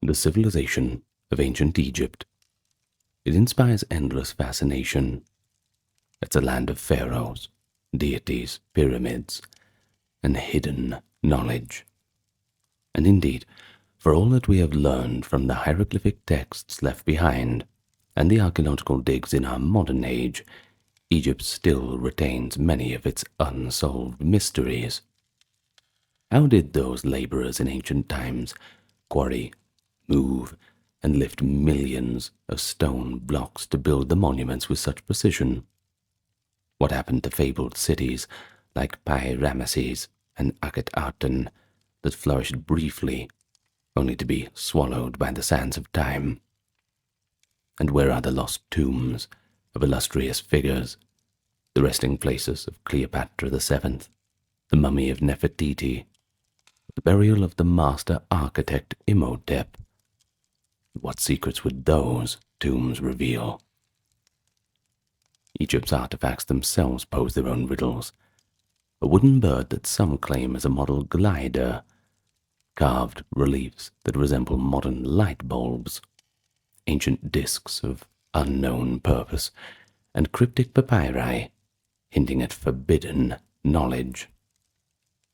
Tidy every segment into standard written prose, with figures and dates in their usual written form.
The civilization of ancient Egypt. It inspires endless fascination. It's a land of pharaohs, deities, pyramids, and hidden knowledge. And indeed, for all that we have learned from the hieroglyphic texts left behind and the archaeological digs in our modern age, Egypt still retains many of its unsolved mysteries. How did those laborers in ancient times quarry, move, and lift millions of stone blocks to build the monuments with such precision? What happened to fabled cities like Pi-Ramesses and Akhenaten that flourished briefly, only to be swallowed by the sands of time? And where are the lost tombs of illustrious figures, the resting places of Cleopatra VII, the mummy of Nefertiti, the burial of the master architect Imhotep? What secrets would those tombs reveal? Egypt's artifacts themselves pose their own riddles. A wooden bird that some claim is a model glider, carved reliefs that resemble modern light bulbs, ancient discs of unknown purpose, and cryptic papyri hinting at forbidden knowledge.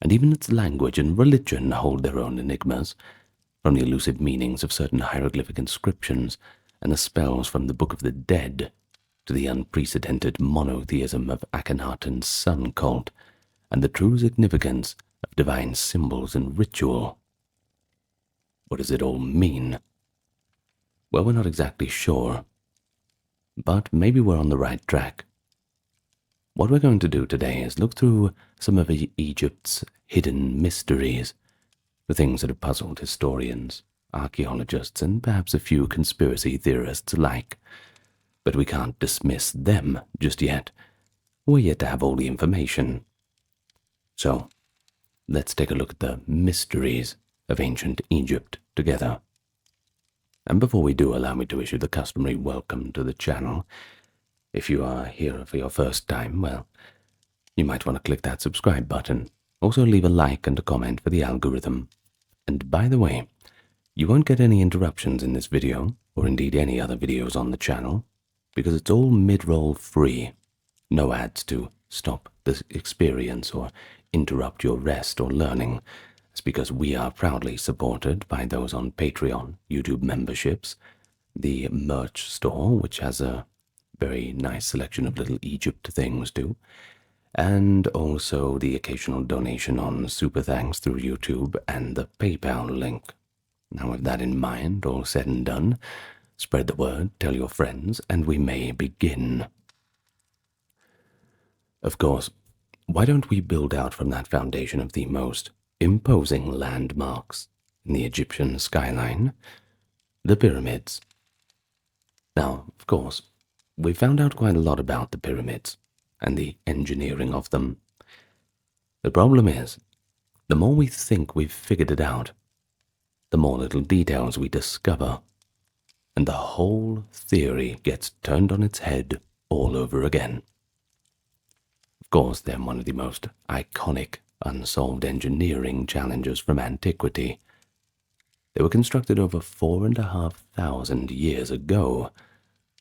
And even its language and religion hold their own enigmas, from the elusive meanings of certain hieroglyphic inscriptions and the spells from the Book of the Dead to the unprecedented monotheism of Akhenaten's sun cult and the true significance of divine symbols and ritual. What does it all mean? Well, we're not exactly sure, but maybe we're on the right track. What we're going to do today is look through some of Egypt's hidden mysteries, the things that have puzzled historians, archaeologists, and perhaps a few conspiracy theorists alike. But we can't dismiss them just yet. We're yet to have all the information. So, let's take a look at the mysteries of ancient Egypt together. And before we do, allow me to issue the customary welcome to the channel. If you are here for your first time, well, you might want to click that subscribe button. Also leave a like and a comment for the algorithm. And by the way, you won't get any interruptions in this video, or indeed any other videos on the channel, because it's all mid-roll free. No ads to stop the experience or interrupt your rest or learning. It's because we are proudly supported by those on Patreon, YouTube memberships, the merch store, which has a very nice selection of little Egypt things too, and also the occasional donation on Super Thanks through YouTube and the PayPal link. Now with that in mind, all said and done, spread the word, tell your friends, and we may begin. Of course, why don't we build out from that foundation of the most imposing landmarks in the Egyptian skyline, the pyramids? Now, of course, we found out quite a lot about the pyramids and the engineering of them. The problem is, the more we think we've figured it out, the more little details we discover, and the whole theory gets turned on its head all over again. Of course, they're one of the most iconic unsolved engineering challenges from antiquity. They were constructed over 4,500 years ago,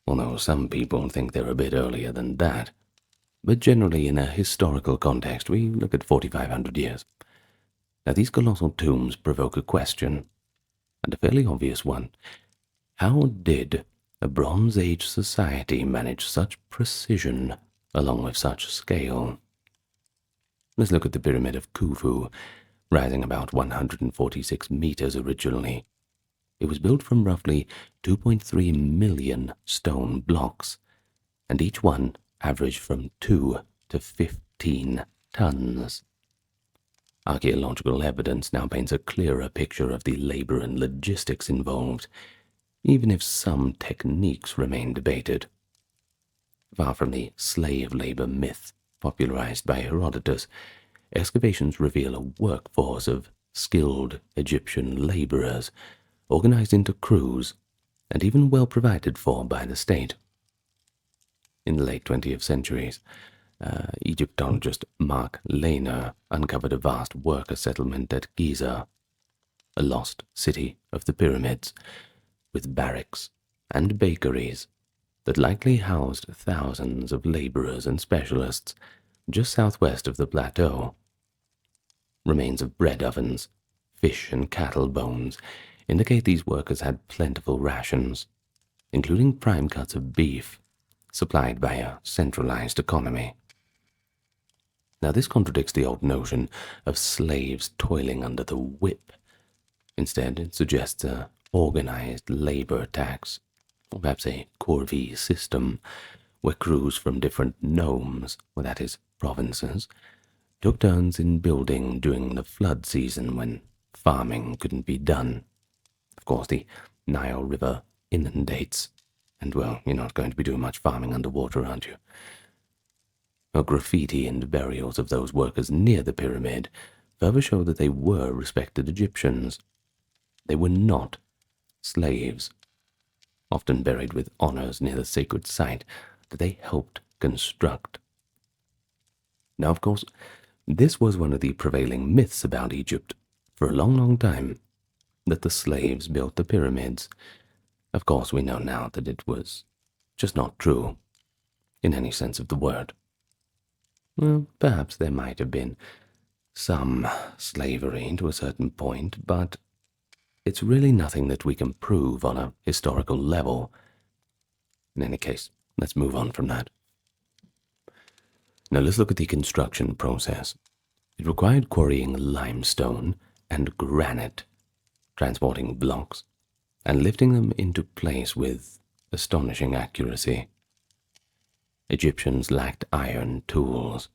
although some people think they're a bit earlier than that. But generally, in a historical context, we look at 4,500 years. Now, these colossal tombs provoke a question, and a fairly obvious one. How did a Bronze Age society manage such precision along with such scale? Let's look at the Pyramid of Khufu, rising about 146 meters originally. It was built from roughly 2.3 million stone blocks, and each one averaged from 2 to 15 tons. Archaeological evidence now paints a clearer picture of the labor and logistics involved, even if some techniques remain debated. Far from the slave labor myth popularized by Herodotus, excavations reveal a workforce of skilled Egyptian laborers, organized into crews, and even well provided for by the state. In the late 20th centuries, Egyptologist Mark Lehner uncovered a vast worker settlement at Giza. a lost city of the pyramids, with barracks and bakeries that likely housed thousands of laborers and specialists just southwest of the plateau. Remains of bread ovens, fish and cattle bones indicate these workers had plentiful rations, including prime cuts of beef, supplied by a centralized economy. Now this contradicts the old notion of slaves toiling under the whip. Instead, it suggests a organized labor tax, or perhaps a corvée system, where crews from different nomes, well, that is, provinces, took turns in building during the flood season when farming couldn't be done. Of course, the Nile River inundates, and, well, you're not going to be doing much farming underwater, aren't you? Graffiti and burials of those workers near the pyramid further show that they were respected Egyptians. They were not slaves, often buried with honors near the sacred site that they helped construct. Now, of course, this was one of the prevailing myths about Egypt for a long, long time, that the slaves built the pyramids. Of course, we know now that it was just not true, in any sense of the word. Well, perhaps there might have been some slavery to a certain point, but it's really nothing that we can prove on a historical level. In any case, let's move on from that. Now let's look at the construction process. It required quarrying limestone and granite, transporting blocks, and lifting them into place with astonishing accuracy. Egyptians lacked iron tools,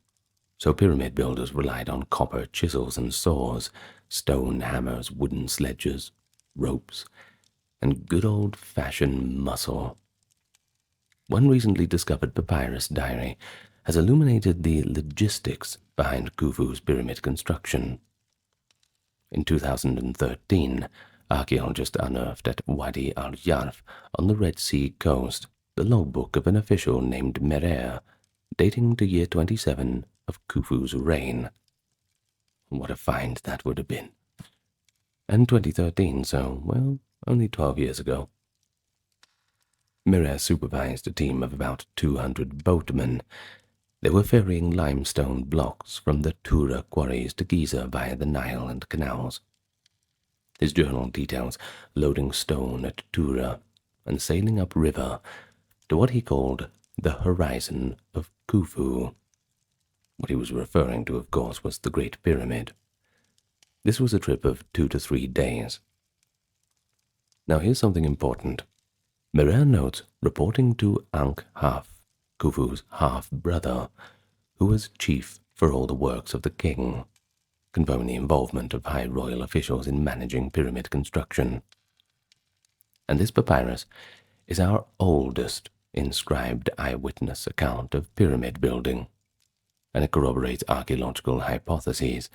so pyramid builders relied on copper chisels and saws, stone hammers, wooden sledges, ropes, and good old-fashioned muscle. One recently discovered papyrus diary has illuminated the logistics behind Khufu's pyramid construction. In 2013, archaeologists unearthed at Wadi al-Yarf on the Red Sea coast the logbook of an official named Merer, dating to year 27 of Khufu's reign. What a find that would have been. And 2013, so, well, only 12 years ago. Merer supervised a team of about 200 boatmen. They were ferrying limestone blocks from the Tura quarries to Giza via the Nile and canals. His journal details loading stone at Tura and sailing upriver to what he called the horizon of Khufu. What he was referring to, of course, was the Great Pyramid. This was a trip of 2 to 3 days. Now here's something important. Merer notes reporting to Ankh-Haf, Khufu's half-brother, who was chief for all the works of the king, confirming the involvement of high royal officials in managing pyramid construction. And this papyrus is our oldest inscribed eyewitness account of pyramid building, and it corroborates archaeological hypotheses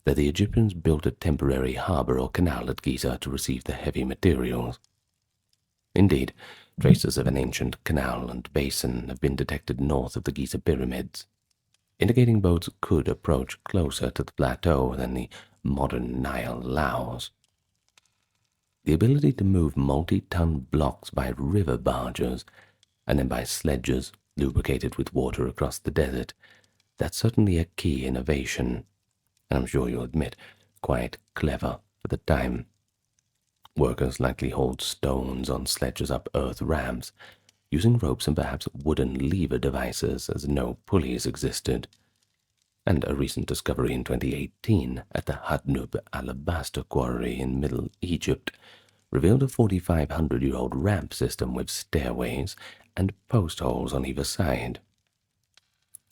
that the Egyptians built a temporary harbor or canal at Giza to receive the heavy materials. Indeed, traces of an ancient canal and basin have been detected north of the Giza pyramids, indicating boats could approach closer to the plateau than the modern Nile allows. The ability to move multi-ton blocks by river barges and then by sledges lubricated with water across the desert, that's certainly a key innovation, and I'm sure you'll admit, quite clever for the time. Workers likely hauled stones on sledges up earth ramps, using ropes and perhaps wooden lever devices as no pulleys existed. And a recent discovery in 2018 at the Hadnub alabaster quarry in Middle Egypt revealed a 4,500-year-old ramp system with stairways and post holes on either side.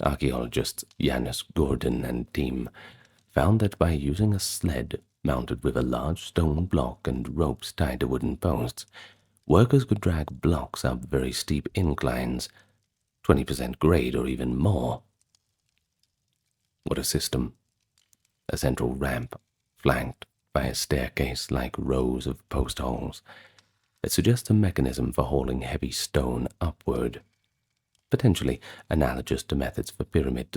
Archaeologists Yanis Gordon and team found that by using a sled mounted with a large stone block and ropes tied to wooden posts, workers could drag blocks up very steep inclines, 20% grade or even more. What a system! A central ramp flanked by a staircase-like rows of post holes. It suggests a mechanism for hauling heavy stone upward, potentially analogous to methods for pyramid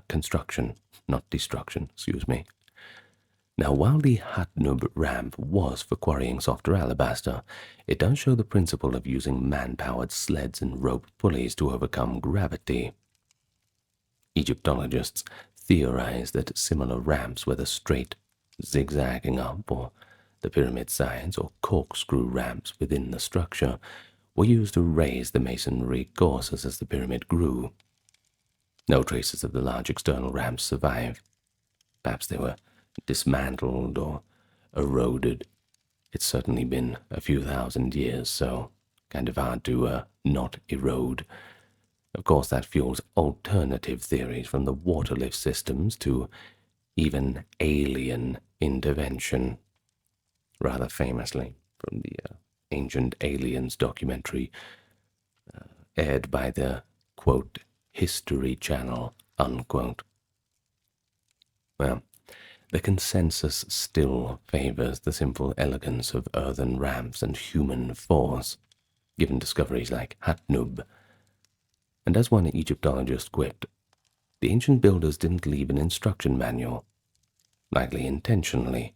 construction, not destruction, excuse me. Now, while the Hatnub ramp was for quarrying softer alabaster, it does show the principle of using man-powered sleds and rope pulleys to overcome gravity. Egyptologists theorize that similar ramps, whether straight, zigzagging up, or the pyramid sides or corkscrew ramps within the structure, were used to raise the masonry courses as the pyramid grew. No traces of the large external ramps survive. Perhaps they were dismantled or eroded. It's certainly been a few thousand years, so kind of hard to not erode. Of course, that fuels alternative theories from the water lift systems to even alien intervention. Rather famously, from the Ancient Aliens documentary aired by the, quote, History Channel, unquote. Well, the consensus still favors the simple elegance of earthen ramps and human force, given discoveries like Hatnub. And as one Egyptologist quipped, the ancient builders didn't leave an instruction manual, likely intentionally.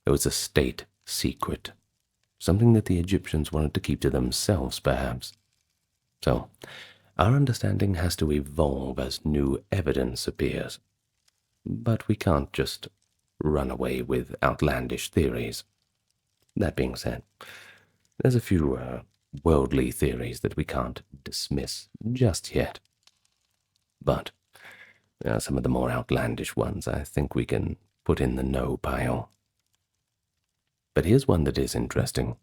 It was a state secret, something that the Egyptians wanted to keep to themselves, perhaps. So, our understanding has to evolve as new evidence appears. But we can't just run away with outlandish theories. That being said, there's a few worldly theories that we can't dismiss just yet. But some of the more outlandish ones I think we can put in the no pile. But here's one that is interesting.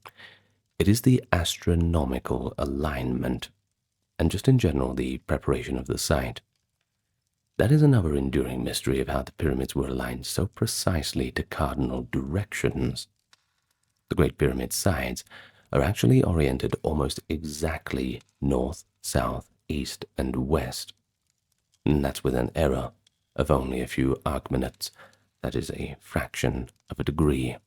It is the astronomical alignment, and just in general the preparation of the site. That is another enduring mystery of how the pyramids were aligned so precisely to cardinal directions. The Great Pyramid's sides are actually oriented almost exactly north, south, east, and west. And that's with an error of only a few arcminutes, that is a fraction of a degree.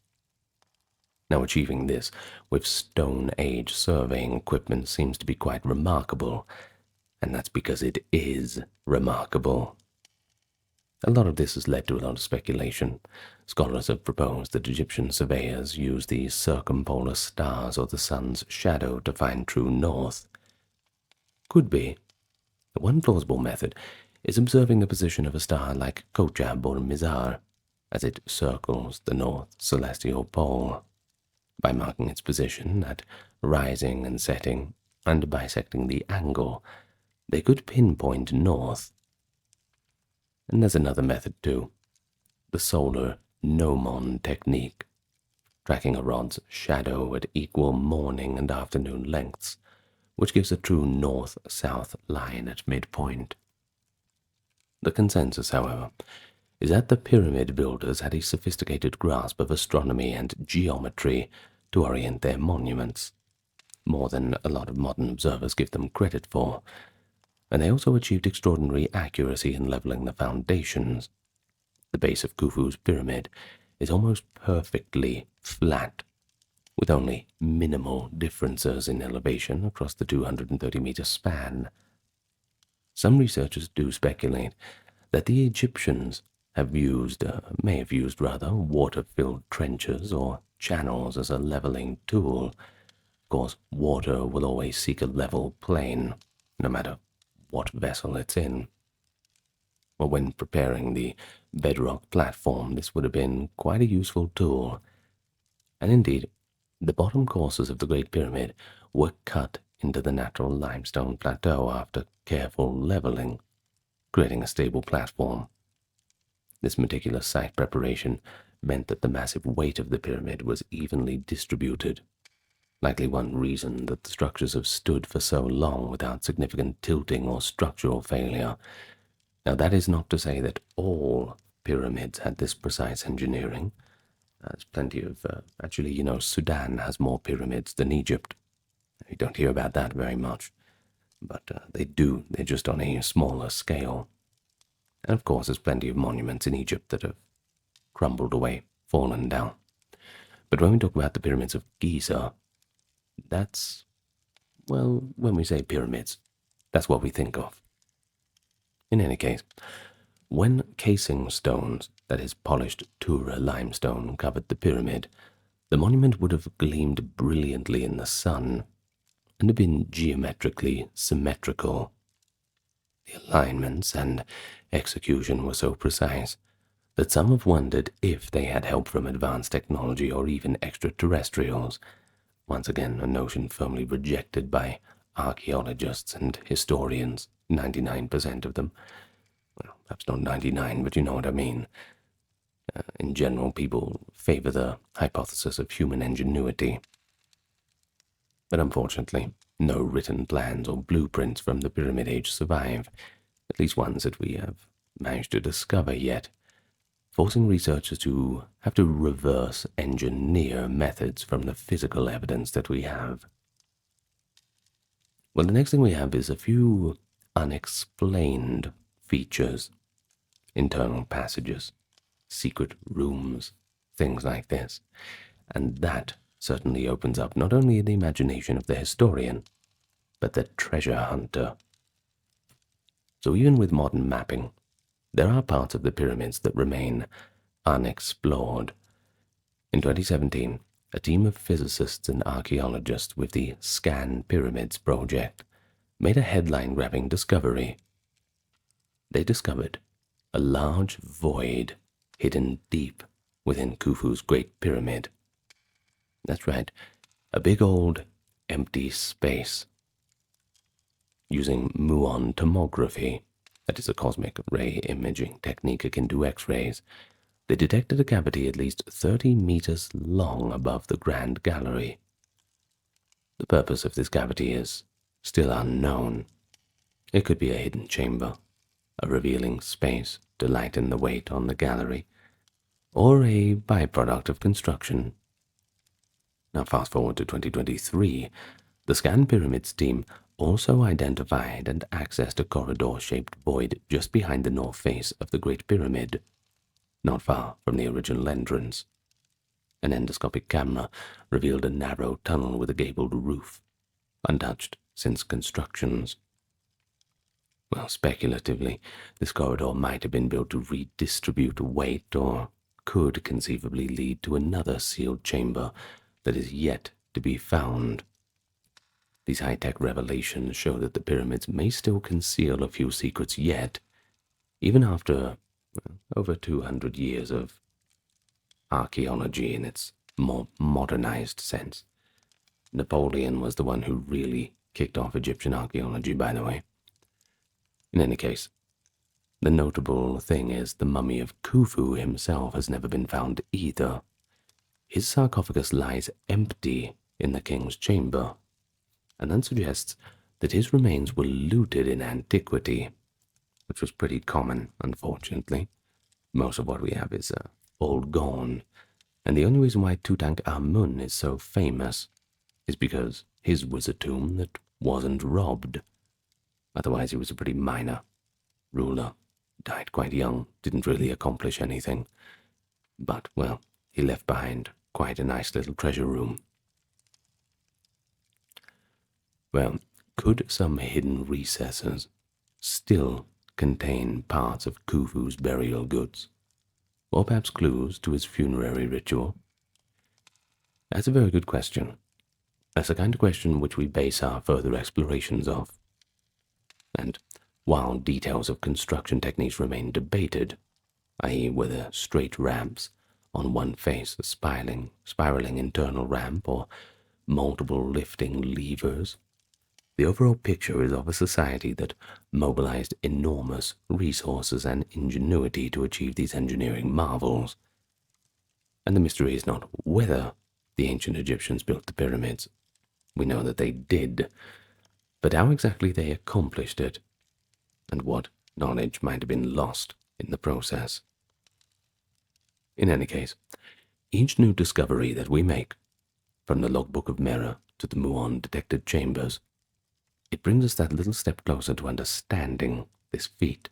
Now, achieving this with Stone Age surveying equipment seems to be quite remarkable, and that's because it is remarkable. A lot of this has led to a lot of speculation. Scholars have proposed that Egyptian surveyors used the circumpolar stars or the sun's shadow to find true north. Could be. One plausible method is observing the position of a star like Kochab or Mizar as it circles the north celestial pole. By marking its position at rising and setting and bisecting the angle, they could pinpoint north. And there's another method too, the solar gnomon technique, tracking a rod's shadow at equal morning and afternoon lengths, which gives a true north-south line at midpoint. The consensus, however, is that the pyramid builders had a sophisticated grasp of astronomy and geometry to orient their monuments, more than a lot of modern observers give them credit for, and they also achieved extraordinary accuracy in leveling the foundations. The base of Khufu's pyramid is almost perfectly flat, with only minimal differences in elevation across the 230-meter span. Some researchers do speculate that the Egyptians may have used water-filled trenches or channels as a leveling tool. Of course, water will always seek a level plane, no matter what vessel it's in. Well, when preparing the bedrock platform, this would have been quite a useful tool. And indeed, the bottom courses of the Great Pyramid were cut into the natural limestone plateau after careful leveling, creating a stable platform. This meticulous site preparation meant that the massive weight of the pyramid was evenly distributed, likely one reason that the structures have stood for so long without significant tilting or structural failure. Now, that is not to say that all pyramids had this precise engineering. There's plenty of, Sudan has more pyramids than Egypt. You don't hear about that very much, but they do. They're just on a smaller scale. And of course, there's plenty of monuments in Egypt that have crumbled away, fallen down. But when we talk about the pyramids of Giza, that's, well, when we say pyramids, that's what we think of. In any case, When casing stones, that is polished Tura limestone, covered the pyramid, the monument would have gleamed brilliantly in the sun and have been geometrically symmetrical. The alignments and execution were so precise that some have wondered if they had help from advanced technology or even extraterrestrials, once again a notion firmly rejected by archaeologists and historians, 99% of them. Well, perhaps not 99, but you know what I mean. In general, people favor the hypothesis of human ingenuity. But unfortunately, no written plans or blueprints from the Pyramid Age survive, at least ones that we have managed to discover yet, forcing researchers to have to reverse engineer methods from the physical evidence that we have. Well, the next thing we have is a few unexplained features, internal passages, secret rooms, things like this. And that certainly opens up not only the imagination of the historian, but the treasure hunter. So even with modern mapping, there are parts of the pyramids that remain unexplored. In 2017, a team of physicists and archaeologists with the Scan Pyramids project made a headline-grabbing discovery. They discovered a large void hidden deep within Khufu's Great Pyramid. That's right, a big old empty space. Using muon tomography, that is a cosmic ray imaging technique akin to X-rays, they detected a cavity at least 30 meters long above the Grand Gallery. The purpose of this cavity is still unknown. It could be a hidden chamber, a revealing space to lighten the weight on the gallery, or a byproduct of construction. Now fast forward to 2023, the Scan Pyramids team also identified and accessed a corridor-shaped void just behind the north face of the Great Pyramid, not far from the original entrance. An endoscopic camera revealed a narrow tunnel with a gabled roof, untouched since constructions. Well, speculatively, this corridor might have been built to redistribute weight or could conceivably lead to another sealed chamber that is yet to be found. These high-tech revelations show that the pyramids may still conceal a few secrets yet, even after over 200 years of archaeology in its more modernized sense. Napoleon was the one who really kicked off Egyptian archaeology, by the way. In any case, the notable thing is the mummy of Khufu himself has never been found either. His sarcophagus lies empty in the king's chamber, and that suggests that his remains were looted in antiquity, which was pretty common, unfortunately. Most of what we have is all gone, and the only reason why Tutankhamun is so famous is because his was a tomb that wasn't robbed. Otherwise, he was a pretty minor ruler, died quite young, didn't really accomplish anything. But, well, he left behind quite a nice little treasure room. Well, could some hidden recesses still contain parts of Khufu's burial goods, or perhaps clues to his funerary ritual? That's a very good question. That's the kind of question which we base our further explorations of. And while details of construction techniques remain debated, i.e. whether straight ramps on one face, a spiraling internal ramp, or multiple lifting levers, the overall picture is of a society that mobilized enormous resources and ingenuity to achieve these engineering marvels. And the mystery is not whether the ancient Egyptians built the pyramids. We know that they did, but how exactly they accomplished it, and what knowledge might have been lost in the process. In any case, each new discovery that we make, from the logbook of Mera to the muon detected chambers, it brings us that little step closer to understanding this feat.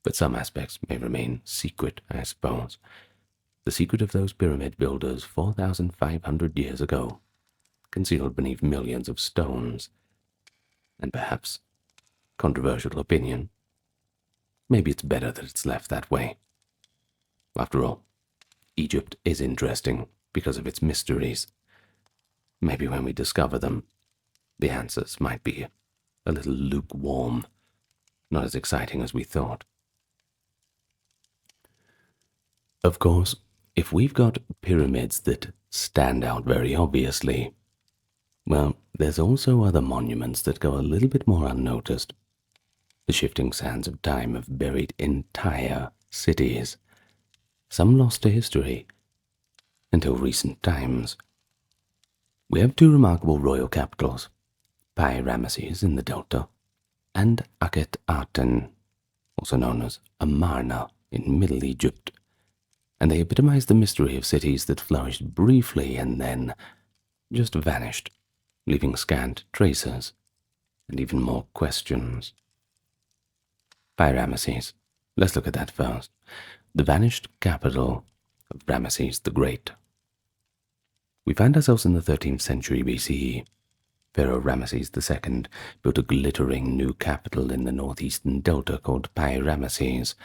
But some aspects may remain secret, I suppose. The secret of those pyramid builders 4,500 years ago, concealed beneath millions of stones, and perhaps controversial opinion. maybe it's better that it's left that way. After all, Egypt is interesting because of its mysteries. Maybe when we discover them, the answers might be a little lukewarm, not as exciting as we thought. Of course, if we've got pyramids that stand out very obviously, well, there's also other monuments that go a little bit more unnoticed. The shifting sands of time have buried entire cities, some lost to history until recent times. We have two remarkable royal capitals, Pi-Ramesses in the Delta, and Akhet-Aten, also known as Amarna in Middle Egypt, and they epitomize the mystery of cities that flourished briefly and then just vanished, leaving scant traces and even more questions. Pi-Ramesses, let's look at that first, the vanished capital of Ramesses the Great. We find ourselves in the 13th century BCE. Pharaoh Ramesses II built a glittering new capital in the northeastern delta called Pi-Ramesses.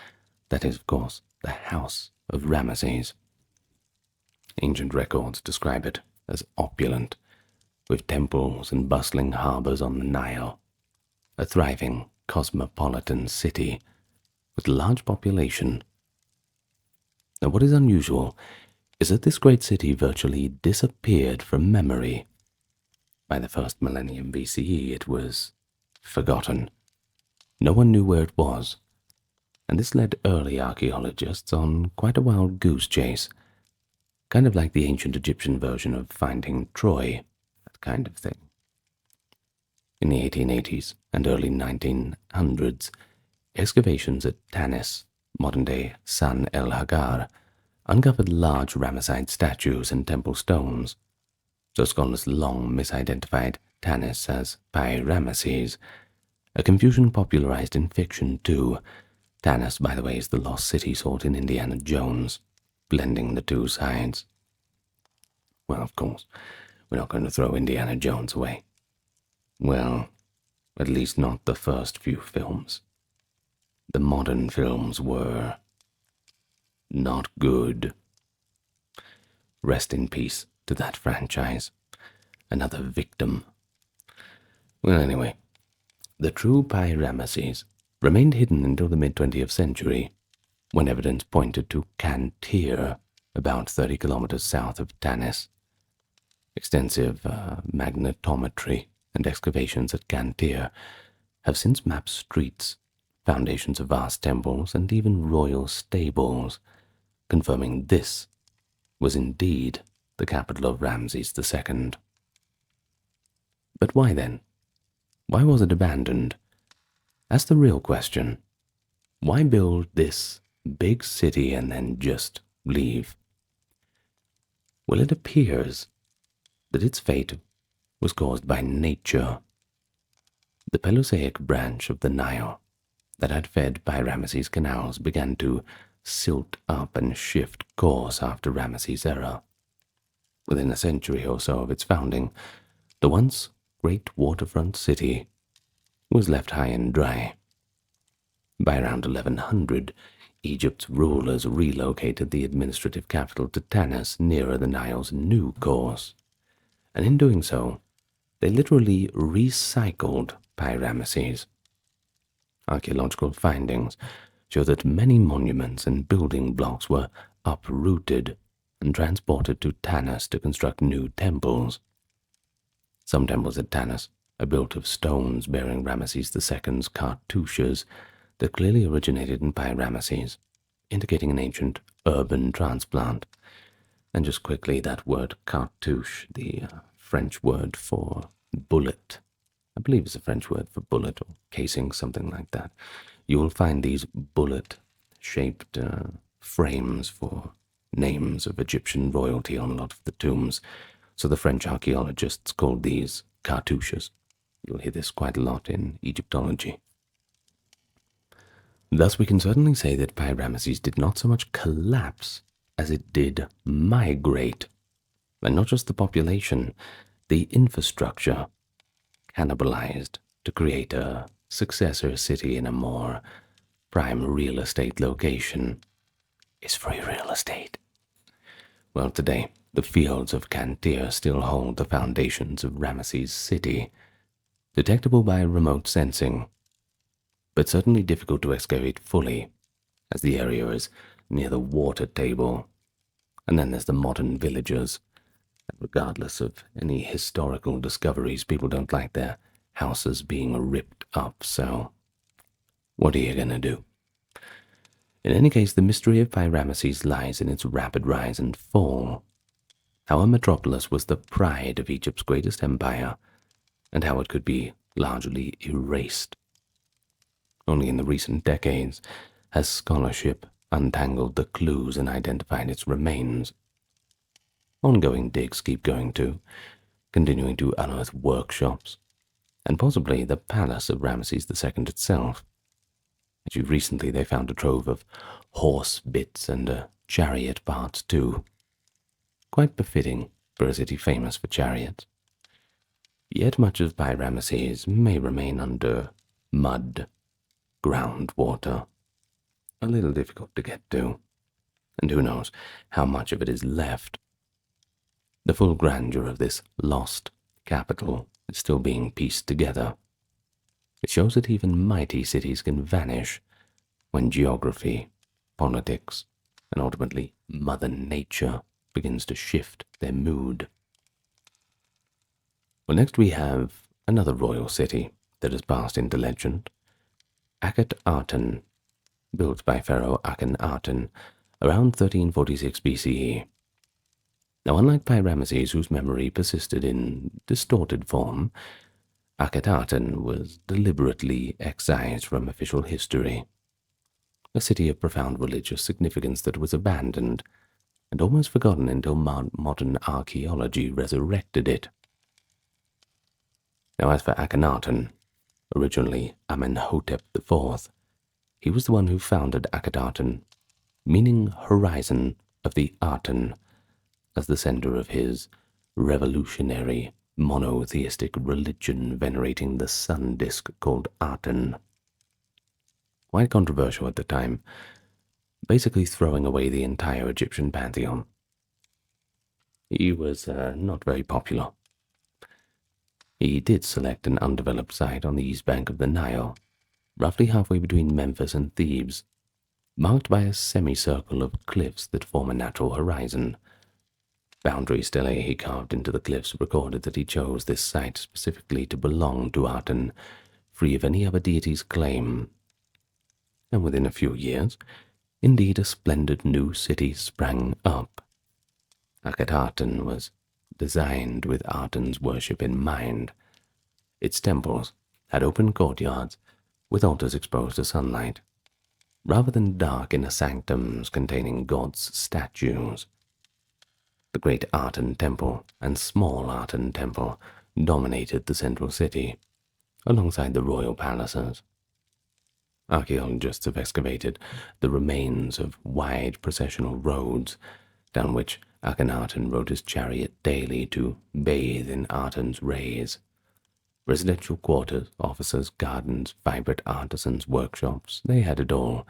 That is, of course, the House of Ramesses. Ancient records describe it as opulent, with temples and bustling harbors on the Nile, a thriving cosmopolitan city with a large population. Now, what is unusual is that this great city virtually disappeared from memory. By the first millennium BCE, it was forgotten. No one knew where it was, and this led early archaeologists on quite a wild goose chase, kind of like the ancient Egyptian version of Finding Troy, that kind of thing. In the 1880s and early 1900s, excavations at Tanis, modern-day San el Hagar, uncovered large Ramesside statues and temple stones, so scholars long misidentified Tanis as Pi-Ramesses, a confusion popularized in fiction too. Tanis, by the way, is the lost city sought in Indiana Jones, blending the two sides. Well, of course, we're not going to throw Indiana Jones away. Well, at least not the first few films. The modern films were not good. Rest in peace to that franchise. Another victim. Well, anyway, the true Pi-Ramesses remained hidden until the mid-20th century, when evidence pointed to Cantir, about 30 kilometers south of Tanis. Extensive magnetometry and excavations at Cantir have since mapped streets, foundations of vast temples, and even royal stables, confirming this was indeed the capital of Ramses II. But why then? Why was it abandoned? That's the real question. Why build this big city and then just leave? Well, it appears that its fate was caused by nature. The Paleocene branch of the Nile that had fed Pi-Ramesses canals began to silt up and shift course after Ramesses' era. Within a century or so of its founding, the once great waterfront city was left high and dry. By around 1100, Egypt's rulers relocated the administrative capital to Tanis, nearer the Nile's new course, and in doing so, they literally recycled Pi-Ramesses. Archaeological findings show that many monuments and building blocks were uprooted and transported to Tanis to construct new temples. Some temples at Tanis are built of stones bearing Ramesses II's cartouches that clearly originated in Pi-Ramesses, indicating an ancient urban transplant. And just quickly, that word cartouche, the French word for bullet, I believe it's a French word for bullet or casing, something like that. You will find these bullet-shaped frames for names of Egyptian royalty on a lot of the tombs, so the French archaeologists called these cartouches. You'll hear this quite a lot in Egyptology. Thus, we can certainly say that Pi-Ramesses did not so much collapse as it did migrate, and not just the population, the infrastructure cannibalized to create a successor city in a more prime real estate location is free real estate. Well, today, the fields of Cantir still hold the foundations of Ramesses City, detectable by remote sensing, but certainly difficult to excavate fully, as the area is near the water table. And then there's the modern villagers. Regardless of any historical discoveries, people don't like their houses being ripped up, so what are you going to do? In any case, the mystery of Ramesses lies in its rapid rise and fall, how a metropolis was the pride of Egypt's greatest empire, and how it could be largely erased. Only in the recent decades has scholarship untangled the clues and identified its remains. Ongoing digs keep going too, continuing to unearth workshops, and possibly the palace of Ramesses II itself. Actually, recently they found a trove of horse bits and chariot parts too. Quite befitting for a city famous for chariots. Yet much of Ramesses may remain under mud, groundwater, a little difficult to get to, and who knows how much of it is left. The full grandeur of this lost capital is still being pieced together. It shows that even mighty cities can vanish when geography, politics, and ultimately Mother Nature begins to shift their mood. Well, next we have another royal city that has passed into legend, Akhenaten, built by Pharaoh Akhenaten around 1346 BCE. Now, unlike Ramesses, whose memory persisted in distorted form, Akhenaten was deliberately excised from official history, a city of profound religious significance that was abandoned and almost forgotten until modern archaeology resurrected it. Now, as for Akhenaten, originally Amenhotep IV, he was the one who founded Akhenaten, meaning horizon of the Aten, as the center of his revolutionary monotheistic religion venerating the sun disk called Aten. Quite controversial at the time, basically throwing away the entire Egyptian pantheon. He was not very popular. He did select an undeveloped site on the east bank of the Nile, roughly halfway between Memphis and Thebes, marked by a semicircle of cliffs that form a natural horizon. Boundary stelae he carved into the cliffs recorded that he chose this site specifically to belong to Aten, free of any other deity's claim. And within a few years, indeed a splendid new city sprang up. Akhenaten was designed with Aten's worship in mind. Its temples had open courtyards with altars exposed to sunlight, rather than dark inner sanctums containing gods' statues. The great Aten Temple and small Aten Temple dominated the central city, alongside the royal palaces. Archaeologists have excavated the remains of wide processional roads down which Akhenaten rode his chariot daily to bathe in Aten's rays. Residential quarters, offices, gardens, vibrant artisans' workshops, they had it all,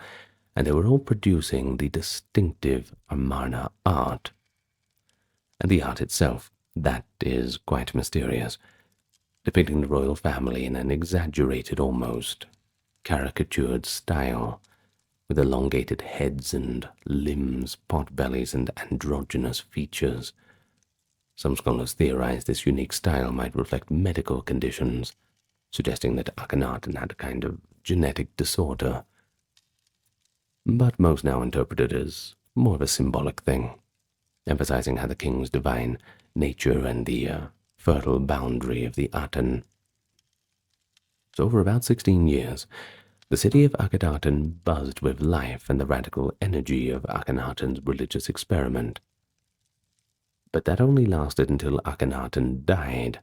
and they were all producing the distinctive Amarna art. And the art itself, that is quite mysterious, depicting the royal family in an exaggerated, almost caricatured style, with elongated heads and limbs, pot-bellies, and androgynous features. Some scholars theorize this unique style might reflect medical conditions, suggesting that Akhenaten had a kind of genetic disorder. But most now interpret it as more of a symbolic thing, emphasizing how the king's divine nature and the fertile boundary of the Aten. So for about 16 years, the city of Akhenaten buzzed with life and the radical energy of Akhenaten's religious experiment. But that only lasted until Akhenaten died,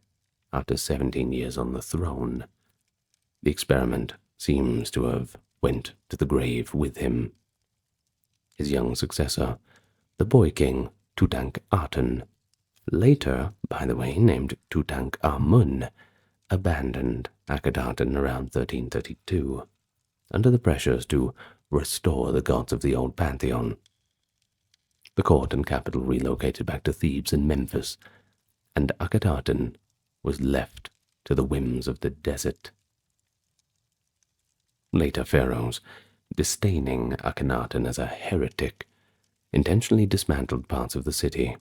after 17 years on the throne. The experiment seems to have went to the grave with him. His young successor, the boy king Tutankhaten, later, by the way, named Tutankhamun, abandoned Akhenaten around 1332, under the pressures to restore the gods of the old pantheon. The court and capital relocated back to Thebes and Memphis, and Akhenaten was left to the whims of the desert. Later pharaohs, disdaining Akhenaten as a heretic, intentionally dismantled parts of the city.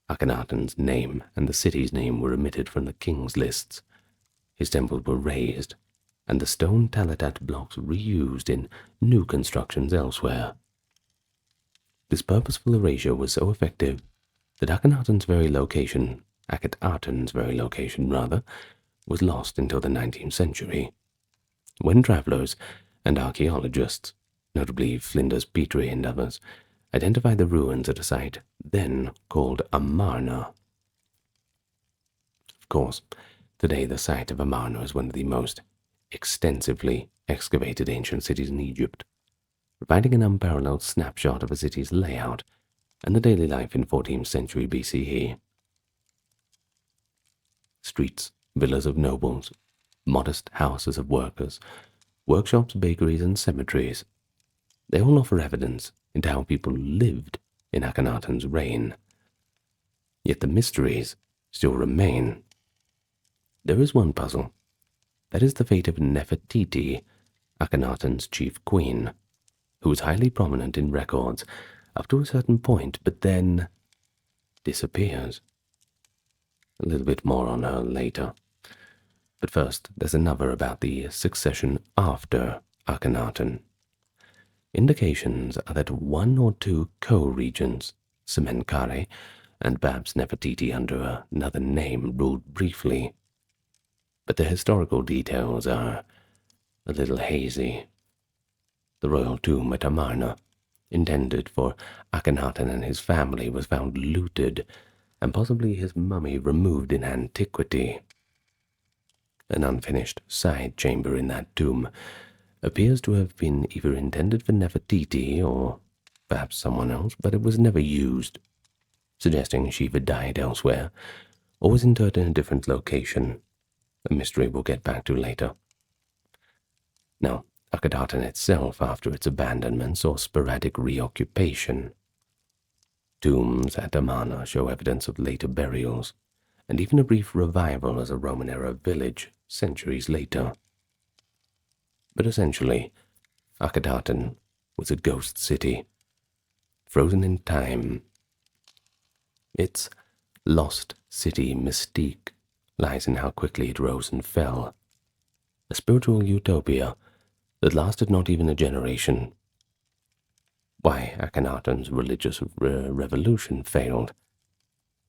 Akhenaten's name and the city's name were omitted from the king's lists. His temples were razed, and the stone talatat blocks reused in new constructions elsewhere. This purposeful erasure was so effective that Akhenaten's very location, was lost until the 19th century, when travelers and archaeologists, notably Flinders Petrie and others, identified the ruins at a site then called Amarna. Of course, today the site of Amarna is one of the most extensively excavated ancient cities in Egypt, providing an unparalleled snapshot of a city's layout and the daily life in 14th century BCE. Streets, villas of nobles, modest houses of workers, workshops, bakeries, and cemeteries, they all offer evidence into how people lived in Akhenaten's reign. Yet the mysteries still remain. There is one puzzle. That is the fate of Nefertiti, Akhenaten's chief queen, who was highly prominent in records up to a certain point, but then disappears. A little bit more on her later. But first, there's another about the succession after Akhenaten. Indications are that one or two co-regents, Semenkare and perhaps Nefertiti under another name, ruled briefly, but the historical details are a little hazy. The royal tomb at Amarna, intended for Akhenaten and his family, was found looted, and possibly his mummy removed in antiquity. An unfinished side chamber in that tomb appears to have been either intended for Nefertiti or perhaps someone else, but it was never used, suggesting she either died elsewhere or was interred in a different location, a mystery we'll get back to later. Now, Akhenaten itself, after its abandonment, saw sporadic reoccupation. Tombs at Amarna show evidence of later burials, and even a brief revival as a Roman-era village centuries later. But essentially, Akhenaten was a ghost city, frozen in time. Its lost city mystique lies in how quickly it rose and fell, a spiritual utopia that lasted not even a generation. Why Akhenaten's religious revolution failed,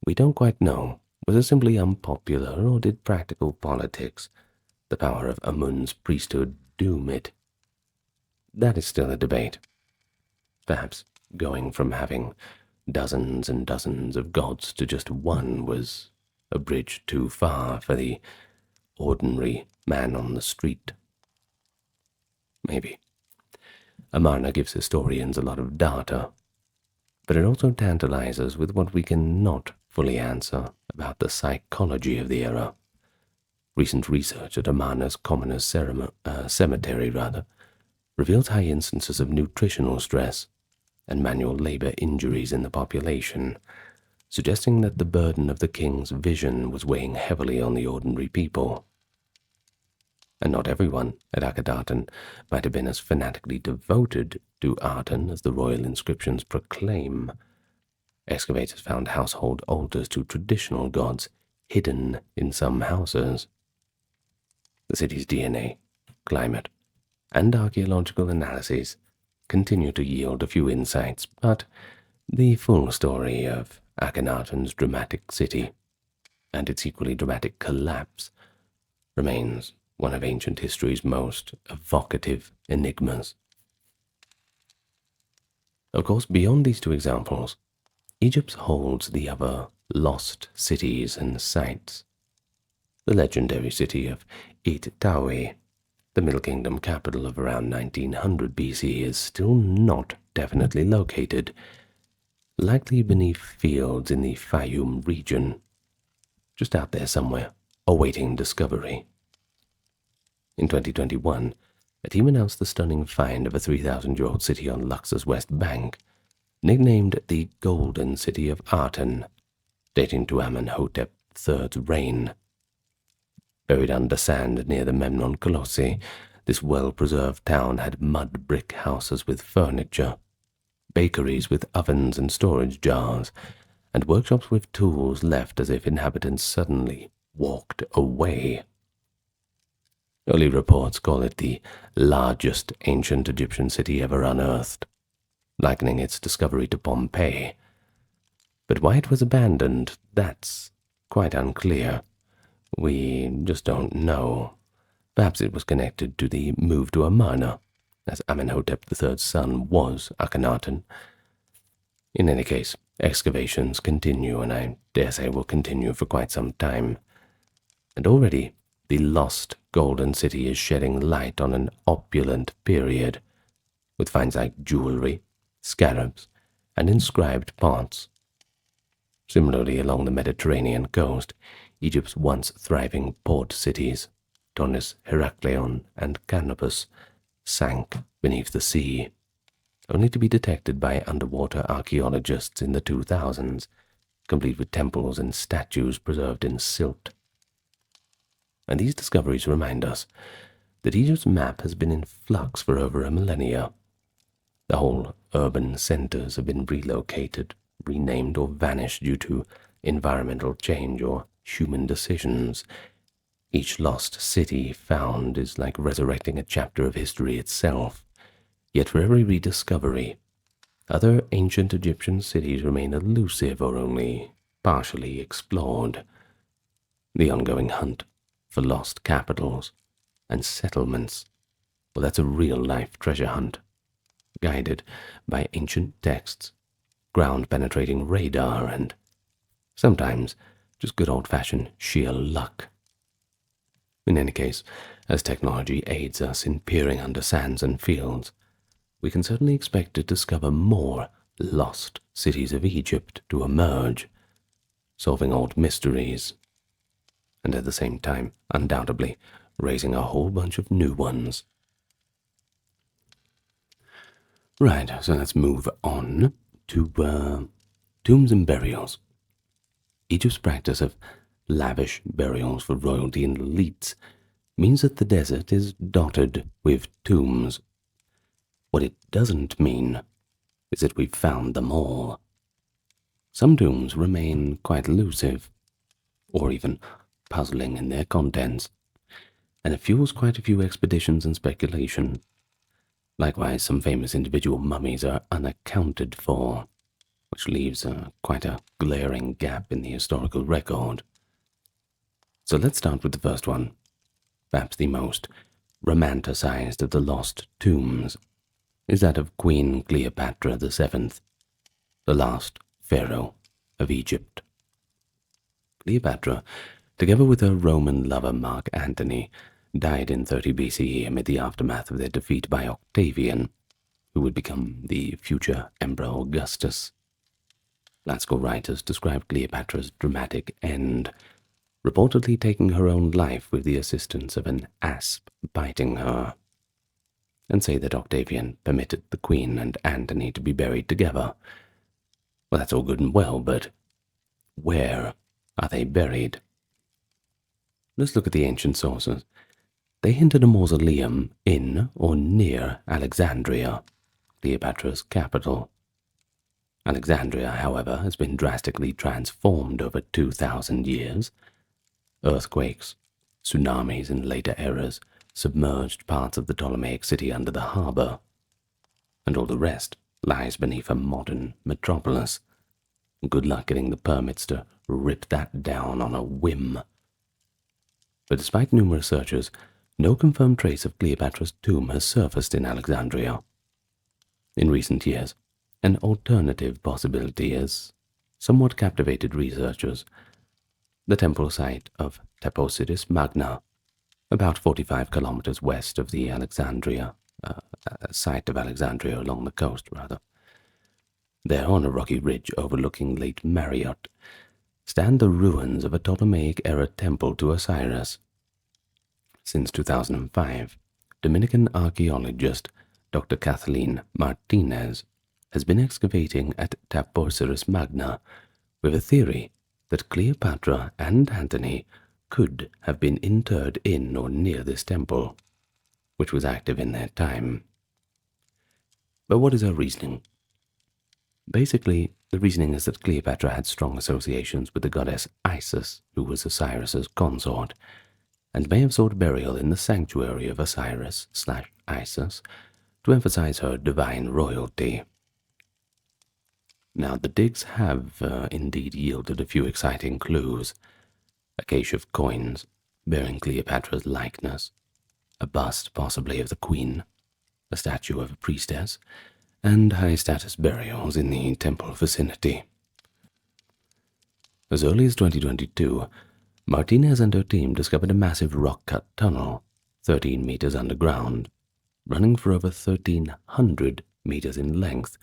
we don't quite know. Was it simply unpopular, or did practical politics, the power of Amun's priesthood, doom it? That is still a debate. Perhaps going from having dozens and dozens of gods to just one was a bridge too far for the ordinary man on the street. Maybe. Amarna gives historians a lot of data, but it also tantalizes with what we cannot fully answer about the psychology of the era. Recent research at Amarna's commoners' cemetery reveals high instances of nutritional stress and manual labor injuries in the population, suggesting that the burden of the king's vision was weighing heavily on the ordinary people. And not everyone at Akhenaten might have been as fanatically devoted to Aten as the royal inscriptions proclaim. Excavators found household altars to traditional gods hidden in some houses. The city's DNA, climate, and archaeological analyses continue to yield a few insights, but the full story of Akhenaten's dramatic city and its equally dramatic collapse remains one of ancient history's most evocative enigmas. Of course, beyond these two examples, Egypt holds the other lost cities and sites. The legendary city of Et-Tawi, the Middle Kingdom capital of around 1900 BC, is still not definitely located, likely beneath fields in the Fayum region, just out there somewhere, awaiting discovery. In 2021, a team announced the stunning find of a 3,000-year-old city on Luxor's west bank, nicknamed the Golden City of Aten, dating to Amenhotep III's reign. Buried under sand near the Memnon Colossi, this well-preserved town had mud brick houses with furniture, bakeries with ovens and storage jars, and workshops with tools left as if inhabitants suddenly walked away. Early reports call it the largest ancient Egyptian city ever unearthed, likening its discovery to Pompeii. But why it was abandoned, that's quite unclear. We just don't know. Perhaps it was connected to the move to Amarna, as Amenhotep III's son was Akhenaten. In any case, excavations continue, and I dare say will continue for quite some time. And already, the lost Golden City is shedding light on an opulent period, with finds like jewelry, scarabs, and inscribed pots. Similarly, along the Mediterranean coast, Egypt's once thriving port cities, Tonis, Heraklion, and Canopus, sank beneath the sea, only to be detected by underwater archaeologists in the 2000s, complete with temples and statues preserved in silt. And these discoveries remind us that Egypt's map has been in flux for over a millennia. The whole urban centers have been relocated, renamed, or vanished due to environmental change or human decisions. Each lost city found is like resurrecting a chapter of history itself. Yet for every rediscovery, other ancient Egyptian cities remain elusive or only partially explored. The ongoing hunt for lost capitals and settlements, well, that's a real-life treasure hunt, guided by ancient texts, ground-penetrating radar, and sometimes just good old-fashioned sheer luck. In any case, as technology aids us in peering under sands and fields, we can certainly expect to discover more lost cities of Egypt to emerge, solving old mysteries, and at the same time, undoubtedly, raising a whole bunch of new ones. Right, so let's move on to tombs and burials. Egypt's practice of lavish burials for royalty and elites means that the desert is dotted with tombs. What it doesn't mean is that we've found them all. Some tombs remain quite elusive, or even puzzling in their contents, and it fuels quite a few expeditions and speculation. Likewise, some famous individual mummies are unaccounted for, which leaves quite a glaring gap in the historical record. So let's start with the first one, perhaps the most romanticized of the lost tombs, is that of Queen Cleopatra VII, the last pharaoh of Egypt. Cleopatra, together with her Roman lover Mark Antony, died in 30 BCE amid the aftermath of their defeat by Octavian, who would become the future Emperor Augustus. Classical writers describe Cleopatra's dramatic end, reportedly taking her own life with the assistance of an asp biting her, and say that Octavian permitted the Queen and Antony to be buried together. Well, that's all good and well, but where are they buried? Let's look at the ancient sources. They hint at a mausoleum in or near Alexandria, Cleopatra's capital. Alexandria, however, has been drastically transformed over 2,000 years. Earthquakes, tsunamis in later eras submerged parts of the Ptolemaic city under the harbor, and all the rest lies beneath a modern metropolis. Good luck getting the permits to rip that down on a whim. But despite numerous searches, no confirmed trace of Cleopatra's tomb has surfaced in Alexandria. In recent years, an alternative possibility has somewhat captivated researchers. The temple site of Tepositis Magna, about 45 kilometers west of the site of Alexandria along the coast, rather. There, on a rocky ridge overlooking Lake Mariot, stand the ruins of a Ptolemaic-era temple to Osiris. Since 2005, Dominican archaeologist Dr. Kathleen Martinez has been excavating at Taposiris Magna with a theory that Cleopatra and Antony could have been interred in or near this temple, which was active in their time. But what is her reasoning? Basically, the reasoning is that Cleopatra had strong associations with the goddess Isis, who was Osiris's consort, and may have sought burial in the sanctuary of Osiris/Isis to emphasize her divine royalty. Now, the digs have indeed yielded a few exciting clues. A cache of coins bearing Cleopatra's likeness, a bust possibly of the queen, a statue of a priestess, and high-status burials in the temple vicinity. As early as 2022, Martinez and her team discovered a massive rock-cut tunnel, 13 meters underground, running for over 1,300 meters in length,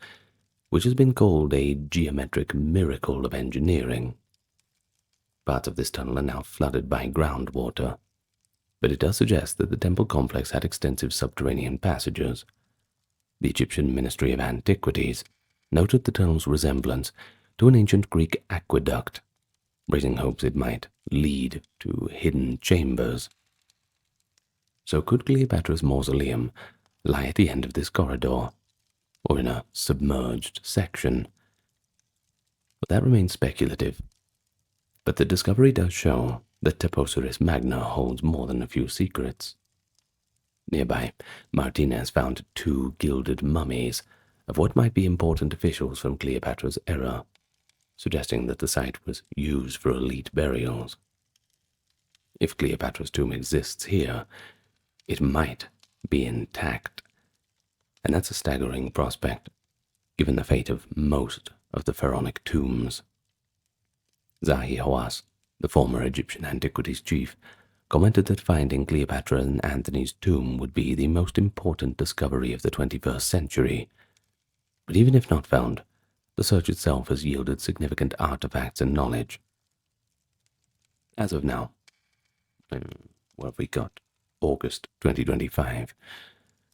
which has been called a geometric miracle of engineering. Parts of this tunnel are now flooded by groundwater, but it does suggest that the temple complex had extensive subterranean passages. The Egyptian Ministry of Antiquities noted the tunnel's resemblance to an ancient Greek aqueduct, raising hopes it might lead to hidden chambers. So could Cleopatra's mausoleum lie at the end of this corridor, or in a submerged section? But that remains speculative. But the discovery does show that Taposiris Magna holds more than a few secrets. Nearby, Martinez found 2 gilded mummies of what might be important officials from Cleopatra's era, suggesting that the site was used for elite burials. If Cleopatra's tomb exists here, it might be intact, and that's a staggering prospect, given the fate of most of the pharaonic tombs. Zahi Hawass, the former Egyptian antiquities chief, commented that finding Cleopatra and Antony's tomb would be the most important discovery of the 21st century. But even if not found, the search itself has yielded significant artifacts and knowledge. As of now, what have we got? August 2025.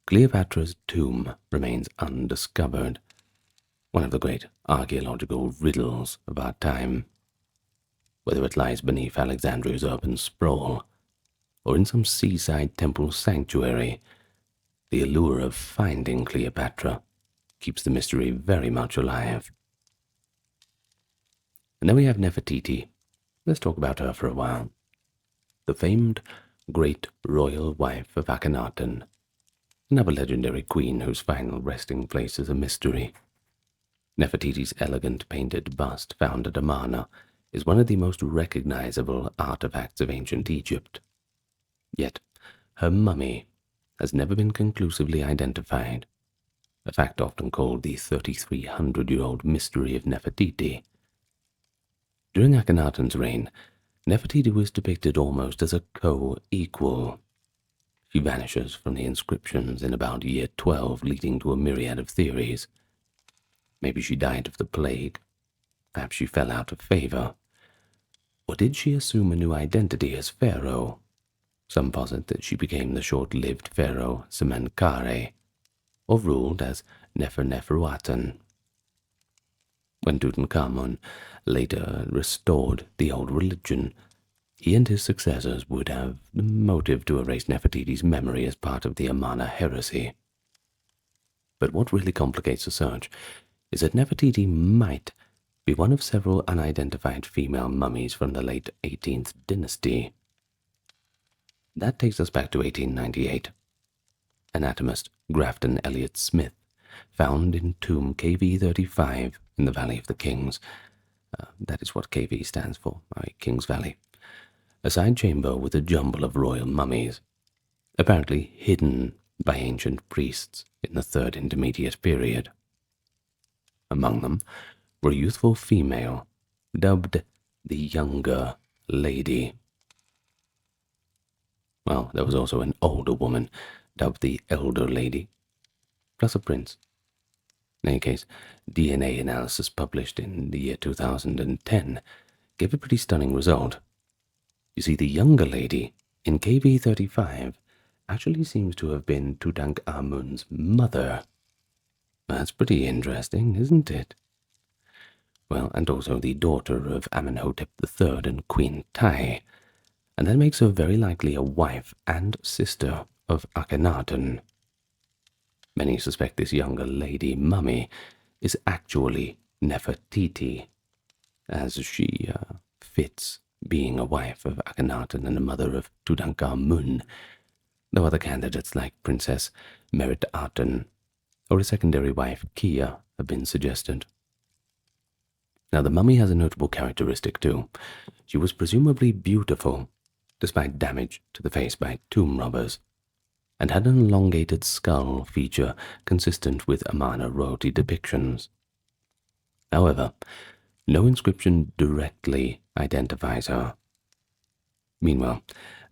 Cleopatra's tomb remains undiscovered, one of the great archaeological riddles of our time. Whether it lies beneath Alexandria's urban sprawl, or in some seaside temple sanctuary, the allure of finding Cleopatra keeps the mystery very much alive. And then we have Nefertiti. Let's talk about her for a while. The famed great royal wife of Akhenaten, another legendary queen whose final resting place is a mystery. Nefertiti's elegant painted bust found at Amarna is one of the most recognizable artifacts of ancient Egypt. Yet, her mummy has never been conclusively identified, a fact often called the 3,300-year-old mystery of Nefertiti. During Akhenaten's reign, Nefertiti was depicted almost as a co-equal. She vanishes from the inscriptions in about year 12, leading to a myriad of theories. Maybe she died of the plague. Perhaps she fell out of favor. Or did she assume a new identity as pharaoh? Some posit that she became the short-lived pharaoh Semenkhare, or ruled as Neferneferuaten. When Tutankhamun later restored the old religion, he and his successors would have the motive to erase Nefertiti's memory as part of the Amarna heresy. But what really complicates the search is that Nefertiti might be one of several unidentified female mummies from the late 18th dynasty. That takes us back to 1898. Anatomist Grafton Elliott Smith found in tomb KV35 in the Valley of the Kings. That is what KV stands for, King's Valley. A side chamber with a jumble of royal mummies, apparently hidden by ancient priests in the Third Intermediate Period. Among them were a youthful female, dubbed the Younger Lady. Well, there was also an older woman, dubbed the Elder Lady, plus a prince. In any case, DNA analysis published in the year 2010 gave a pretty stunning result. You see, the Younger Lady in KV35 actually seems to have been Tutankhamun's mother. That's pretty interesting, isn't it? Well, and also the daughter of Amenhotep III and Queen Tai, and that makes her very likely a wife and sister of Akhenaten. Many suspect this younger lady mummy is actually Nefertiti, as she fits being a wife of Akhenaten and a mother of Tutankhamun, though other candidates like Princess Merit-Aten or a secondary wife, Kia, have been suggested. Now, the mummy has a notable characteristic too. She was presumably beautiful, despite damage to the face by tomb robbers, and had an elongated skull feature consistent with Amarna royalty depictions. However, no inscription directly identifies her. Meanwhile,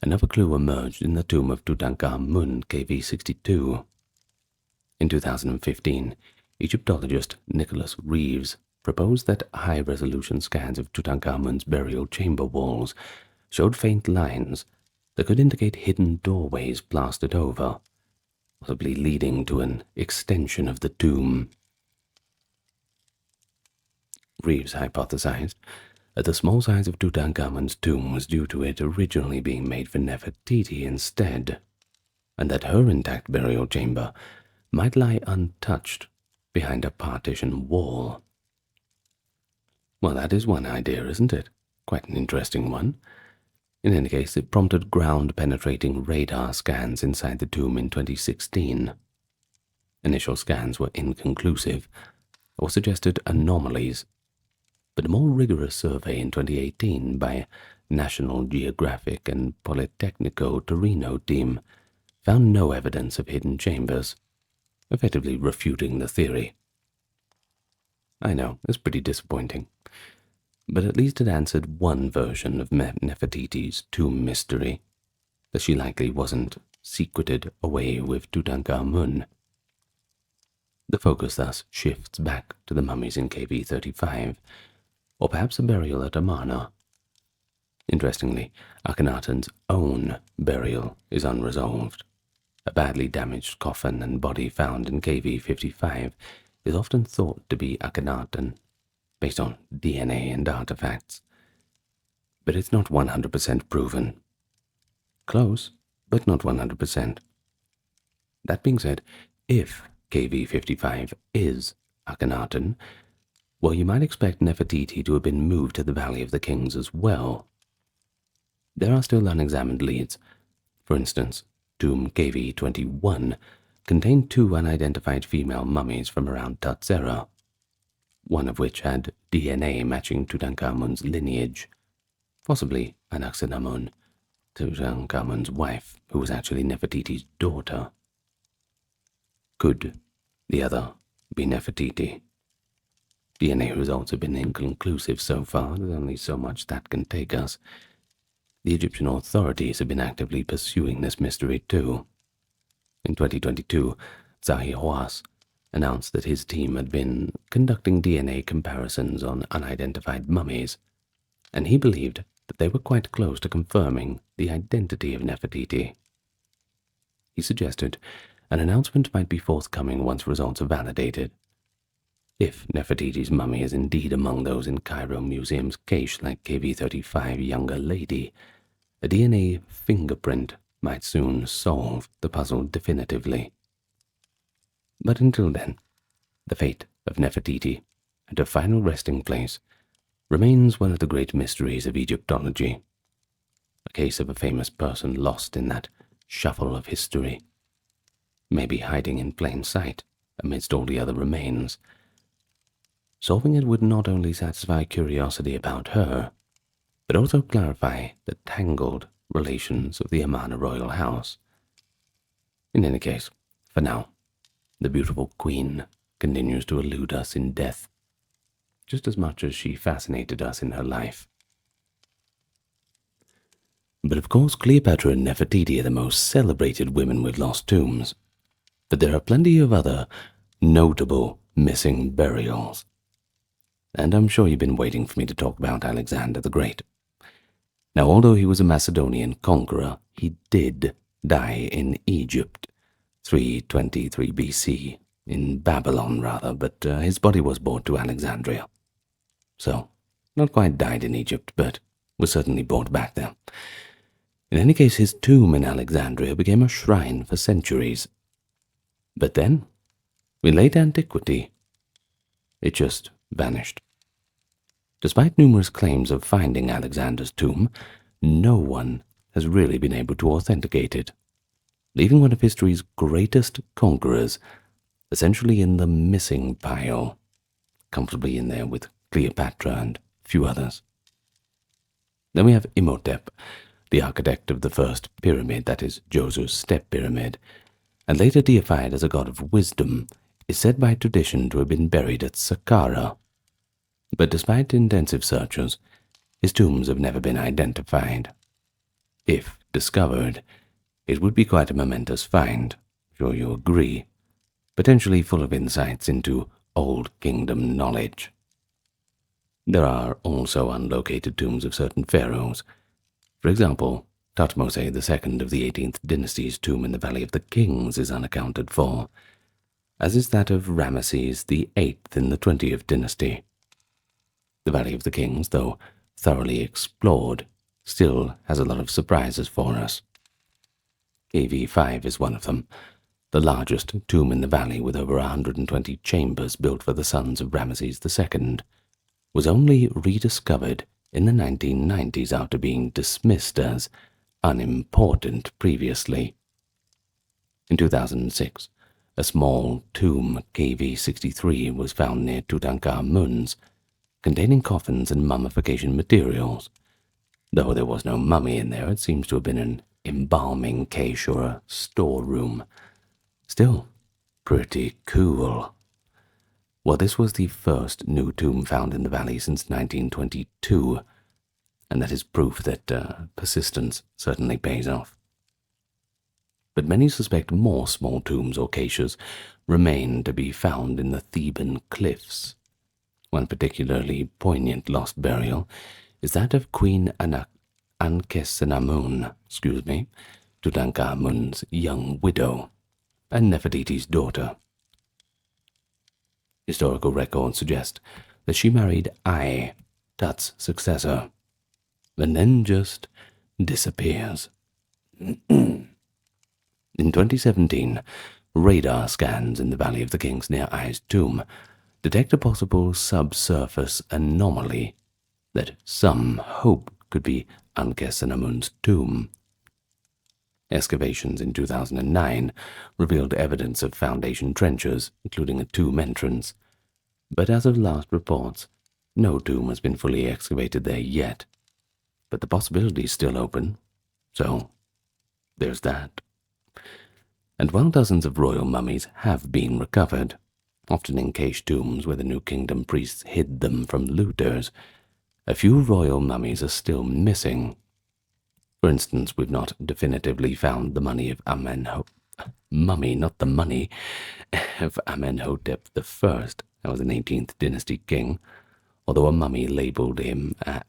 another clue emerged in the tomb of Tutankhamun KV 62. In 2015, Egyptologist Nicholas Reeves proposed that high-resolution scans of Tutankhamun's burial chamber walls showed faint lines that could indicate hidden doorways plastered over, possibly leading to an extension of the tomb. Reeves hypothesized that the small size of Tutankhamun's tomb was due to it originally being made for Nefertiti instead, and that her intact burial chamber might lie untouched behind a partition wall. Well, that is one idea, isn't it? Quite an interesting one. In any case, it prompted ground-penetrating radar scans inside the tomb in 2016. Initial scans were inconclusive, or suggested anomalies, but a more rigorous survey in 2018 by National Geographic and Politecnico Torino team found no evidence of hidden chambers, effectively refuting the theory. I know, it's pretty disappointing, but at least it answered one version of Nefertiti's tomb mystery, that she likely wasn't secreted away with Tutankhamun. The focus thus shifts back to the mummies in KV 35, or perhaps a burial at Amarna. Interestingly, Akhenaten's own burial is unresolved. A badly damaged coffin and body found in KV 55 is often thought to be Akhenaten, based on DNA and artifacts. But it's not 100% proven. Close, but not 100%. That being said, if KV 55 is Akhenaten, well, you might expect Nefertiti to have been moved to the Valley of the Kings as well. There are still unexamined leads. For instance, tomb KV 21 contained 2 unidentified female mummies from around Tut's era, one of which had DNA matching Tutankhamun's lineage, possibly Anaxinamun, Tutankhamun's wife, who was actually Nefertiti's daughter. Could the other be Nefertiti? DNA results have been inconclusive so far. There's only so much that can take us. The Egyptian authorities have been actively pursuing this mystery too. In 2022, Zahi Hawass announced that his team had been conducting DNA comparisons on unidentified mummies, and he believed that they were quite close to confirming the identity of Nefertiti. He suggested an announcement might be forthcoming once results are validated. If Nefertiti's mummy is indeed among those in Cairo Museum's cache like KV-35 younger lady, a DNA fingerprint might soon solve the puzzle definitively. But until then, the fate of Nefertiti and her final resting place remains one of the great mysteries of Egyptology, a case of a famous person lost in that shuffle of history, maybe hiding in plain sight amidst all the other remains. Solving it would not only satisfy curiosity about her, but also clarify the tangled relations of the Amarna royal house. In any case, for now, the beautiful queen continues to elude us in death, just as much as she fascinated us in her life. But of course, Cleopatra and Nefertiti are the most celebrated women with lost tombs. But there are plenty of other notable missing burials. And I'm sure you've been waiting for me to talk about Alexander the Great. Now, although he was a Macedonian conqueror, he did die in Egypt, 323 BC, in Babylon rather, but his body was brought to Alexandria. So, not quite died in Egypt, but was certainly brought back there. In any case, his tomb in Alexandria became a shrine for centuries. But then, in late antiquity, it just vanished. Despite numerous claims of finding Alexander's tomb, no one has really been able to authenticate it, leaving one of history's greatest conquerors essentially in the missing pile, comfortably in there with Cleopatra and a few others. Then we have Imhotep, the architect of the first pyramid, that is, Djoser's step pyramid, and later deified as a god of wisdom, is said by tradition to have been buried at Saqqara. But despite intensive searches, his tombs have never been identified. If discovered, it would be quite a momentous find, sure you agree, potentially full of insights into Old Kingdom knowledge. There are also unlocated tombs of certain pharaohs. For example, Thutmose II of the 18th dynasty's tomb in the Valley of the Kings is unaccounted for, as is that of Ramesses VIII in the 20th dynasty. The Valley of the Kings, though thoroughly explored, still has a lot of surprises for us. KV5 is one of them, the largest tomb in the valley with over 120 chambers built for the sons of Ramesses II, was only rediscovered in the 1990s after being dismissed as unimportant previously. In 2006, a small tomb, KV63, was found near Tutankhamun's, containing coffins and mummification materials. Though there was no mummy in there, it seems to have been an embalming cache or a storeroom. Still, pretty cool. Well, this was the first new tomb found in the valley since 1922, and that is proof that persistence certainly pays off. But many suspect more small tombs or caches remain to be found in the Theban cliffs. One particularly poignant lost burial is that of Queen Ankhesenamun, Tutankhamun's young widow, and Nefertiti's daughter. Historical records suggest that she married Ai, Tut's successor, and then just disappears. In 2017, radar scans in the Valley of the Kings near Ai's tomb detect a possible subsurface anomaly that some hope could be Ankhesenamun's tomb. Excavations in 2009 revealed evidence of foundation trenches, including a tomb entrance, but as of last reports, no tomb has been fully excavated there yet. But the possibility is still open, so there's that. And while dozens of royal mummies have been recovered, often in cached tombs where the New Kingdom priests hid them from looters, a few royal mummies are still missing. For instance, we've not definitively found the mummy of not the money of Amenhotep I, that was an 18th dynasty king. Although a mummy labeled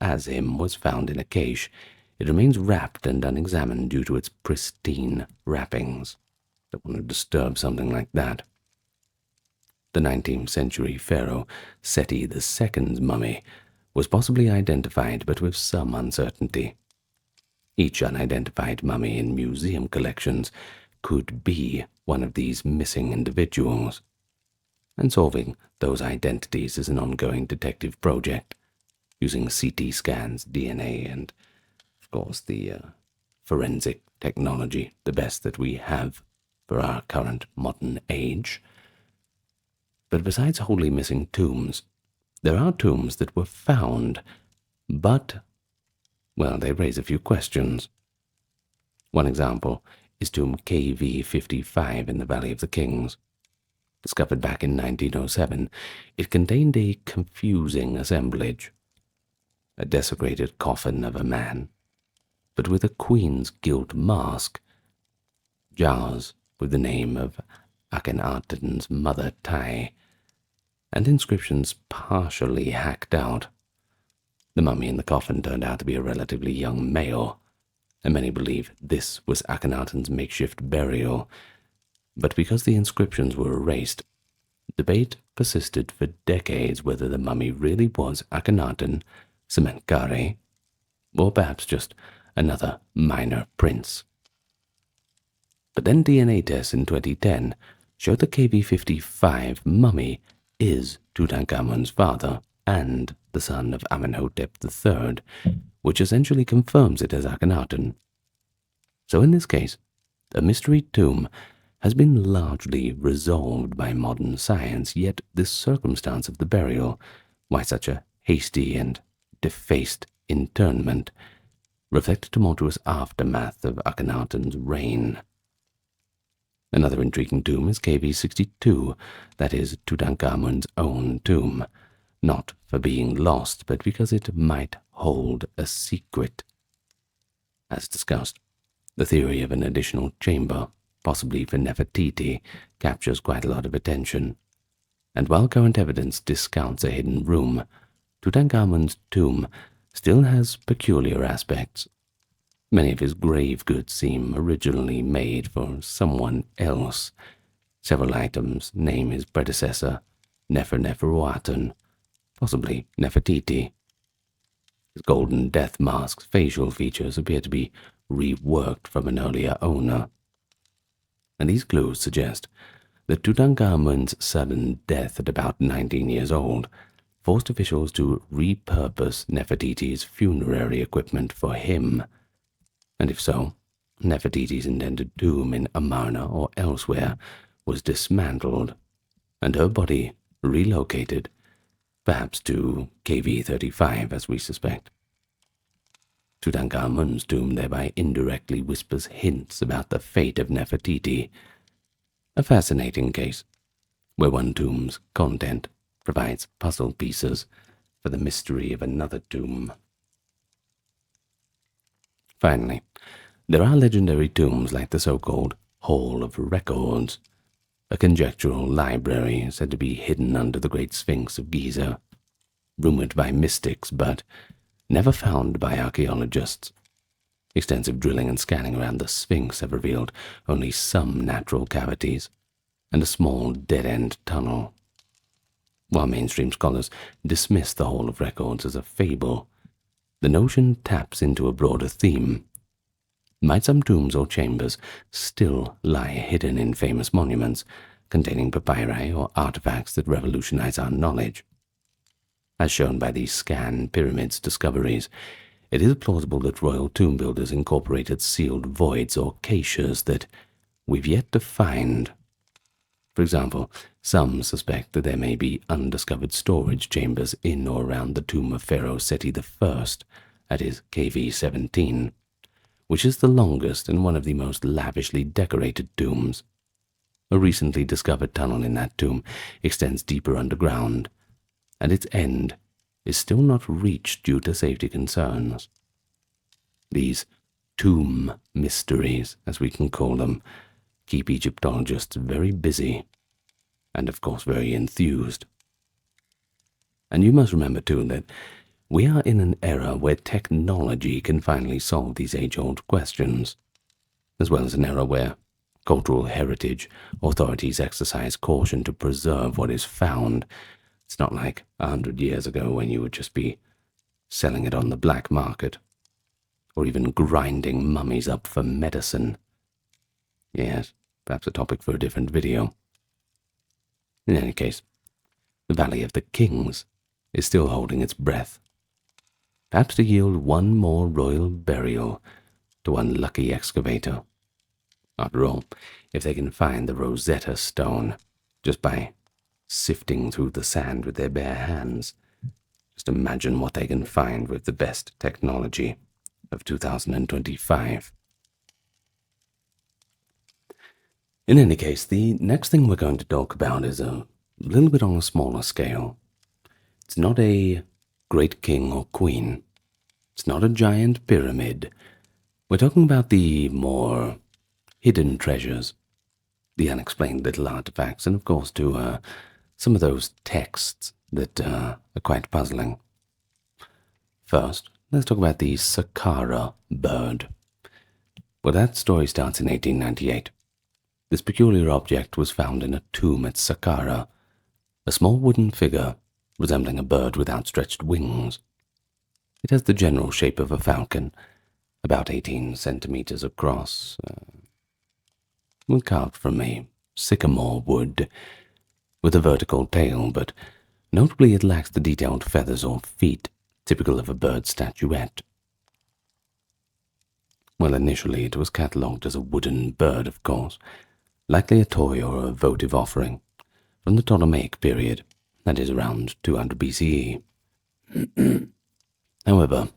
as him was found in a cache, it remains wrapped and unexamined due to its pristine wrappings. Don't want to disturb something like that. The 19th century pharaoh Seti II's mummy was possibly identified, but with some uncertainty. Each unidentified mummy in museum collections could be one of these missing individuals, and solving those identities is an ongoing detective project, using CT scans, DNA, and, of course, the forensic technology, the best that we have for our current modern age. But besides wholly missing tombs, there are tombs that were found, but, well, they raise a few questions. One example is tomb KV55 in the Valley of the Kings. Discovered back in 1907, it contained a confusing assemblage. A desecrated coffin of a man, but with a queen's gilt mask, jars with the name of Akhenaten's mother Tai, and inscriptions partially hacked out. The mummy in the coffin turned out to be a relatively young male, and many believe this was Akhenaten's makeshift burial. But because the inscriptions were erased, debate persisted for decades whether the mummy really was Akhenaten, Sementkare, or perhaps just another minor prince. But then DNA tests in 2010 showed the KV-55 mummy is Tutankhamun's father and the son of Amenhotep III, which essentially confirms it as Akhenaten. So in this case, a mystery tomb has been largely resolved by modern science, yet this circumstance of the burial, why such a hasty and defaced interment, reflect a tumultuous aftermath of Akhenaten's reign. Another intriguing tomb is KV-62, that is Tutankhamun's own tomb, not for being lost, but because it might hold a secret. As discussed, the theory of an additional chamber, possibly for Nefertiti, captures quite a lot of attention. And while current evidence discounts a hidden room, Tutankhamun's tomb still has peculiar aspects. Many of his grave goods seem originally made for someone else. Several items name his predecessor, Neferuaten, possibly Nefertiti. His golden death mask's facial features appear to be reworked from an earlier owner. And these clues suggest that Tutankhamun's sudden death at about 19 years old forced officials to repurpose Nefertiti's funerary equipment for him. And if so, Nefertiti's intended tomb in Amarna or elsewhere was dismantled, and her body relocated, perhaps to KV-35 as we suspect. Tutankhamun's tomb thereby indirectly whispers hints about the fate of Nefertiti, a fascinating case where one tomb's content provides puzzle pieces for the mystery of another tomb. Finally, there are legendary tombs like the so-called Hall of Records, a conjectural library said to be hidden under the Great Sphinx of Giza, rumored by mystics but never found by archaeologists. Extensive drilling and scanning around the Sphinx have revealed only some natural cavities and a small dead-end tunnel. While mainstream scholars dismiss the Hall of Records as a fable, the notion taps into a broader theme. Might some tombs or chambers still lie hidden in famous monuments containing papyri or artifacts that revolutionize our knowledge? As shown by these scan pyramids discoveries, it is plausible that royal tomb builders incorporated sealed voids or caches that we've yet to find. For example, some suspect that there may be undiscovered storage chambers in or around the tomb of Pharaoh Seti I, that is KV-17, which is the longest and one of the most lavishly decorated tombs. A recently discovered tunnel in that tomb extends deeper underground, and its end is still not reached due to safety concerns. These tomb mysteries, as we can call them, keep Egyptologists very busy, and of course very enthused. And you must remember too that we are in an era where technology can finally solve these age-old questions, as well as an era where cultural heritage authorities exercise caution to preserve what is found. It's not like 100 years ago when you would just be selling it on the black market, or even grinding mummies up for medicine. Yes, perhaps a topic for a different video. In any case, the Valley of the Kings is still holding its breath, perhaps to yield one more royal burial to one lucky excavator. After all, if they can find the Rosetta Stone just by sifting through the sand with their bare hands, just imagine what they can find with the best technology of 2025. In any case, the next thing we're going to talk about is a little bit on a smaller scale. It's not a great king or queen. It's not a giant pyramid. We're talking about the more hidden treasures, the unexplained little artifacts, and of course to some of those texts that are quite puzzling. First, let's talk about the Saqqara bird. Well, that story starts in 1898. This peculiar object was found in a tomb at Saqqara, a small wooden figure resembling a bird with outstretched wings. It has the general shape of a falcon, about 18 centimeters across, carved from a sycamore wood, with a vertical tail, but notably it lacks the detailed feathers or feet typical of a bird statuette. Well, initially it was catalogued as a wooden bird, of course, likely a toy or a votive offering, from the Ptolemaic period, that is around 200 BCE. However,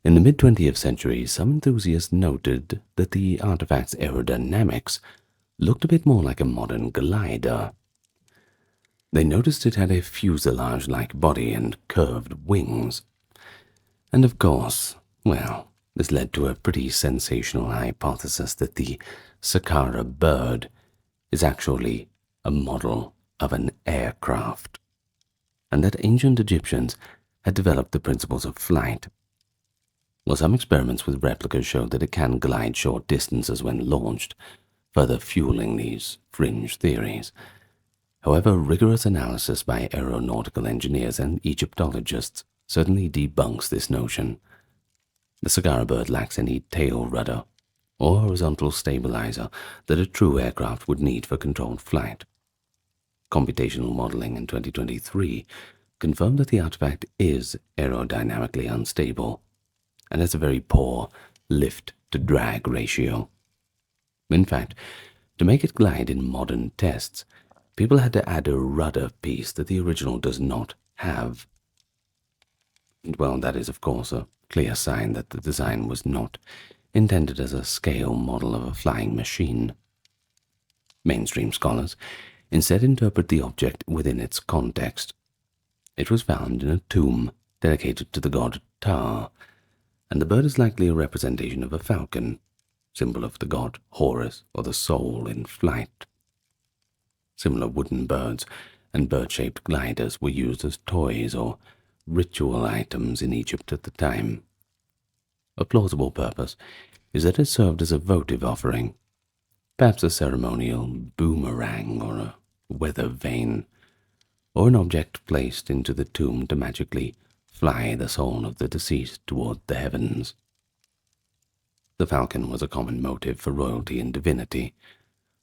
in the mid-20th century, some enthusiasts noted that the artifact's aerodynamics looked a bit more like a modern glider. They noticed it had a fuselage-like body and curved wings. And of course, well, this led to a pretty sensational hypothesis that the Saqqara bird is actually a model of an aircraft, and that ancient Egyptians had developed the principles of flight. Well, some experiments with replicas showed that it can glide short distances when launched, further fueling these fringe theories. However, rigorous analysis by aeronautical engineers and Egyptologists certainly debunks this notion. The Saqqara bird lacks any tail rudder or horizontal stabilizer that a true aircraft would need for controlled flight. Computational modeling in 2023 confirmed that the artifact is aerodynamically unstable and has a very poor lift-to-drag ratio. In fact, to make it glide in modern tests, people had to add a rudder piece that the original does not have. Well, that is, of course, a clear sign that the design was not intended as a scale model of a flying machine. Mainstream scholars instead interpret the object within its context. It was found in a tomb dedicated to the god Ptah, and the bird is likely a representation of a falcon, symbol of the god Horus or the soul in flight. Similar wooden birds and bird-shaped gliders were used as toys or ritual items in Egypt at the time. A plausible purpose is that it served as a votive offering, perhaps a ceremonial boomerang or a weather vane, or an object placed into the tomb to magically fly the soul of the deceased toward the heavens. The falcon was a common motive for royalty and divinity,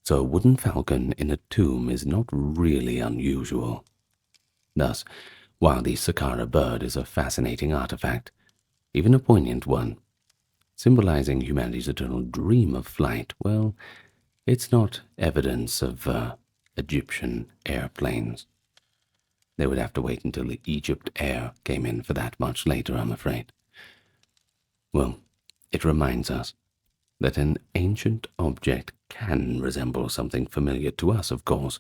so a wooden falcon in a tomb is not really unusual. Thus, while the Saqqara bird is a fascinating artifact, even a poignant one, symbolizing humanity's eternal dream of flight, well, it's not evidence of Egyptian airplanes. They would have to wait until Egypt Air came in for that much later, I'm afraid. Well, it reminds us that an ancient object can resemble something familiar to us, of course,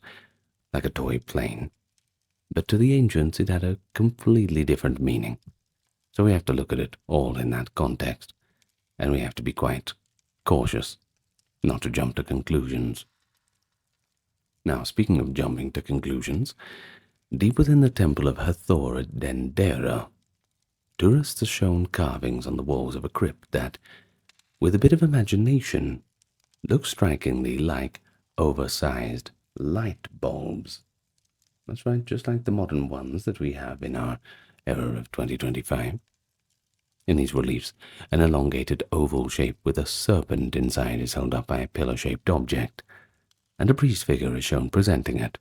like a toy plane. But to the ancients it had a completely different meaning. So we have to look at it all in that context, and we have to be quite cautious not to jump to conclusions. Now, speaking of jumping to conclusions, deep within the temple of Hathor at Dendera, tourists are shown carvings on the walls of a crypt that, with a bit of imagination, look strikingly like oversized light bulbs. That's right, just like the modern ones that we have in our era of 2025. In these reliefs, an elongated oval shape with a serpent inside is held up by a pillar-shaped object, and a priest figure is shown presenting it.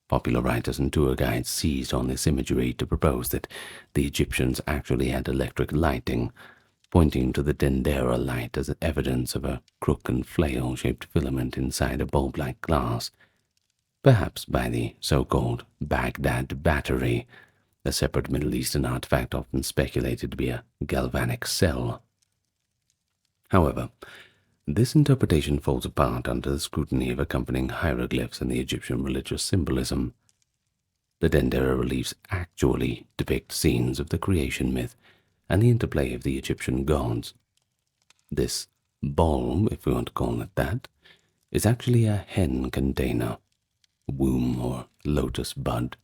Popular writers and tour guides seized on this imagery to propose that the Egyptians actually had electric lighting, pointing to the Dendera light as evidence of a crook and flail-shaped filament inside a bulb-like glass, perhaps by the so-called Baghdad Battery, a separate Middle Eastern artifact often speculated to be a galvanic cell. However, this interpretation falls apart under the scrutiny of accompanying hieroglyphs and the Egyptian religious symbolism. The Dendera reliefs actually depict scenes of the creation myth and the interplay of the Egyptian gods. This bulb, if we want to call it that, is actually a hen container, womb or lotus bud,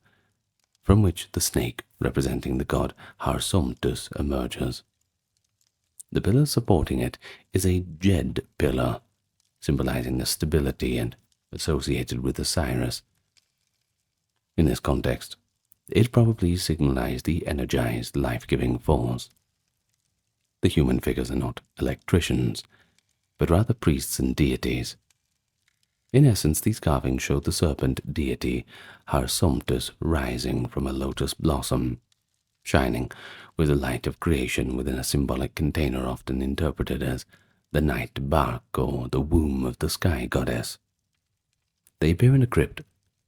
from which the snake representing the god Harsomptus emerges. The pillar supporting it is a jed pillar, symbolizing the stability and associated with Osiris. In this context, it probably signalized the energized, life-giving force. The human figures are not electricians, but rather priests and deities. In essence, these carvings show the serpent deity Harsomptus rising from a lotus blossom, shining with the light of creation within a symbolic container often interpreted as the night bark or the womb of the sky goddess. They appear in a crypt,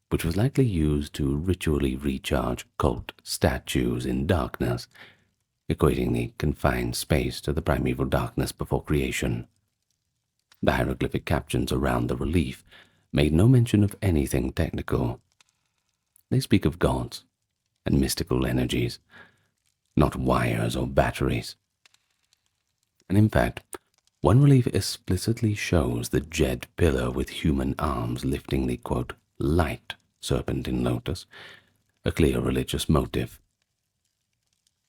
which was likely used to ritually recharge cult statues in darkness, equating the confined space to the primeval darkness before creation. The hieroglyphic captions around the relief made no mention of anything technical. They speak of gods and mystical energies, not wires or batteries. And in fact, one relief explicitly shows the jed pillar with human arms lifting the, quote, light serpent in lotus, a clear religious motive.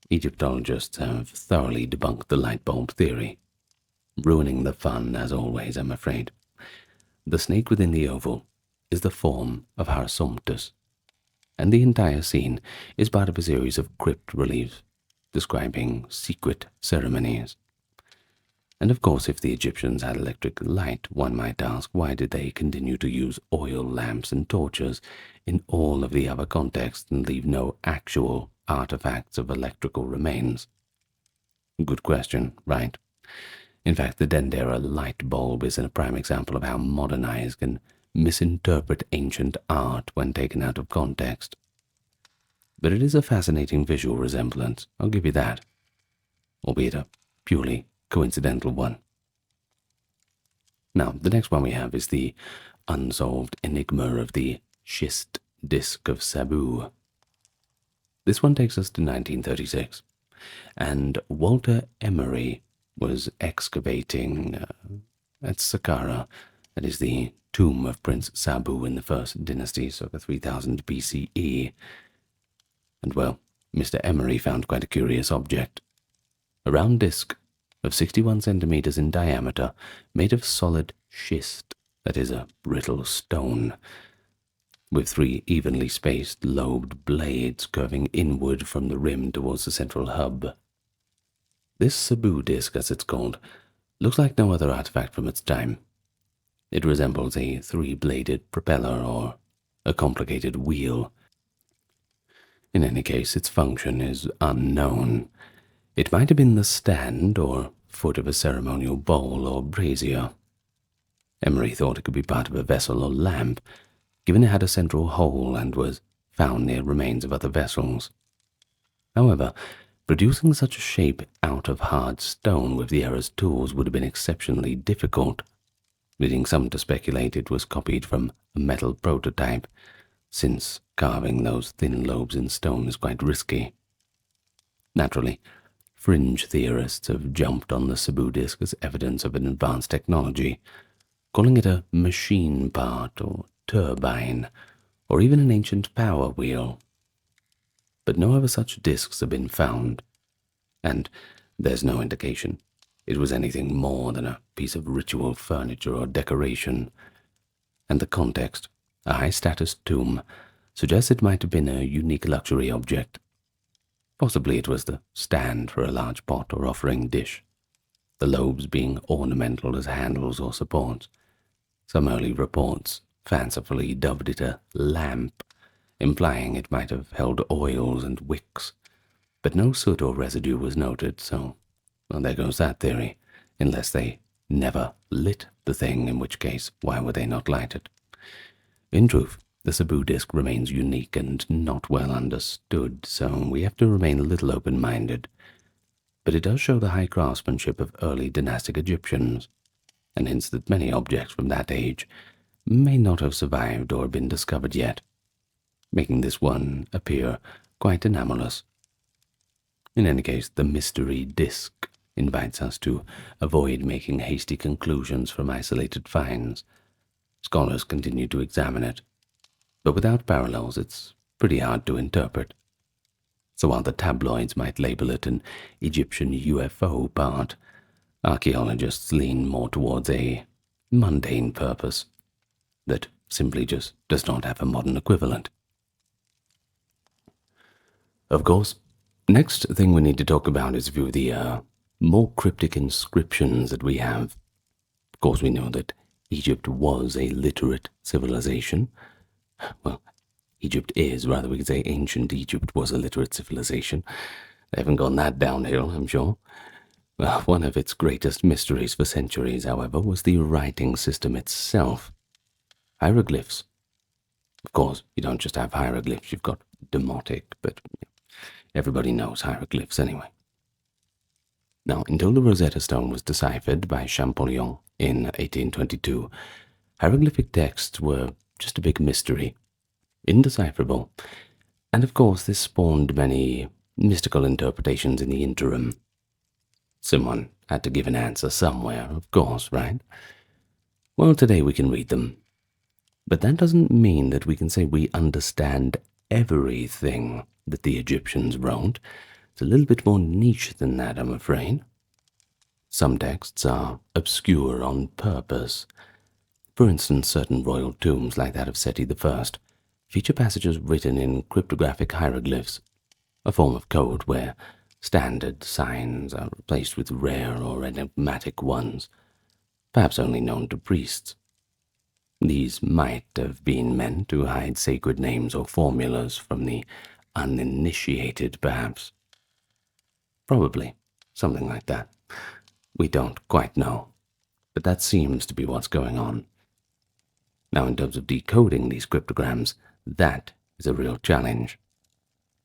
Egyptologists have thoroughly debunked the light bulb theory, ruining the fun as always, I'm afraid. The snake within the oval is the form of Harsomptus, and the entire scene is part of a series of crypt reliefs describing secret ceremonies. And of course, if the Egyptians had electric light, one might ask, why did they continue to use oil lamps and torches in all of the other contexts and leave no actual artifacts of electrical remains? Good question, right? In fact, the Dendera light bulb is a prime example of how modern eyes can misinterpret ancient art when taken out of context. But it is a fascinating visual resemblance, I'll give you that, albeit a purely coincidental one. Now, the next one we have is the unsolved enigma of the schist disk of Sabu. This one takes us to 1936, and Walter Emery was excavating at Saqqara, that is the tomb of Prince Sabu in the First Dynasty, circa 3000 BCE. And well, Mr. Emery found quite a curious object. A round disc of 61 centimeters in diameter, made of solid schist, that is a brittle stone, with 3 evenly spaced lobed blades curving inward from the rim towards the central hub. This Sabu disc, as it's called, looks like no other artifact from its time. It resembles a 3-bladed propeller or a complicated wheel. In any case, its function is unknown. It might have been the stand or foot of a ceremonial bowl or brazier. Emery thought it could be part of a vessel or lamp, given it had a central hole and was found near remains of other vessels. However, producing such a shape out of hard stone with the era's tools would have been exceptionally difficult, leading some to speculate it was copied from a metal prototype, since carving those thin lobes in stone is quite risky. Naturally, fringe theorists have jumped on the Sabu disc as evidence of an advanced technology, calling it a machine part or turbine, or even an ancient power wheel. But no other such discs have been found, and there's no indication it was anything more than a piece of ritual furniture or decoration. And the context, a high-status tomb, suggests it might have been a unique luxury object. Possibly it was the stand for a large pot or offering dish, the lobes being ornamental as handles or supports. Some early reports fancifully dubbed it a lamp, implying it might have held oils and wicks, but no soot or residue was noted, so, well, there goes that theory, unless they never lit the thing, in which case, why would they not light it? In truth, the Sabu disc remains unique and not well understood, so we have to remain a little open-minded. But it does show the high craftsmanship of early dynastic Egyptians, and hints that many objects from that age may not have survived or been discovered yet, making this one appear quite anomalous. In any case, the mystery disc invites us to avoid making hasty conclusions from isolated finds. Scholars continue to examine it, but without parallels it's pretty hard to interpret. So while the tabloids might label it an Egyptian UFO part, Archaeologists lean more towards a mundane purpose that simply just does not have a modern equivalent. Of course, next thing we need to talk about is a few of the more cryptic inscriptions that we have. Of course, we know that Egypt was a literate civilization. Well, Egypt is, rather we could say ancient Egypt was a literate civilization. They haven't gone that downhill, I'm sure. Well, one of its greatest mysteries for centuries, however, was the writing system itself. Hieroglyphs. Of course, you don't just have hieroglyphs, you've got demotic, but everybody knows hieroglyphs anyway. Now, until the Rosetta Stone was deciphered by Champollion in 1822, hieroglyphic texts were just a big mystery, indecipherable, and of course this spawned many mystical interpretations in the interim. Someone had to give an answer somewhere, of course, right? Well, today we can read them, but that doesn't mean that we can say we understand everything that the Egyptians wrote. It's a little bit more niche than that, I'm afraid. Some texts are obscure on purpose. For instance, certain royal tombs, like that of Seti I, feature passages written in cryptographic hieroglyphs, a form of code where standard signs are replaced with rare or enigmatic ones, perhaps only known to priests. These might have been meant to hide sacred names or formulas from the uninitiated, perhaps. Probably something like that. We don't quite know, but that seems to be what's going on. Now, in terms of decoding these cryptograms, that is a real challenge.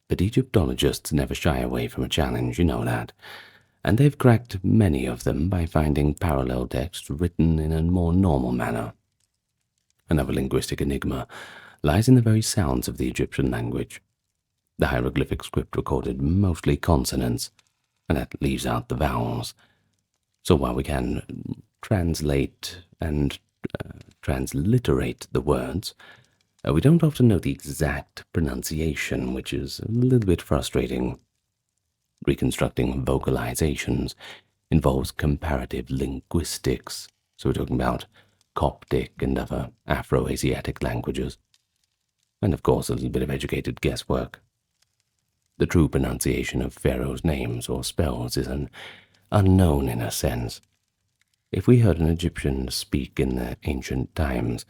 But Egyptologists never shy away from a challenge, you know that, and they've cracked many of them by finding parallel text written in a more normal manner. Another linguistic enigma lies in the very sounds of the Egyptian language. The hieroglyphic script recorded mostly consonants, and that leaves out the vowels. So while we can translate and transliterate the words, we don't often know the exact pronunciation, which is a little bit frustrating. Reconstructing vocalizations involves comparative linguistics, so we're talking about Coptic and other Afro-Asiatic languages, and of course a little bit of educated guesswork. The true pronunciation of pharaohs' names or spells is an unknown in a sense. If we heard an Egyptian speak in the ancient times,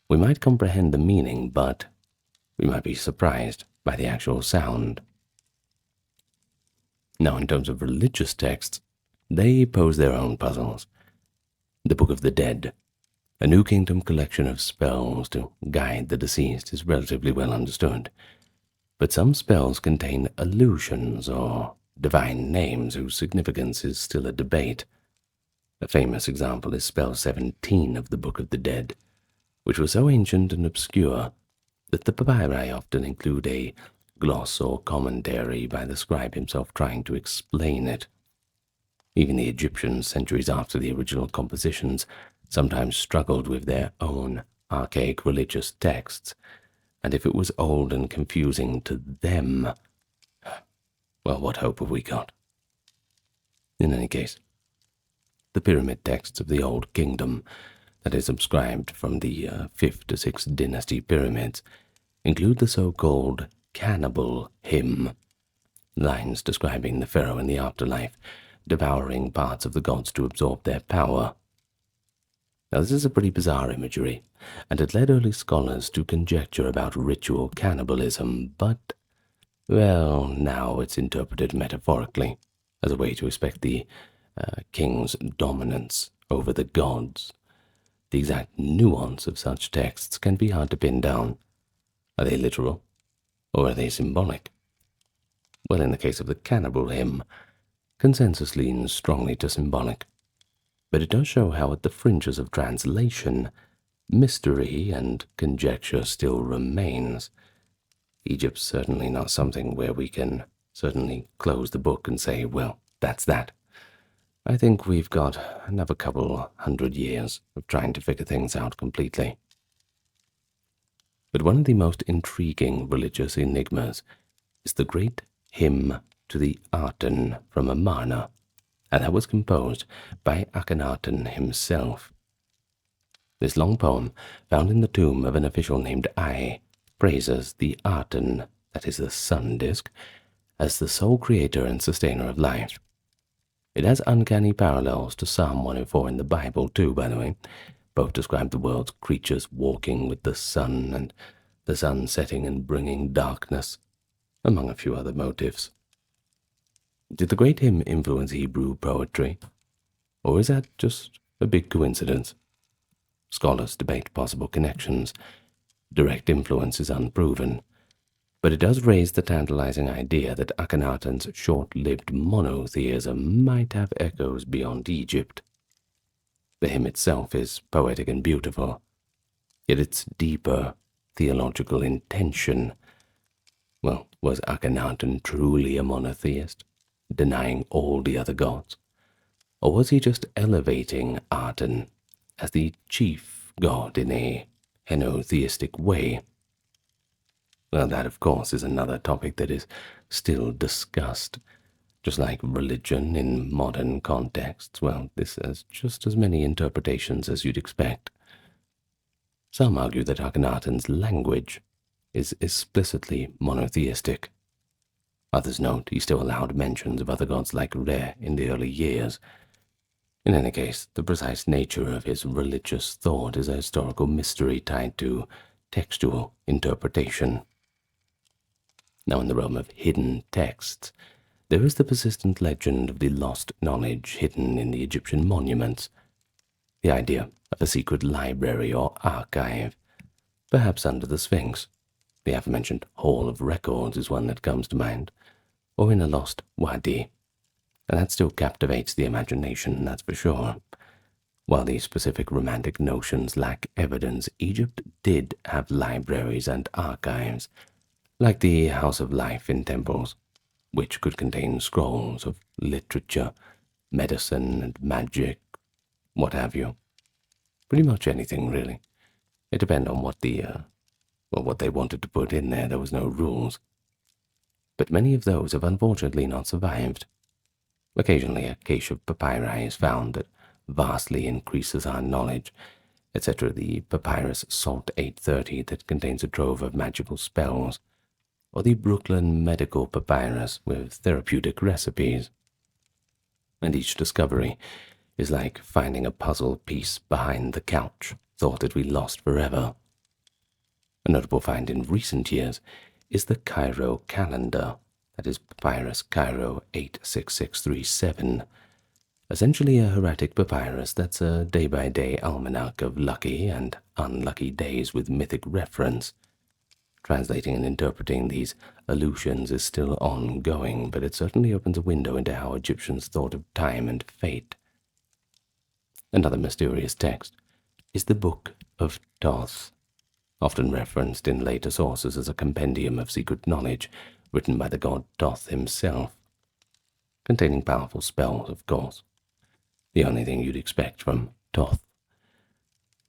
we might comprehend the meaning, but we might be surprised by the actual sound. Now, in terms of religious texts, they pose their own puzzles. The Book of the Dead, a New Kingdom collection of spells to guide the deceased, is relatively well understood, but some spells contain allusions or divine names whose significance is still a debate. A famous example is spell 17 of the Book of the Dead, which was so ancient and obscure that the papyri often include a gloss or commentary by the scribe himself trying to explain it. Even the Egyptians, centuries after the original compositions, sometimes struggled with their own archaic religious texts, and if it was old and confusing to them, well, what hope have we got? In any case, the pyramid texts of the Old Kingdom, that is subscribed from the 5th to 6th dynasty pyramids, include the so-called cannibal hymn, lines describing the pharaoh in the afterlife, devouring parts of the gods to absorb their power. Now, this is a pretty bizarre imagery, and it led early scholars to conjecture about ritual cannibalism, but, well, now it's interpreted metaphorically as a way to expect the king's dominance over the gods. The exact nuance of such texts can be hard to pin down. Are they literal, or are they symbolic? Well, in the case of the cannibal hymn, consensus leans strongly to symbolic, but it does show how at the fringes of translation, mystery and conjecture still remains. Egypt's certainly not something where we can certainly close the book and say, well, that's that. I think we've got another couple hundred years of trying to figure things out completely. But one of the most intriguing religious enigmas is the great hymn to the Aten from Amarna, and that was composed by Akhenaten himself. This long poem, found in the tomb of an official named Ai, praises the Aten, that is the sun disk, as the sole creator and sustainer of life. It has uncanny parallels to Psalm 104 in the Bible too, by the way. Both describe the world's creatures walking with the sun and the sun setting and bringing darkness, among a few other motifs. Did the great hymn influence Hebrew poetry, or is that just a big coincidence? Scholars debate possible connections. Direct influence is unproven, but it does raise the tantalizing idea that Akhenaten's short-lived monotheism might have echoes beyond Egypt. The hymn itself is poetic and beautiful, yet its deeper theological intention, well, was Akhenaten truly a monotheist, denying all the other gods? Or was he just elevating Aten as the chief god in a henotheistic way? Well, that, of course, is another topic that is still discussed. Just like religion in modern contexts, well, this has just as many interpretations as you'd expect. Some argue that Akhenaten's language is explicitly monotheistic. Others note he still allowed mentions of other gods like Re in the early years. In any case, the precise nature of his religious thought is a historical mystery tied to textual interpretation. Now, in the realm of hidden texts, there is the persistent legend of the lost knowledge hidden in the Egyptian monuments, the idea of a secret library or archive, perhaps under the Sphinx. The aforementioned Hall of Records is one that comes to mind, or in a lost wadi, and that still captivates the imagination, that's for sure. While these specific romantic notions lack evidence, Egypt did have libraries and archives, like the House of Life in temples, which could contain scrolls of literature, medicine, and magic, what have you. Pretty much anything, really. It depended on what what they wanted to put in there. There was no rules. But many of those have unfortunately not survived. Occasionally a cache of papyri is found that vastly increases our knowledge, etc. The papyrus Salt 830 that contains a trove of magical spells, or the Brooklyn Medical Papyrus with therapeutic recipes. And each discovery is like finding a puzzle piece behind the couch, thought that we lost forever. A notable find in recent years is the Cairo calendar, that is Papyrus Cairo 86637, essentially a hieratic papyrus that's a day-by-day almanac of lucky and unlucky days with mythic reference. Translating and interpreting these allusions is still ongoing, but it certainly opens a window into how Egyptians thought of time and fate. Another mysterious text is the Book of Thoth, often referenced in later sources as a compendium of secret knowledge written by the god Thoth himself, containing powerful spells, of course. The only thing you'd expect from Thoth.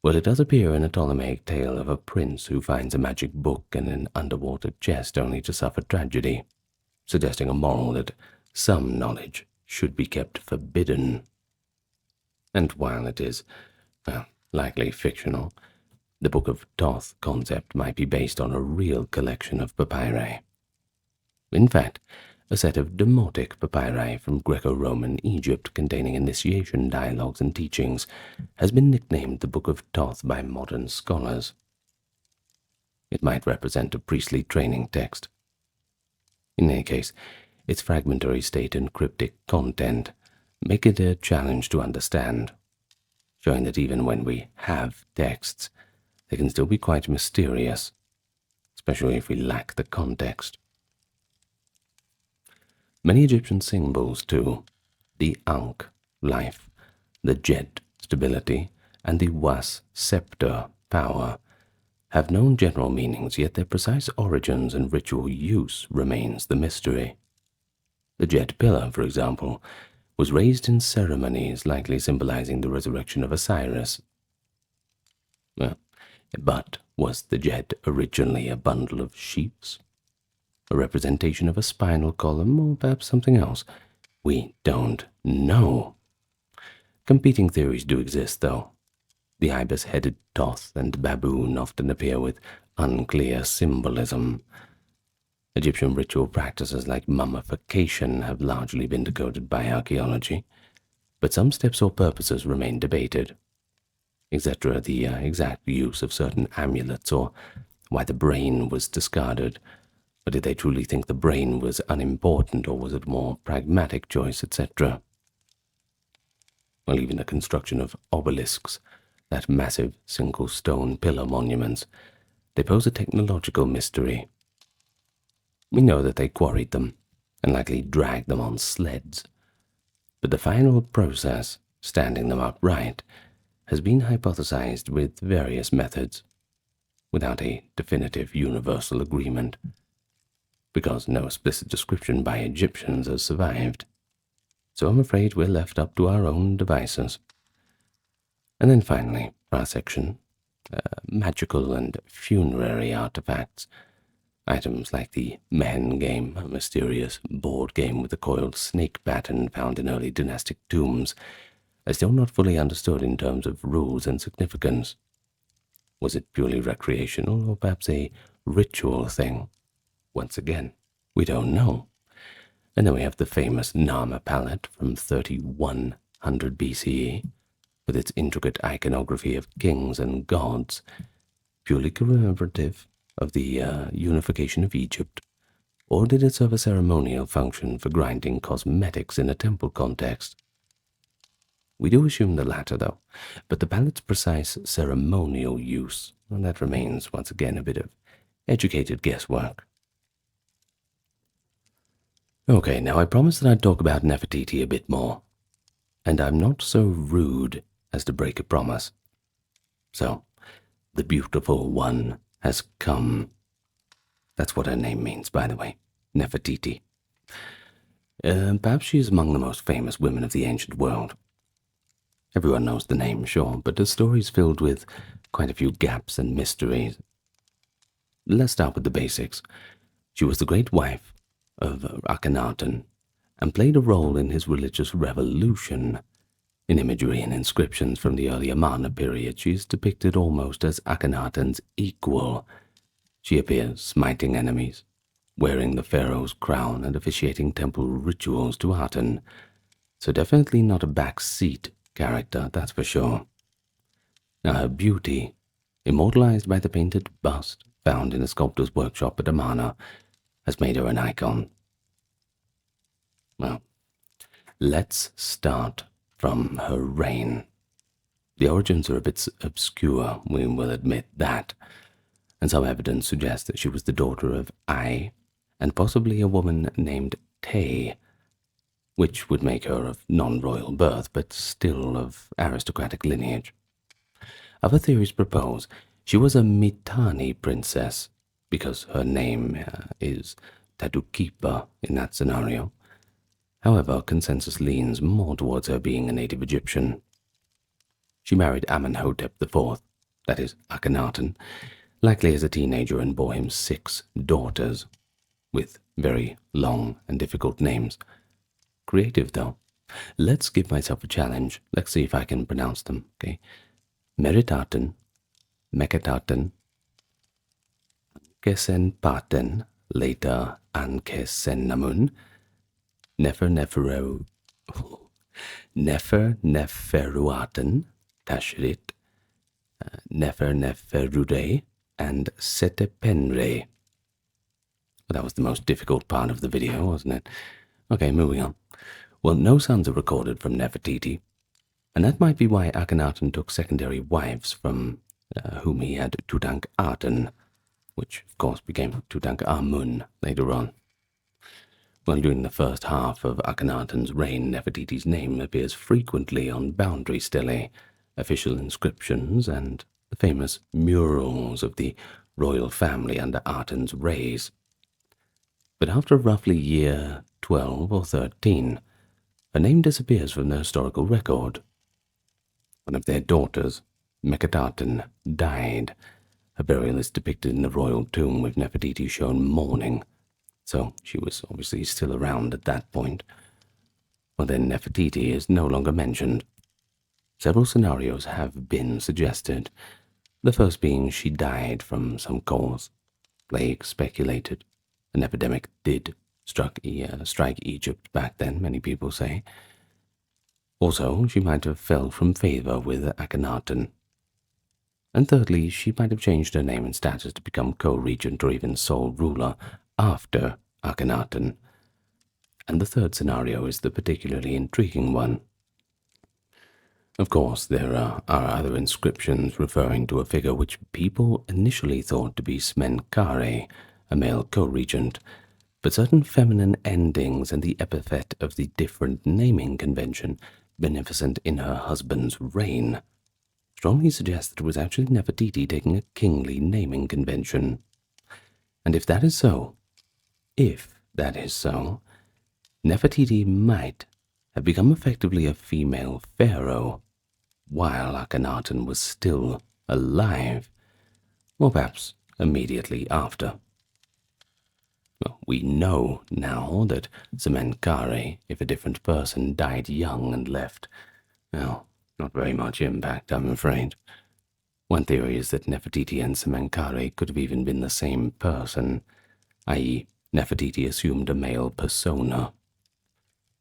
Well, it does appear in a Ptolemaic tale of a prince who finds a magic book in an underwater chest only to suffer tragedy, suggesting a moral that some knowledge should be kept forbidden. And while it is, well, likely fictional, the Book of Thoth concept might be based on a real collection of papyri. In fact, a set of demotic papyri from Greco-Roman Egypt containing initiation dialogues and teachings has been nicknamed the Book of Thoth by modern scholars. It might represent a priestly training text. In any case, its fragmentary state and cryptic content make it a challenge to understand, showing that even when we have texts, they can still be quite mysterious, especially if we lack the context. Many Egyptian symbols, too, the Ankh, life, the Jet, stability, and the Was, scepter, power, have known general meanings, yet their precise origins and ritual use remains the mystery. The Jet pillar, for example, was raised in ceremonies likely symbolizing the resurrection of Osiris. Well, but was the Jet originally a bundle of sheaves? A representation of a spinal column, or perhaps something else? We don't know. Competing theories do exist, though. The ibis-headed Toth and baboon often appear with unclear symbolism. Egyptian ritual practices like mummification have largely been decoded by archaeology, but some steps or purposes remain debated, etc. The exact use of certain amulets, or why the brain was discarded. Or did they truly think the brain was unimportant, or was it a more pragmatic choice, etc.? Well, even the construction of obelisks, that massive single stone pillar monuments, they pose a technological mystery. We know that they quarried them, and likely dragged them on sleds, but the final process, standing them upright, has been hypothesized with various methods, without a definitive universal agreement, because no explicit description by Egyptians has survived. So I'm afraid we're left up to our own devices. And then finally, for our section, magical and funerary artifacts. Items like the Mehen game, a mysterious board game with a coiled snake pattern found in early dynastic tombs, are still not fully understood in terms of rules and significance. Was it purely recreational, or perhaps a ritual thing? Once again, we don't know. And then we have the famous Nama palette from 3100 BCE, with its intricate iconography of kings and gods, purely commemorative of the unification of Egypt, or did it serve a ceremonial function for grinding cosmetics in a temple context? We do assume the latter, though, but the palette's precise ceremonial use, well, that remains once again a bit of educated guesswork. Okay, now I promised that I'd talk about Nefertiti a bit more, and I'm not so rude as to break a promise. So, the beautiful one has come. That's what her name means, by the way, Nefertiti. Perhaps she is among the most famous women of the ancient world. Everyone knows the name, sure, but the story's filled with quite a few gaps and mysteries. Let's start with the basics. She was the great wife of Akhenaten, and played a role in his religious revolution. In imagery and inscriptions from the early Amarna period, she is depicted almost as Akhenaten's equal. She appears smiting enemies, wearing the pharaoh's crown and officiating temple rituals to Aten, so definitely not a backseat character, that's for sure. Now her beauty, immortalized by the painted bust found in a sculptor's workshop at Amarna, has made her an icon. Well, let's start from her reign. The origins are a bit obscure, we will admit that, and some evidence suggests that she was the daughter of Ai, and possibly a woman named Te, which would make her of non-royal birth, but still of aristocratic lineage. Other theories propose she was a Mitanni princess, because her name is Tadukipa in that scenario. However, consensus leans more towards her being a native Egyptian. She married Amenhotep IV, that is, Akhenaten, likely as a teenager, and bore him 6 daughters, with very long and difficult names. Creative, though. Let's give myself a challenge. Let's see if I can pronounce them, okay? Meritaten, Meketaten, Kesenpaten, later Ankesennamun, Neferneferuaten, Tashrit, Neferneferure, and Setepenre. Well, that was the most difficult part of the video, wasn't it? Okay, moving on. Well, no sons are recorded from Nefertiti, and that might be why Akhenaten took secondary wives from whom he had Tutankhaten, which of course became Tutankhamun later on. Well, during the first half of Akhenaten's reign, Nefertiti's name appears frequently on boundary stelae, official inscriptions, and the famous murals of the royal family under Aten's rays. But after roughly year 12 or 13, her name disappears from the historical record. One of their daughters, Meketaten, died. Her burial is depicted in the royal tomb, with Nefertiti shown mourning, so she was obviously still around at that point. well then Nefertiti is no longer mentioned. Several scenarios have been suggested, the first being she died from some cause. Plague speculated. An epidemic did strike Egypt back then, many people say. Also, she might have fell from favor with Akhenaten. And thirdly, she might have changed her name and status to become co-regent or even sole ruler after Akhenaten. And the third scenario is the particularly intriguing one. Of course, there are other inscriptions referring to a figure which people initially thought to be Smenkhare, a male co-regent, but certain feminine endings and the epithet of the different naming convention, beneficent in her husband's reign, strongly suggest that it was actually Nefertiti taking a kingly naming convention. And if that is so, Nefertiti might have become effectively a female pharaoh while Akhenaten was still alive, or perhaps immediately after. Well, we know now that Smenkhare, if a different person, died young and left, well, not very much impact, I'm afraid. One theory is that Nefertiti and Smenkhare could have even been the same person, i.e., Nefertiti assumed a male persona.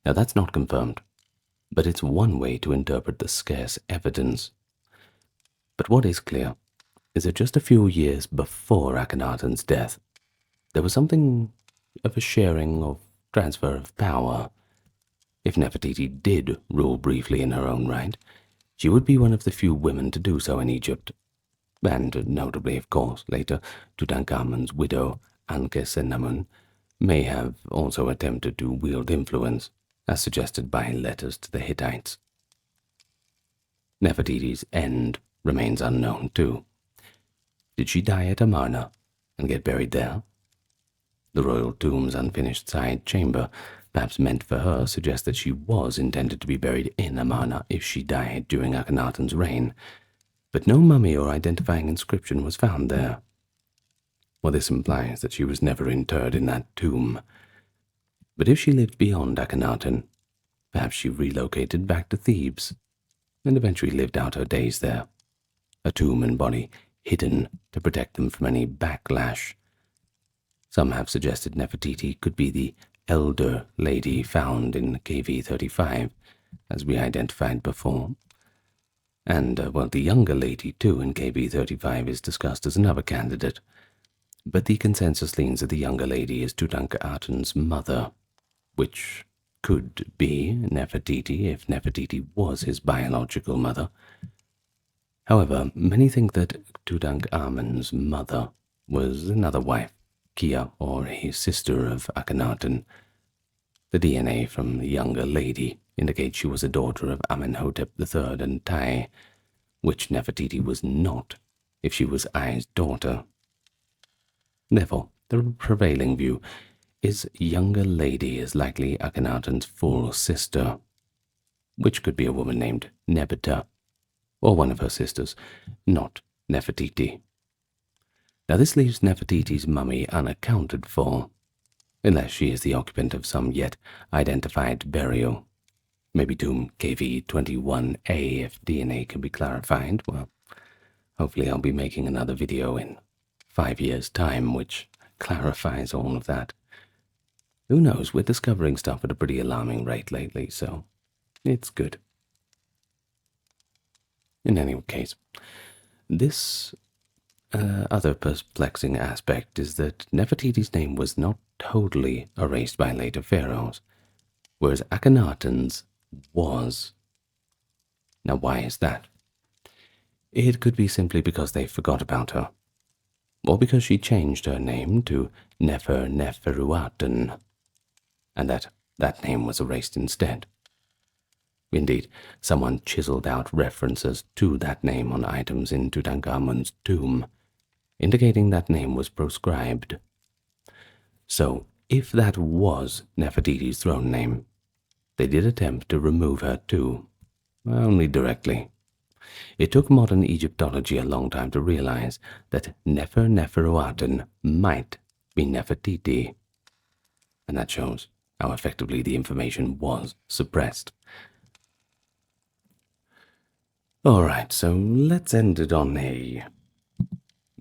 Now that's not confirmed, but it's one way to interpret the scarce evidence. But what is clear is that just a few years before Akhenaten's death, there was something of a sharing of transfer of power. If Nefertiti did rule briefly in her own right, she would be one of the few women to do so in Egypt. And notably, of course, later, Tutankhamun's widow, Ankhesenamun, may have also attempted to wield influence, as suggested by letters to the Hittites. Nefertiti's end remains unknown, too. Did she die at Amarna and get buried there? The royal tomb's unfinished side chamber, perhaps meant for her, suggests that she was intended to be buried in Amarna if she died during Akhenaten's reign, but no mummy or identifying inscription was found there. Well, this implies that she was never interred in that tomb. But if she lived beyond Akhenaten, perhaps she relocated back to Thebes and eventually lived out her days there, a tomb and body hidden to protect them from any backlash. Some have suggested Nefertiti could be the elder lady found in KV-35, as we identified before. And, the younger lady, too, in KV-35 is discussed as another candidate. But the consensus leans that the younger lady is Tutankhaten's mother, which could be Nefertiti if Nefertiti was his biological mother. However, many think that Tutankhamun's mother was another wife, Kia, or a sister of Akhenaten. The DNA from the younger lady indicates she was a daughter of Amenhotep III and Tai, which Nefertiti was not if she was Ai's daughter. Therefore, the prevailing view is younger lady is likely Akhenaten's full sister, which could be a woman named Nebeta, or one of her sisters, not Nefertiti. Now this leaves Nefertiti's mummy unaccounted for, unless she is the occupant of some yet identified burial. Maybe tomb KV-21A if DNA can be clarified. Well, hopefully I'll be making another video in 5 years' time which clarifies all of that. Who knows, we're discovering stuff at a pretty alarming rate lately, so it's good. In any case, this other perplexing aspect is that Nefertiti's name was not totally erased by later pharaohs, whereas Akhenaten's was. Now why is that? It could be simply because they forgot about her, or because she changed her name to Neferuaten, and that name was erased instead. Indeed, someone chiseled out references to that name on items in Tutankhamun's tomb, indicating that name was proscribed. So, if that was Nefertiti's throne name, they did attempt to remove her too, only directly. It took modern Egyptology a long time to realize that Neferuaten might be Nefertiti, and that shows how effectively the information was suppressed. Alright, so let's end it on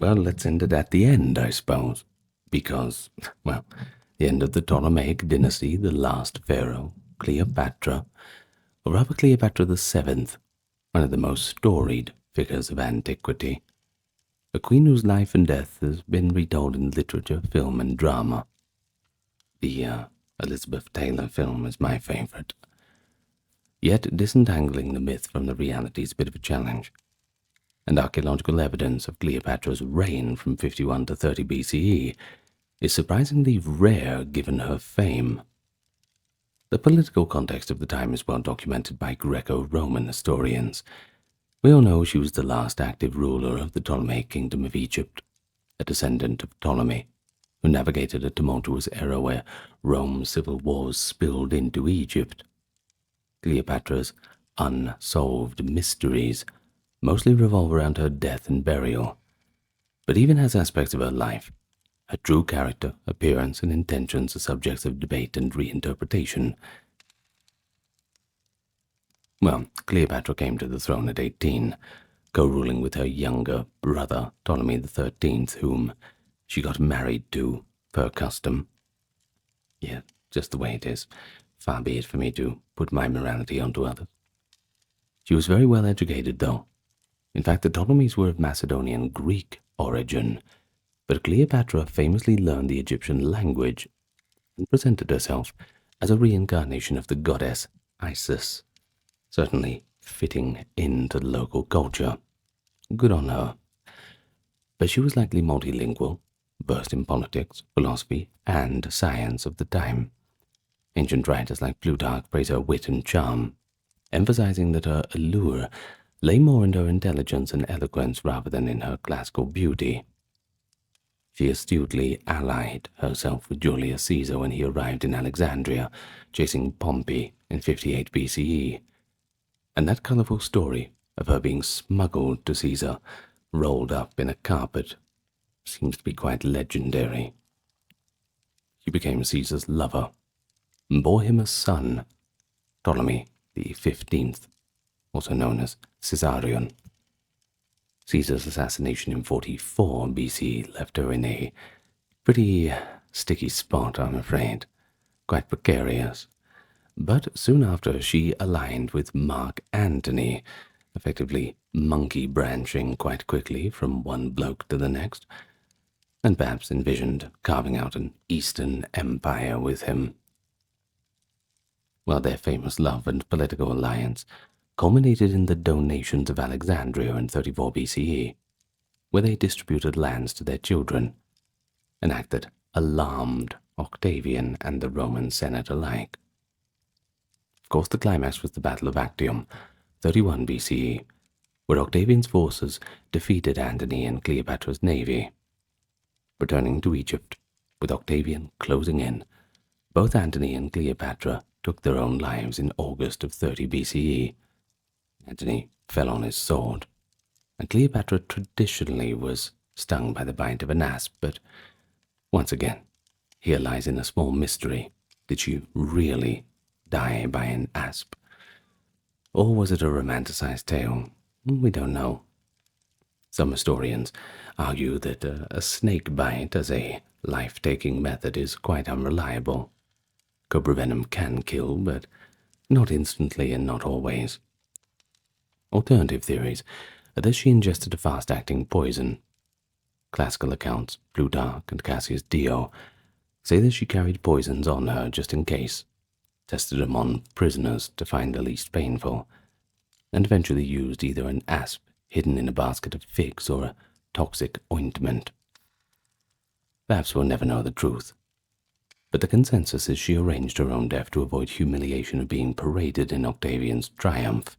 let's end it at the end, I suppose. Because, well, the end of the Ptolemaic dynasty, the last pharaoh, Cleopatra, or rather Cleopatra the Seventh, one of the most storied figures of antiquity. A queen whose life and death has been retold in literature, film, and drama. The Elizabeth Taylor film is my favorite. Yet disentangling the myth from the reality is a bit of a challenge, and archaeological evidence of Cleopatra's reign from 51 to 30 BCE is surprisingly rare given her fame. The political context of the time is well documented by Greco-Roman historians. We all know she was the last active ruler of the Ptolemaic kingdom of Egypt, a descendant of Ptolemy, who navigated a tumultuous era where Rome's civil wars spilled into Egypt. Cleopatra's unsolved mysteries mostly revolve around her death and burial, but even as aspects of her life, her true character, appearance, and intentions are subjects of debate and reinterpretation. Well, Cleopatra came to the throne at 18, co-ruling with her younger brother, Ptolemy XIII, whom she got married to, per custom. Yeah, just the way it is. Far be it for me to put my morality onto others. She was very well educated, though. In fact, the Ptolemies were of Macedonian Greek origin, but Cleopatra famously learned the Egyptian language and presented herself as a reincarnation of the goddess Isis, certainly fitting into the local culture. Good on her. But she was likely multilingual, versed in politics, philosophy, and science of the time. Ancient writers like Plutarch praise her wit and charm, emphasizing that her allure lay more in her intelligence and eloquence rather than in her classical beauty. She astutely allied herself with Julius Caesar when he arrived in Alexandria, chasing Pompey in 58 BCE, and that colorful story of her being smuggled to Caesar, rolled up in a carpet, seems to be quite legendary. She became Caesar's lover, and bore him a son, Ptolemy the 15th, also known as Caesarion. Caesar's assassination in 44 BC left her in a pretty sticky spot, I'm afraid, quite precarious. But soon after, she aligned with Mark Antony, effectively monkey branching quite quickly from one bloke to the next, and perhaps envisioned carving out an Eastern empire with him. Well, their famous love and political alliance culminated in the donations of Alexandria in 34 BCE, where they distributed lands to their children, an act that alarmed Octavian and the Roman Senate alike. Of course, the climax was the Battle of Actium, 31 BCE, where Octavian's forces defeated Antony and Cleopatra's navy. Returning to Egypt, with Octavian closing in, both Antony and Cleopatra took their own lives in August of 30 BCE. Antony fell on his sword, and Cleopatra traditionally was stung by the bite of an asp, but once again, here lies in a small mystery. Did she really die by an asp? Or was it a romanticized tale? We don't know. Some historians argue that a snake bite as a life-taking method is quite unreliable. Cobra venom can kill, but not instantly and not always. Alternative theories are that she ingested a fast-acting poison. Classical accounts, Plutarch and Cassius Dio, say that she carried poisons on her just in case, tested them on prisoners to find the least painful, and eventually used either an asp hidden in a basket of figs or a toxic ointment. Perhaps we'll never know the truth, but the consensus is she arranged her own death to avoid humiliation of being paraded in Octavian's triumph.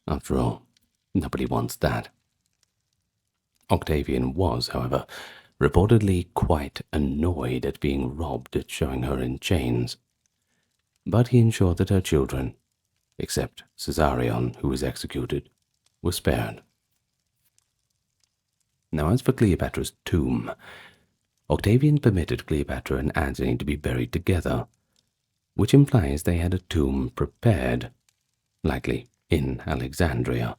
After all, nobody wants that. Octavian was, however, reportedly quite annoyed at being robbed at showing her in chains, but he ensured that her children, except Caesarion, who was executed, were spared. Now, as for Cleopatra's tomb, Octavian permitted Cleopatra and Antony to be buried together, which implies they had a tomb prepared, likely in Alexandria.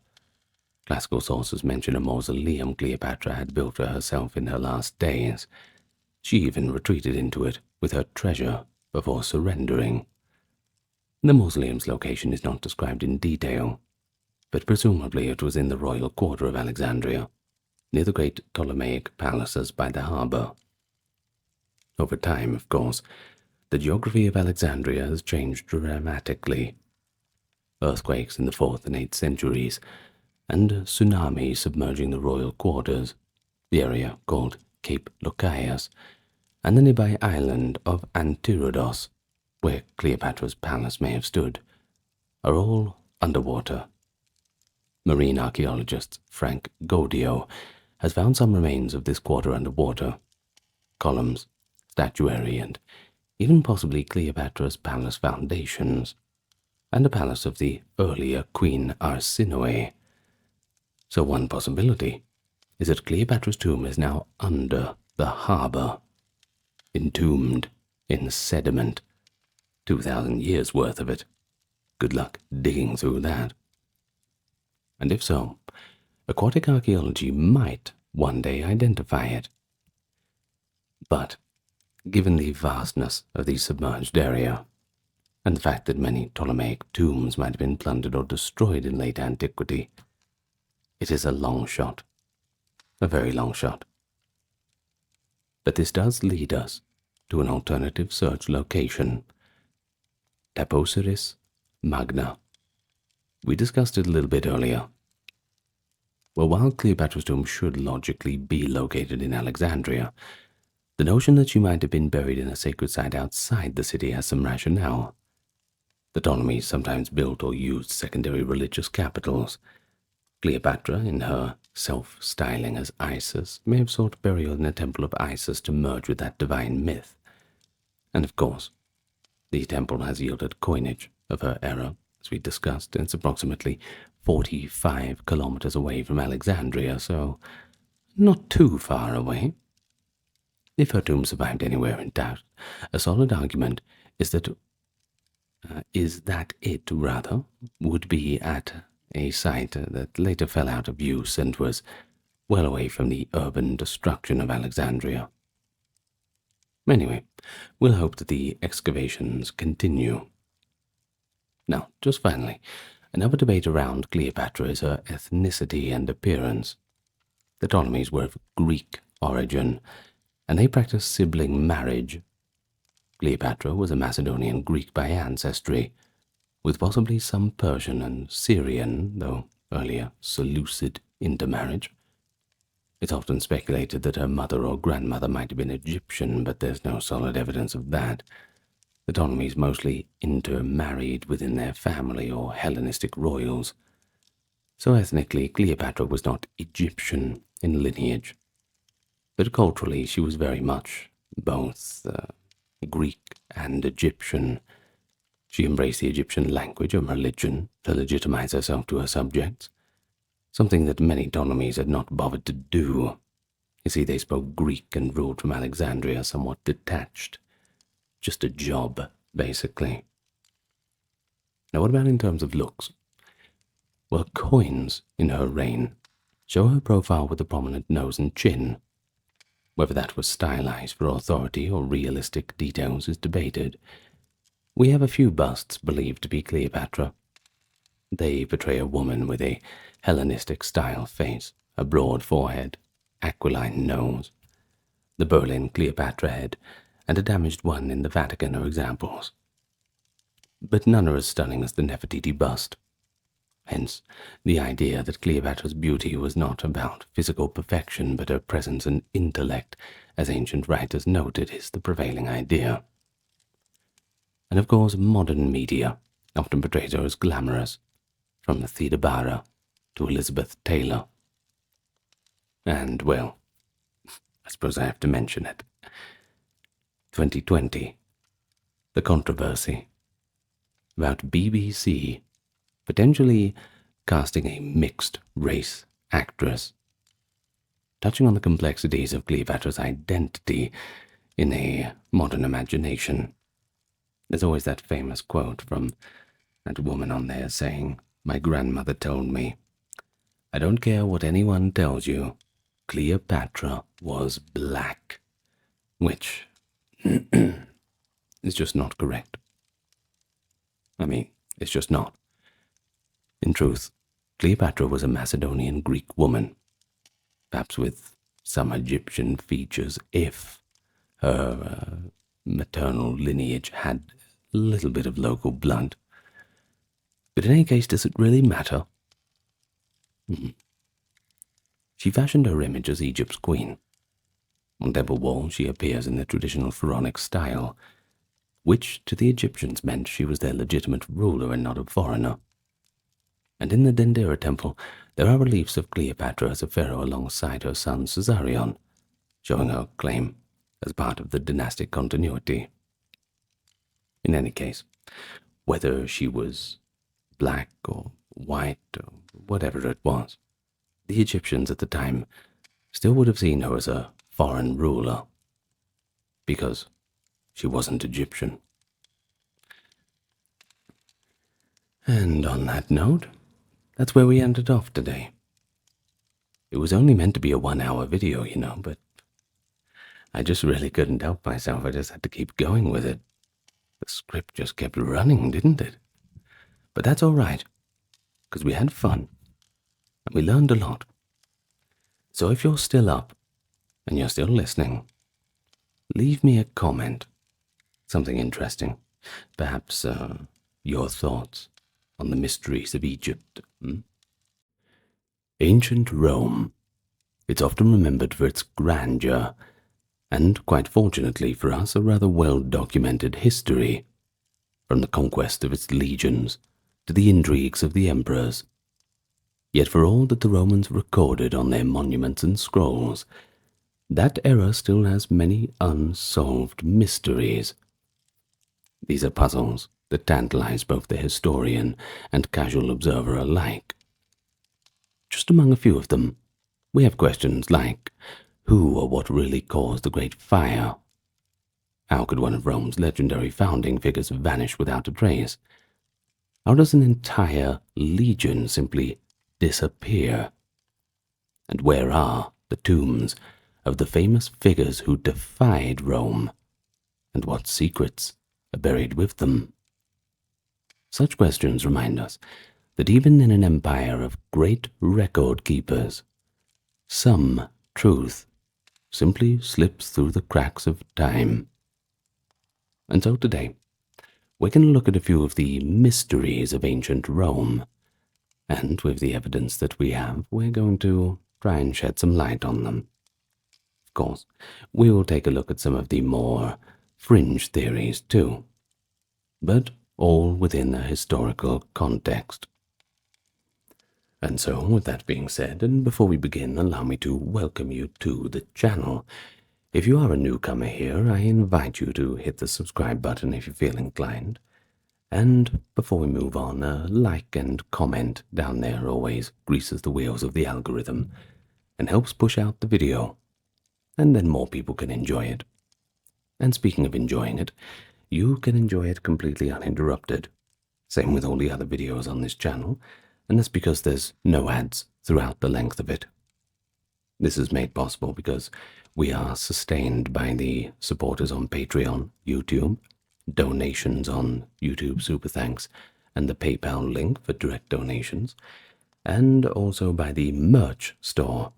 Classical sources mention a mausoleum Cleopatra had built for herself in her last days. She even retreated into it with her treasure before surrendering. The mausoleum's location is not described in detail, but presumably it was in the royal quarter of Alexandria, near the great Ptolemaic palaces by the harbor. Over time, of course, the geography of Alexandria has changed dramatically. Earthquakes in the 4th and 8th centuries, and tsunamis submerging the royal quarters, the area called Cape Locaius, and the nearby island of Antirodos, where Cleopatra's palace may have stood, are all underwater. Marine archaeologist Frank Gaudio has found some remains of this quarter underwater, columns, statuary, and even possibly Cleopatra's palace foundations, and a palace of the earlier Queen Arsinoe. So one possibility is that Cleopatra's tomb is now under the harbor, entombed in sediment, 2,000 years worth of it. Good luck digging through that. And if so, aquatic archaeology might one day identify it. But given the vastness of the submerged area, and the fact that many Ptolemaic tombs might have been plundered or destroyed in late antiquity, it is a long shot, a very long shot. But this does lead us to an alternative search location, Taposiris Magna. We discussed it a little bit earlier. Well, while Cleopatra's tomb should logically be located in Alexandria, the notion that she might have been buried in a sacred site outside the city has some rationale. The Ptolemies sometimes built or used secondary religious capitals. Cleopatra, in her self-styling as Isis, may have sought burial in a temple of Isis to merge with that divine myth. And of course, the temple has yielded coinage of her era, as we discussed, and it's approximately 45 kilometers away from Alexandria, so not too far away. If her tomb survived anywhere in doubt, a solid argument is that it would be at a site that later fell out of use and was well away from the urban destruction of Alexandria. Anyway, we'll hope that the excavations continue. Now, just finally, another debate around Cleopatra is her ethnicity and appearance. The Ptolemies were of Greek origin, and they practiced sibling marriage. Cleopatra was a Macedonian Greek by ancestry, with possibly some Persian and Syrian, though earlier Seleucid, intermarriage. It's often speculated that her mother or grandmother might have been Egyptian, but there's no solid evidence of that. The Ptolemies mostly intermarried within their family or Hellenistic royals, so ethnically Cleopatra was not Egyptian in lineage, but culturally she was very much both Greek and Egyptian. She embraced the Egyptian language and religion to legitimize herself to her subjects, something that many Ptolemies had not bothered to do. You see, they spoke Greek and ruled from Alexandria somewhat detached. Just a job, basically. Now, what about in terms of looks? Well, coins in her reign show her profile with a prominent nose and chin. Whether that was stylized for authority or realistic details is debated. We have a few busts believed to be Cleopatra. They portray a woman with a Hellenistic-style face, a broad forehead, aquiline nose. The Berlin Cleopatra head and a damaged one in the Vatican are examples. But none are as stunning as the Nefertiti bust. Hence, the idea that Cleopatra's beauty was not about physical perfection but her presence and intellect, as ancient writers noted, is the prevailing idea. And of course, modern media often portrays her as glamorous, from Theda Bara to Elizabeth Taylor. And, well, I suppose I have to mention it. 2020, the controversy about BBC potentially casting a mixed-race actress, touching on the complexities of Cleopatra's identity in a modern imagination. There's always that famous quote from that woman on there saying, "My grandmother told me, I don't care what anyone tells you, Cleopatra was black," which is just not correct. I mean, it's just not. In truth, Cleopatra was a Macedonian Greek woman, perhaps with some Egyptian features if her maternal lineage had a little bit of local blood. But in any case, does it really matter? She fashioned her image as Egypt's queen. On temple walls she appears in the traditional pharaonic style, which to the Egyptians meant she was their legitimate ruler and not a foreigner. And in the Dendera temple there are reliefs of Cleopatra as a pharaoh alongside her son Caesarion, showing her claim as part of the dynastic continuity. In any case, whether she was black or white or whatever it was, the Egyptians at the time still would have seen her as a foreign ruler, because she wasn't Egyptian. And on that note, that's where we ended off today. It was only meant to be a 1-hour video, but I just really couldn't help myself. I just had to keep going with it. The script just kept running, didn't it? But that's all right, because we had fun, and we learned a lot. So if you're still up, and you're still listening, leave me a comment, something interesting, perhaps your thoughts on the mysteries of Egypt. Ancient Rome. It's often remembered for its grandeur, and quite fortunately for us, a rather well-documented history, from the conquest of its legions to the intrigues of the emperors. Yet for all that the Romans recorded on their monuments and scrolls, that era still has many unsolved mysteries. These are puzzles that tantalize both the historian and casual observer alike. Just among a few of them, we have questions like, who or what really caused the Great Fire? How could one of Rome's legendary founding figures vanish without a trace? How does an entire legion simply disappear? And where are the tombs of the famous figures who defied Rome, and what secrets are buried with them? Such questions remind us that even in an empire of great record keepers, some truth simply slips through the cracks of time. And so today, we're going to look at a few of the mysteries of ancient Rome, and with the evidence that we have, we're going to try and shed some light on them. Of course, we will take a look at some of the more fringe theories too, but all within a historical context. And so, with that being said, and before we begin, allow me to welcome you to the channel. If you are a newcomer here, I invite you to hit the subscribe button if you feel inclined. And before we move on, a like and comment down there always greases the wheels of the algorithm and helps push out the video, and then more people can enjoy it. And speaking of enjoying it, you can enjoy it completely uninterrupted. Same with all the other videos on this channel, and that's because there's no ads throughout the length of it. This is made possible because we are sustained by the supporters on Patreon, YouTube, donations on YouTube Super Thanks, and the PayPal link for direct donations, and also by the merch store.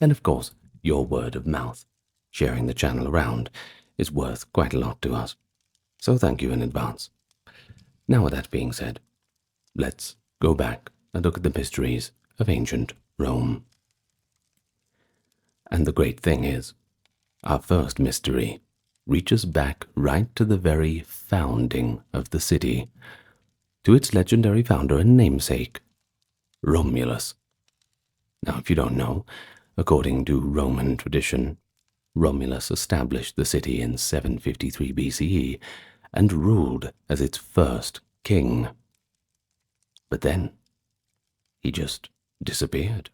And of course, your word of mouth, sharing the channel around, is worth quite a lot to us. So thank you in advance. Now with that being said, let's go back and look at the mysteries of ancient Rome. And the great thing is, our first mystery reaches back right to the very founding of the city, to its legendary founder and namesake, Romulus. Now, if you don't know, according to Roman tradition, Romulus established the city in 753 BCE and ruled as its first king. But then, he just disappeared.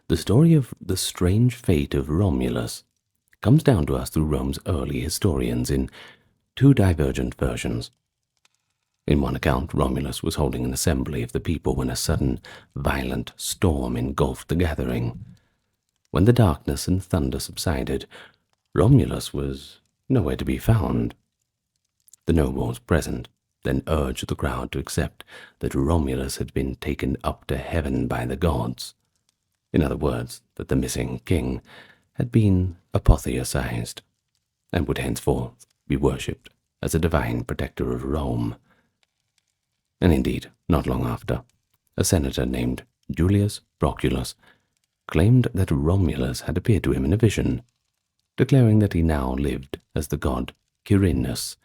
The story of the strange fate of Romulus comes down to us through Rome's early historians in two divergent versions. In one account, Romulus was holding an assembly of the people when a sudden, violent storm engulfed the gathering. When the darkness and thunder subsided, Romulus was nowhere to be found. The nobles present then urged the crowd to accept that Romulus had been taken up to heaven by the gods. In other words, that the missing king had been apotheosized and would henceforth be worshipped as a divine protector of Rome. And indeed, not long after, a senator named Julius Proculus claimed that Romulus had appeared to him in a vision, declaring that he now lived as the god Quirinus,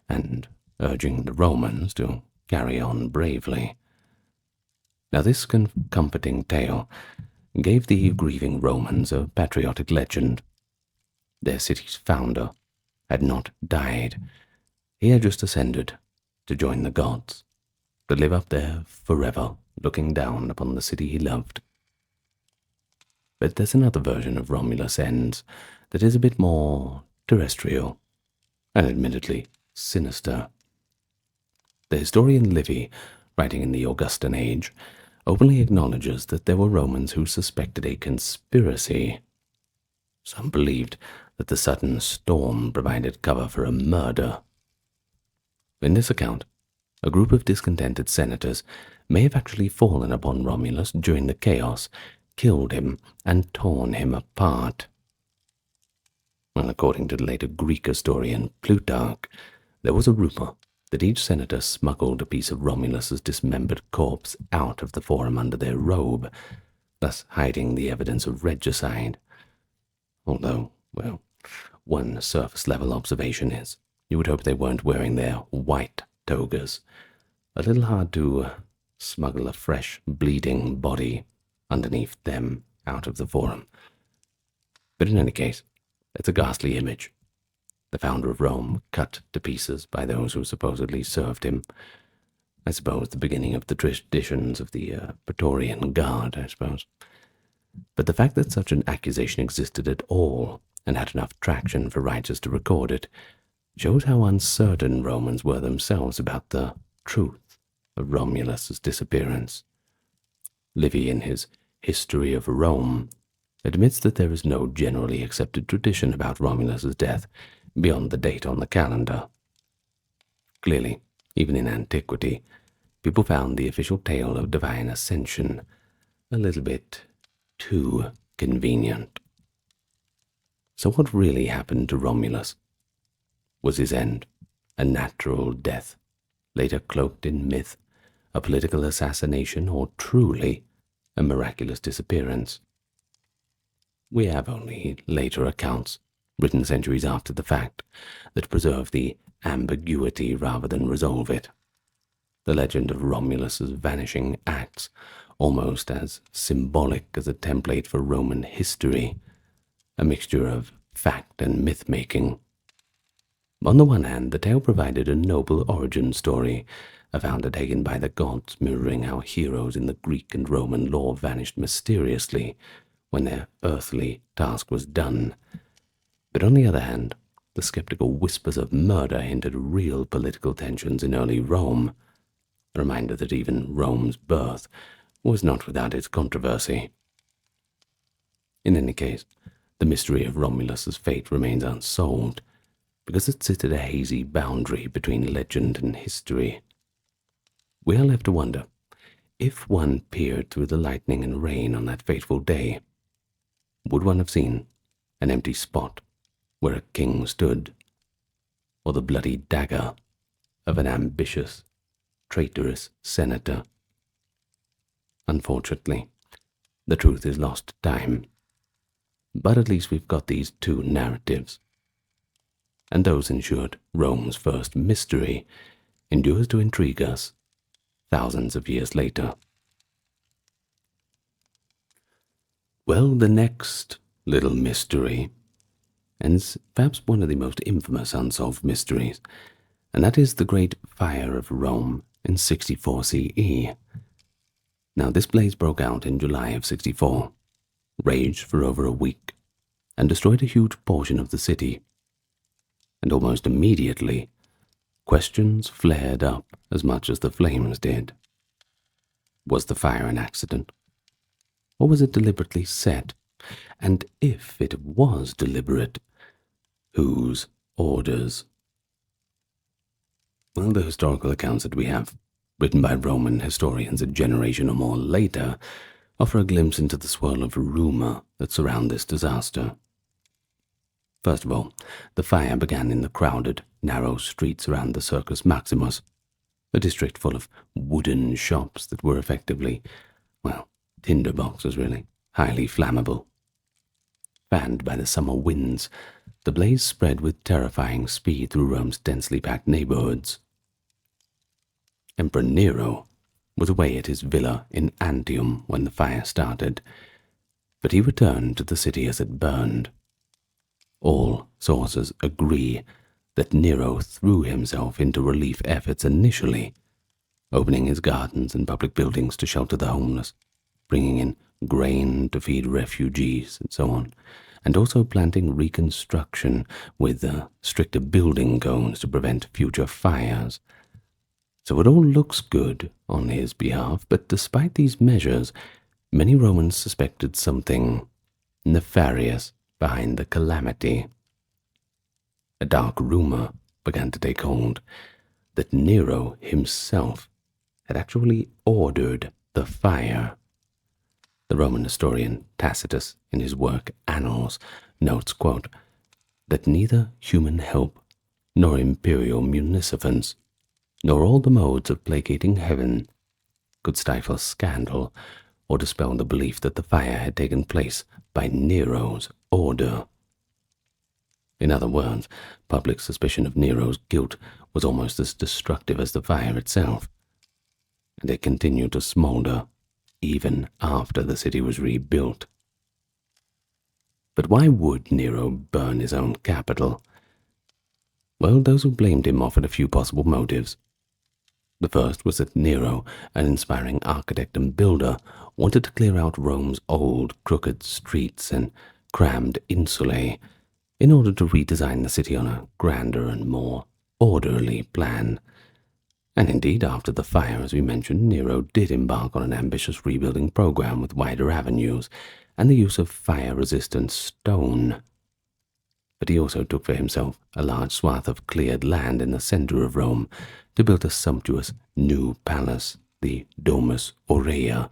and urging the Romans to carry on bravely. Now this comforting tale gave the grieving Romans a patriotic legend. Their city's founder had not died. He had just ascended to join the gods, to live up there forever, looking down upon the city he loved. But there's another version of Romulus' ends that is a bit more terrestrial, and admittedly sinister. The historian Livy, writing in the Augustan age, openly acknowledges that there were Romans who suspected a conspiracy. Some believed that the sudden storm provided cover for a murder. In this account, a group of discontented senators may have actually fallen upon Romulus during the chaos, killed him, and torn him apart. Well, according to the later Greek historian Plutarch, there was a rumor that each senator smuggled a piece of Romulus's dismembered corpse out of the forum under their robe, thus hiding the evidence of regicide. Although, well, one surface-level observation is, you would hope they weren't wearing their white togas. A little hard to smuggle a fresh, bleeding body underneath them out of the forum. But in any case, it's a ghastly image. The founder of Rome cut to pieces by those who supposedly served him. I suppose the beginning of the traditions of the Praetorian Guard, I suppose. But the fact that such an accusation existed at all, and had enough traction for writers to record it, shows how uncertain Romans were themselves about the truth of Romulus's disappearance. Livy, in his History of Rome, admits that there is no generally accepted tradition about Romulus's death beyond the date on the calendar. Clearly, even in antiquity, people found the official tale of divine ascension a little bit too convenient. So what really happened to Romulus? Was his end a natural death, later cloaked in myth, a political assassination, or truly a miraculous disappearance? We have only later accounts, written centuries after the fact, that preserve the ambiguity rather than resolve it. The legend of Romulus's vanishing acts almost as symbolic as a template for Roman history, a mixture of fact and myth-making. On the one hand, the tale provided a noble origin story, a founder taken by the gods, mirroring how heroes in the Greek and Roman lore vanished mysteriously when their earthly task was done. But on the other hand, the skeptical whispers of murder hinted real political tensions in early Rome, a reminder that even Rome's birth was not without its controversy. In any case, the mystery of Romulus's fate remains unsolved, because it sits at a hazy boundary between legend and history. We are left to wonder, if one peered through the lightning and rain on that fateful day, would one have seen an empty spot where a king stood, or the bloody dagger of an ambitious, traitorous senator? Unfortunately, the truth is lost to time, but at least we've got these two narratives, and those ensured Rome's first mystery endures to intrigue us thousands of years later. Well, the next little mystery, and it's perhaps one of the most infamous unsolved mysteries, and that is the Great Fire of Rome in 64 CE. Now, this blaze broke out in July of 64, raged for over a week, and destroyed a huge portion of the city. And almost immediately, Questions flared up as much as the flames did. Was the fire an accident? Or was it deliberately set? And if it was deliberate, whose orders? Well, the historical accounts that we have, written by Roman historians a generation or more later, offer a glimpse into the swirl of rumor that surround this disaster. First of all, the fire began in the crowded, narrow streets around the Circus Maximus, a district full of wooden shops that were effectively, well, tinder boxes really, highly flammable. Fanned by the summer winds, the blaze spread with terrifying speed through Rome's densely packed neighborhoods. Emperor Nero was away at his villa in Antium when the fire started, but he returned to the city as it burned. All sources agree that Nero threw himself into relief efforts initially, opening his gardens and public buildings to shelter the homeless, bringing in grain to feed refugees and so on, and also planting reconstruction with stricter building codes to prevent future fires. So it all looks good on his behalf, but despite these measures, many Romans suspected something nefarious behind the calamity. A dark rumor began to take hold that Nero himself had actually ordered the fire. The Roman historian Tacitus, in his work Annals, notes, quote, that neither human help nor imperial munificence, nor all the modes of placating heaven, could stifle scandal or dispel the belief that the fire had taken place by Nero's order. In other words, public suspicion of Nero's guilt was almost as destructive as the fire itself, and it continued to smolder even after the city was rebuilt. But why would Nero burn his own capital? Well, those who blamed him offered a few possible motives. The first was that Nero, an inspiring architect and builder, wanted to clear out Rome's old, crooked streets and crammed insulae in order to redesign the city on a grander and more orderly plan. And indeed, after the fire, as we mentioned, Nero did embark on an ambitious rebuilding program with wider avenues and the use of fire-resistant stone. But he also took for himself a large swath of cleared land in the center of Rome to build a sumptuous new palace, the Domus Aurea,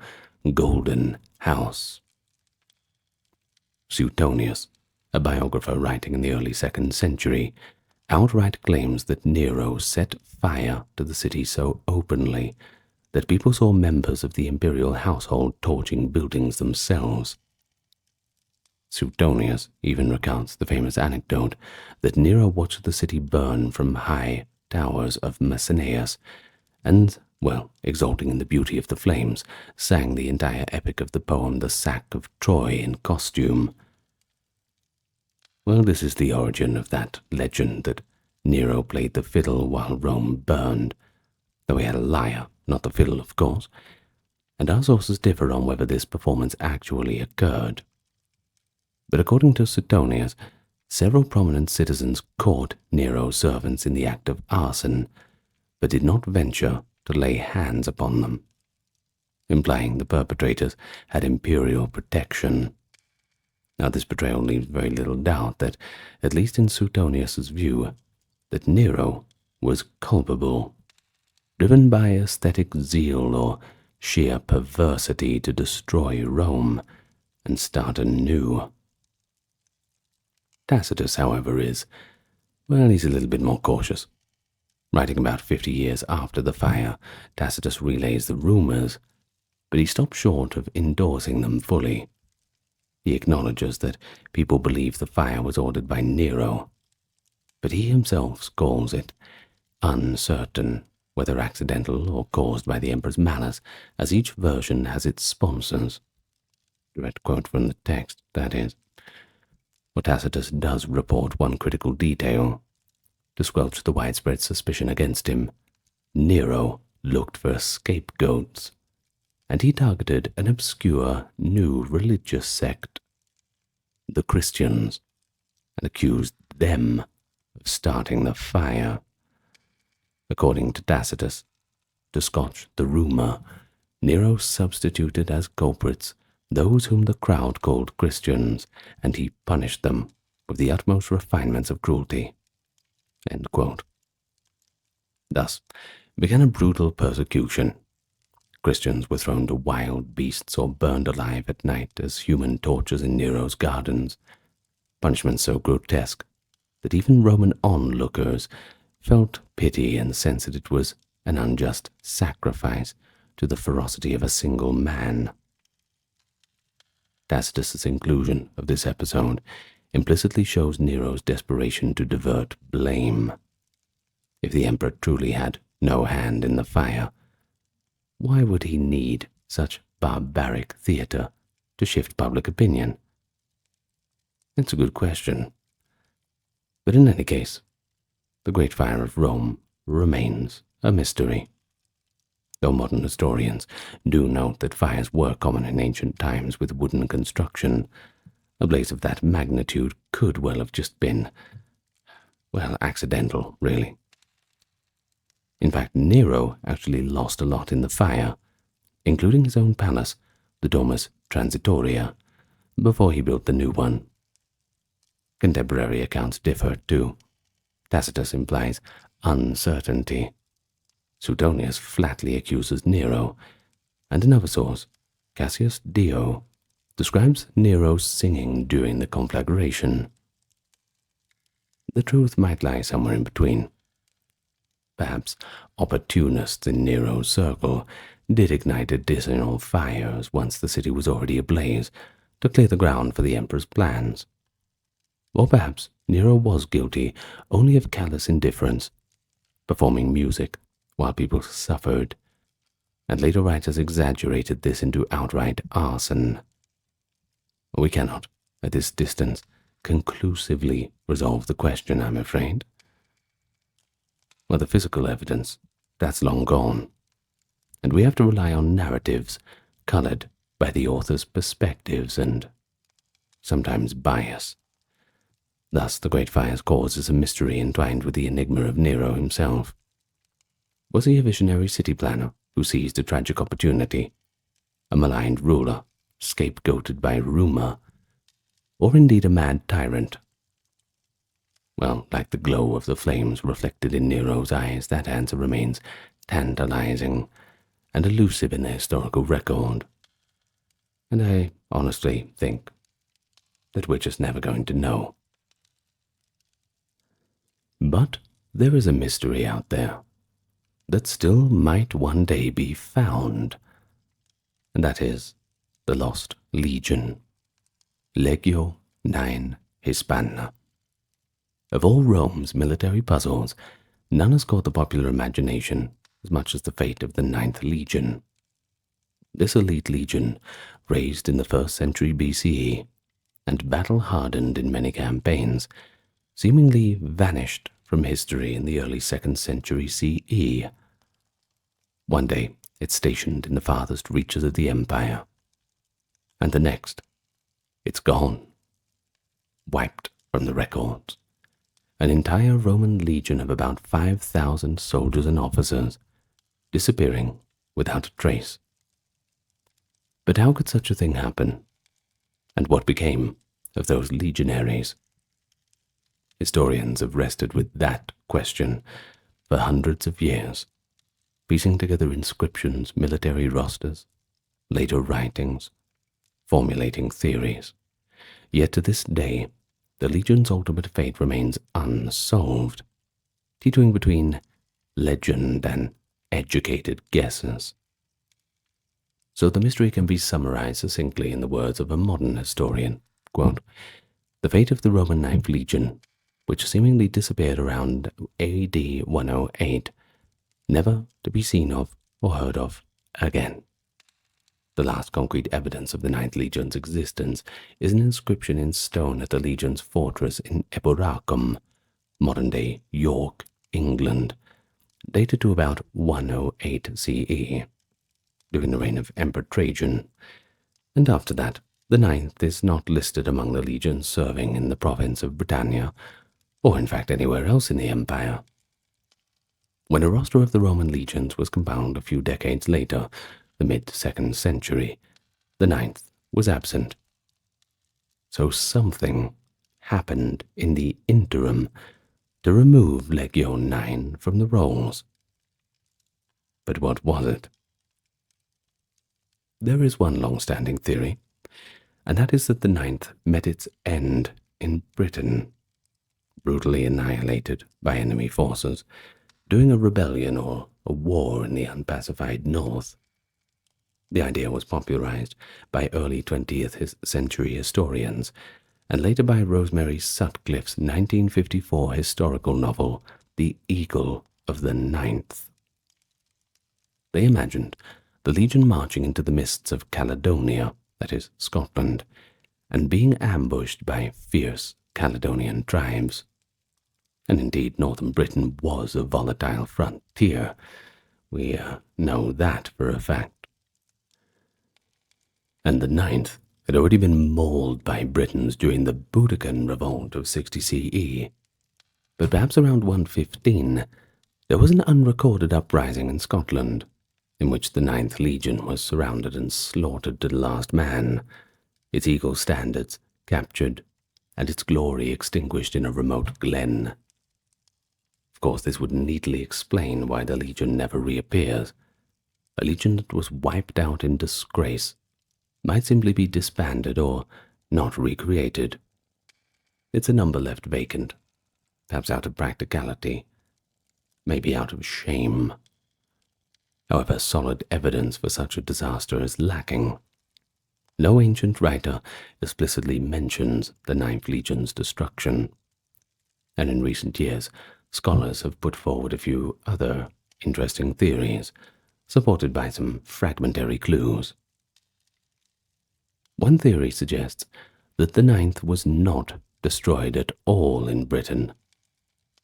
Golden House. Suetonius, a biographer writing in the early 2nd century, outright claims that Nero set fire to the city so openly that people saw members of the imperial household torching buildings themselves. Suetonius even recounts the famous anecdote that Nero watched the city burn from high towers of Messenius and, well, exulting in the beauty of the flames, sang the entire epic of the poem The Sack of Troy in costume. Well, this is the origin of that legend that Nero played the fiddle while Rome burned, though he had a lyre, not the fiddle, of course, and our sources differ on whether this performance actually occurred. But according to Suetonius, several prominent citizens caught Nero's servants in the act of arson, but did not venture to lay hands upon them, implying the perpetrators had imperial protection. Now, this betrayal leaves very little doubt that, at least in Suetonius's view, that Nero was culpable, driven by aesthetic zeal or sheer perversity to destroy Rome and start anew. Tacitus, however, he's a little bit more cautious. Writing about 50 years after the fire, Tacitus relays the rumors, but he stops short of endorsing them fully. He acknowledges that people believe the fire was ordered by Nero, but he himself calls it uncertain whether accidental or caused by the emperor's malice, as each version has its sponsors. Direct quote from the text, that is. But Tacitus does report one critical detail. To squelch the widespread suspicion against him, Nero looked for scapegoats, and he targeted an obscure new religious sect, the Christians, and accused them of starting the fire. According to Tacitus, to scotch the rumour, Nero substituted as culprits those whom the crowd called Christians, and he punished them with the utmost refinements of cruelty. End quote. Thus began a brutal persecution. Christians were thrown to wild beasts or burned alive at night as human torches in Nero's gardens, punishments so grotesque that even Roman onlookers felt pity and sensed that it was an unjust sacrifice to the ferocity of a single man. Tacitus's inclusion of this episode implicitly shows Nero's desperation to divert blame. If the emperor truly had no hand in the fire, why would he need such barbaric theatre to shift public opinion? It's a good question. But in any case, the Great Fire of Rome remains a mystery. Though modern historians do note that fires were common in ancient times with wooden construction, a blaze of that magnitude could well have just been, well, accidental, really. In fact, Nero actually lost a lot in the fire, including his own palace, the Domus Transitoria, before he built the new one. Contemporary accounts differ too. Tacitus implies uncertainty. Suetonius flatly accuses Nero, and another source, Cassius Dio, describes Nero singing during the conflagration. The truth might lie somewhere in between. Perhaps opportunists in Nero's circle did ignite additional fires once the city was already ablaze to clear the ground for the emperor's plans. Or perhaps Nero was guilty only of callous indifference, performing music while people suffered, and later writers exaggerated this into outright arson. We cannot, at this distance, conclusively resolve the question, I'm afraid. Well, the physical evidence, that's long gone, and we have to rely on narratives colored by the author's perspectives and sometimes bias. Thus, the Great Fire's cause is a mystery entwined with the enigma of Nero himself. Was he a visionary city planner who seized a tragic opportunity, a maligned ruler, scapegoated by rumor, or indeed a mad tyrant? Well, like the glow of the flames reflected in Nero's eyes, that answer remains tantalizing and elusive in the historical record. And I honestly think that we're just never going to know. But there is a mystery out there that still might one day be found, and that is the Lost Legion, Legio IX Hispana. Of all Rome's military puzzles, none has caught the popular imagination as much as the fate of the Ninth Legion. This elite legion, raised in the 1st century BCE and battle-hardened in many campaigns, seemingly vanished from history in the early 2nd century CE. One day, it's stationed in the farthest reaches of the empire, and the next, it's gone, wiped from the records. An entire Roman legion of about 5,000 soldiers and officers, disappearing without a trace. But how could such a thing happen? And what became of those legionaries? Historians have wrestled with that question for hundreds of years, piecing together inscriptions, military rosters, later writings, formulating theories. Yet to this day, the Legion's ultimate fate remains unsolved, teetering between legend and educated guesses. So the mystery can be summarized succinctly in the words of a modern historian, quote, "The fate of the Roman Ninth Legion, which seemingly disappeared around AD 108, never to be seen of or heard of again." The last concrete evidence of the Ninth Legion's existence is an inscription in stone at the Legion's fortress in Eboracum, modern-day York, England, dated to about 108 CE, during the reign of Emperor Trajan, and after that, the Ninth is not listed among the legions serving in the province of Britannia, or in fact anywhere else in the empire. When a roster of the Roman legions was compiled a few decades later, the mid-2nd century, the 9th was absent. So something happened in the interim to remove Legion 9 from the rolls. But what was it? There is one long-standing theory, and that is that the 9th met its end in Britain, brutally annihilated by enemy forces, during a rebellion or a war in the unpacified north. The idea was popularized by early 20th century historians, and later by Rosemary Sutcliffe's 1954 historical novel, The Eagle of the 9th. They imagined the legion marching into the mists of Caledonia, that is, Scotland, and being ambushed by fierce Caledonian tribes. And indeed, northern Britain was a volatile frontier. We know that for a fact. And the 9th had already been mauled by Britons during the Boudiccan revolt of 60 CE. But perhaps around 115, there was an unrecorded uprising in Scotland, in which the 9th Legion was surrounded and slaughtered to the last man, its eagle standards captured, and its glory extinguished in a remote glen. Of course, this would neatly explain why the Legion never reappears. A legion that was wiped out in disgrace might simply be disbanded or not recreated. It's a number left vacant, perhaps out of practicality, maybe out of shame. However, solid evidence for such a disaster is lacking. No ancient writer explicitly mentions the 9th Legion's destruction, and in recent years, scholars have put forward a few other interesting theories, supported by some fragmentary clues. One theory suggests that the 9th was not destroyed at all in Britain,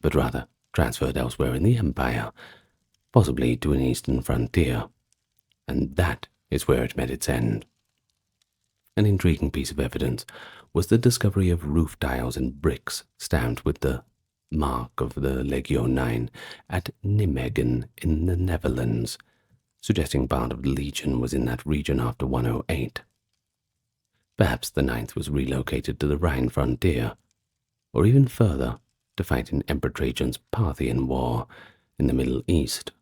but rather transferred elsewhere in the Empire, possibly to an eastern frontier, and that is where it met its end. An intriguing piece of evidence was the discovery of roof tiles and bricks stamped with the mark of the Legion 9 at Nijmegen in the Netherlands, suggesting part of the Legion was in that region after 108. Perhaps the 9th was relocated to the Rhine frontier, or even further, to fight in Emperor Trajan's Parthian War in the Middle East.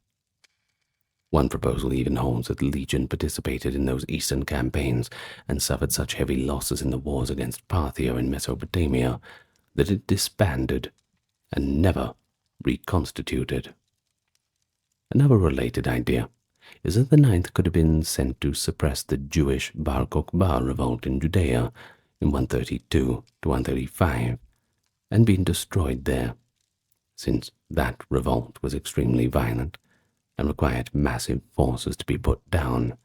One proposal even holds that the Legion participated in those eastern campaigns and suffered such heavy losses in the wars against Parthia in Mesopotamia that it disbanded and never reconstituted. Another related idea is that the 9th could have been sent to suppress the Jewish Bar Kokhba revolt in Judea in 132 to 135 and been destroyed there, since that revolt was extremely violent and required massive forces to be put down.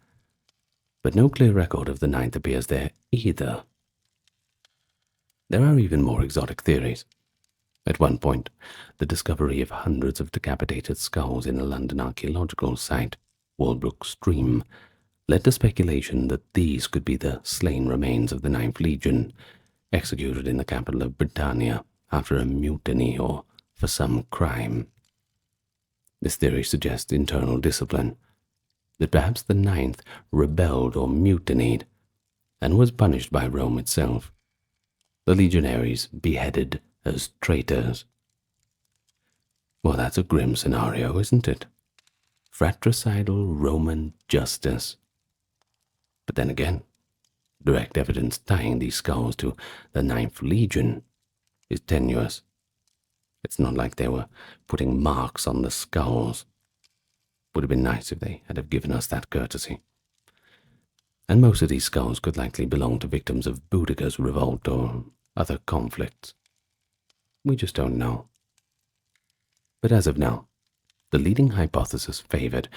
But no clear record of the 9th appears there either. There are even more exotic theories. At one point, the discovery of hundreds of decapitated skulls in a London archaeological site, Walbrook Stream, led to speculation that these could be the slain remains of the 9th Legion, executed in the capital of Britannia after a mutiny or for some crime. This theory suggests internal discipline, that perhaps the 9th rebelled or mutinied and was punished by Rome itself, the legionaries beheaded as traitors. Well, that's a grim scenario, isn't it? Fratricidal Roman justice. But then again, direct evidence tying these skulls to the 9th Legion is tenuous. It's not like they were putting marks on the skulls. Would have been nice if they had have given us that courtesy. And most of these skulls could likely belong to victims of Boudicca's revolt or other conflicts. We just don't know. But as of now, the leading hypothesis favored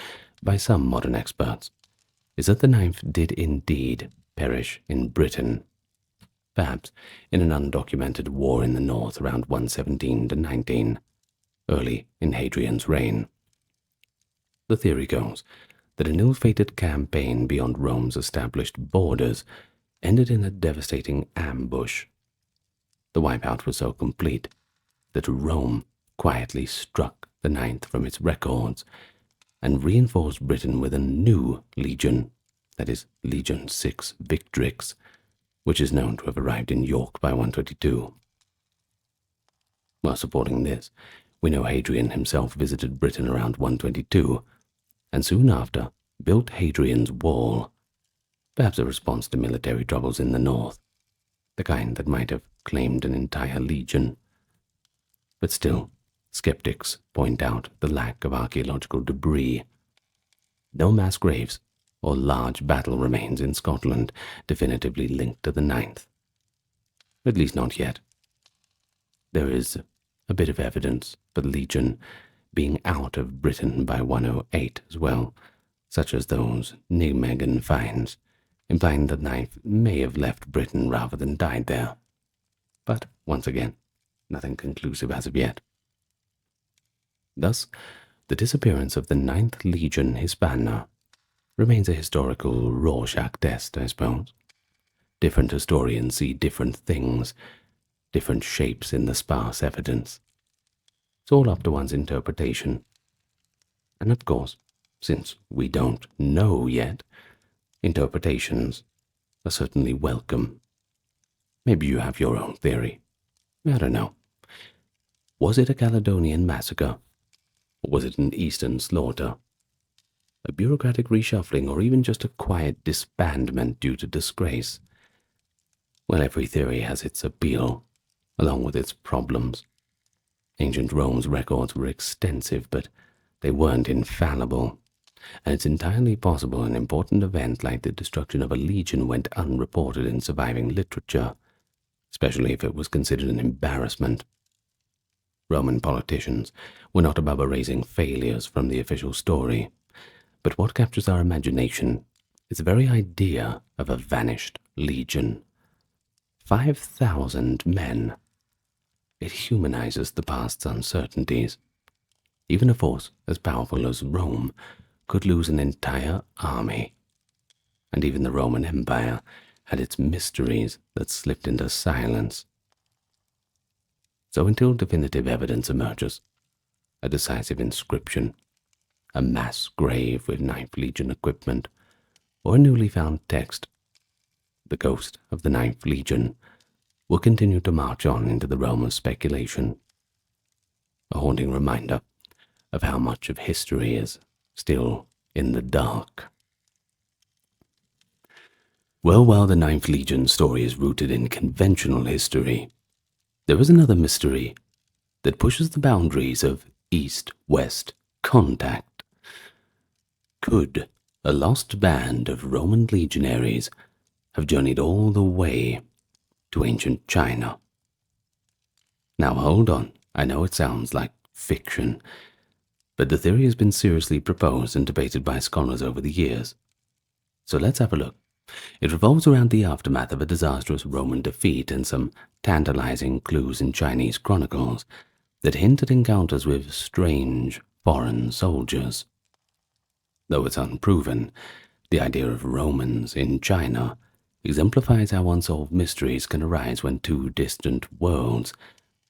by some modern experts is that the 9th did indeed perish in Britain, perhaps in an undocumented war in the north around 117 to 19, early in Hadrian's reign. The theory goes that an ill-fated campaign beyond Rome's established borders ended in a devastating ambush. The wipeout was so complete that Rome quietly struck the ninth from its records and reinforced Britain with a new legion, that is, Legion 6 Victrix, which is known to have arrived in York by 122. While supporting this, we know Hadrian himself visited Britain around 122, and soon after built Hadrian's Wall, perhaps a response to military troubles in the north, the kind that might have claimed an entire legion. But still, skeptics point out the lack of archaeological debris. No mass graves or large battle remains in Scotland definitively linked to the ninth. At least not yet. There is a bit of evidence for the legion being out of Britain by 108 as well, such as those Nijmegen finds, implying that the ninth may have left Britain rather than died there. But, once again, nothing conclusive as of yet. Thus, the disappearance of the Ninth Legion Hispana remains a historical Rorschach test, I suppose. Different historians see different things, different shapes in the sparse evidence. It's all up to one's interpretation. And of course, since we don't know yet, interpretations are certainly welcome. Maybe you have your own theory. I don't know. Was it a Caledonian massacre? Or was it an Eastern slaughter? A bureaucratic reshuffling, or even just a quiet disbandment due to disgrace? Well, every theory has its appeal, along with its problems. Ancient Rome's records were extensive, but they weren't infallible, and it's entirely possible an important event like the destruction of a legion went unreported in surviving literature, especially if it was considered an embarrassment. Roman politicians were not above erasing failures from the official story, but what captures our imagination is the very idea of a vanished legion. 5,000 men. It humanizes the past's uncertainties. Even a force as powerful as Rome could lose an entire army. And even the Roman Empire had its mysteries that slipped into silence. So until definitive evidence emerges, a decisive inscription, a mass grave with Ninth Legion equipment, or a newly found text, the ghost of the Ninth Legion will continue to march on into the realm of speculation, a haunting reminder of how much of history is still in the dark. Well, while the Ninth Legion story is rooted in conventional history, there is another mystery that pushes the boundaries of East-West contact. Could a lost band of Roman legionaries have journeyed all the way to ancient China? Now hold on, I know it sounds like fiction, but the theory has been seriously proposed and debated by scholars over the years. So let's have a look. It revolves around the aftermath of a disastrous Roman defeat and some tantalizing clues in Chinese chronicles that hint at encounters with strange foreign soldiers. Though it's unproven, the idea of Romans in China exemplifies how unsolved mysteries can arise when two distant worlds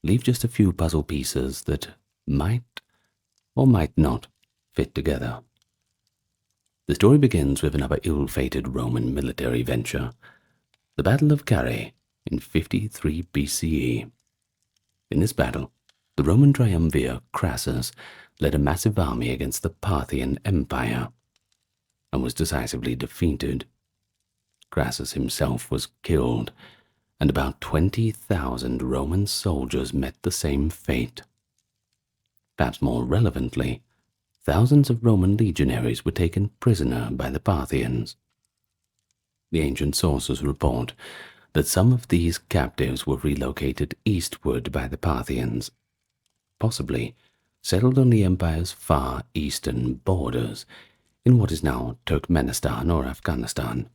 leave just a few puzzle pieces that might or might not fit together. The story begins with another ill-fated Roman military venture, the Battle of Carrhae in 53 BCE. In this battle, the Roman triumvir Crassus led a massive army against the Parthian Empire and was decisively defeated. Crassus himself was killed, and about 20,000 Roman soldiers met the same fate. Perhaps more relevantly, thousands of Roman legionaries were taken prisoner by the Parthians. The ancient sources report that some of these captives were relocated eastward by the Parthians, possibly settled on the empire's far eastern borders, in what is now Turkmenistan or Afghanistan.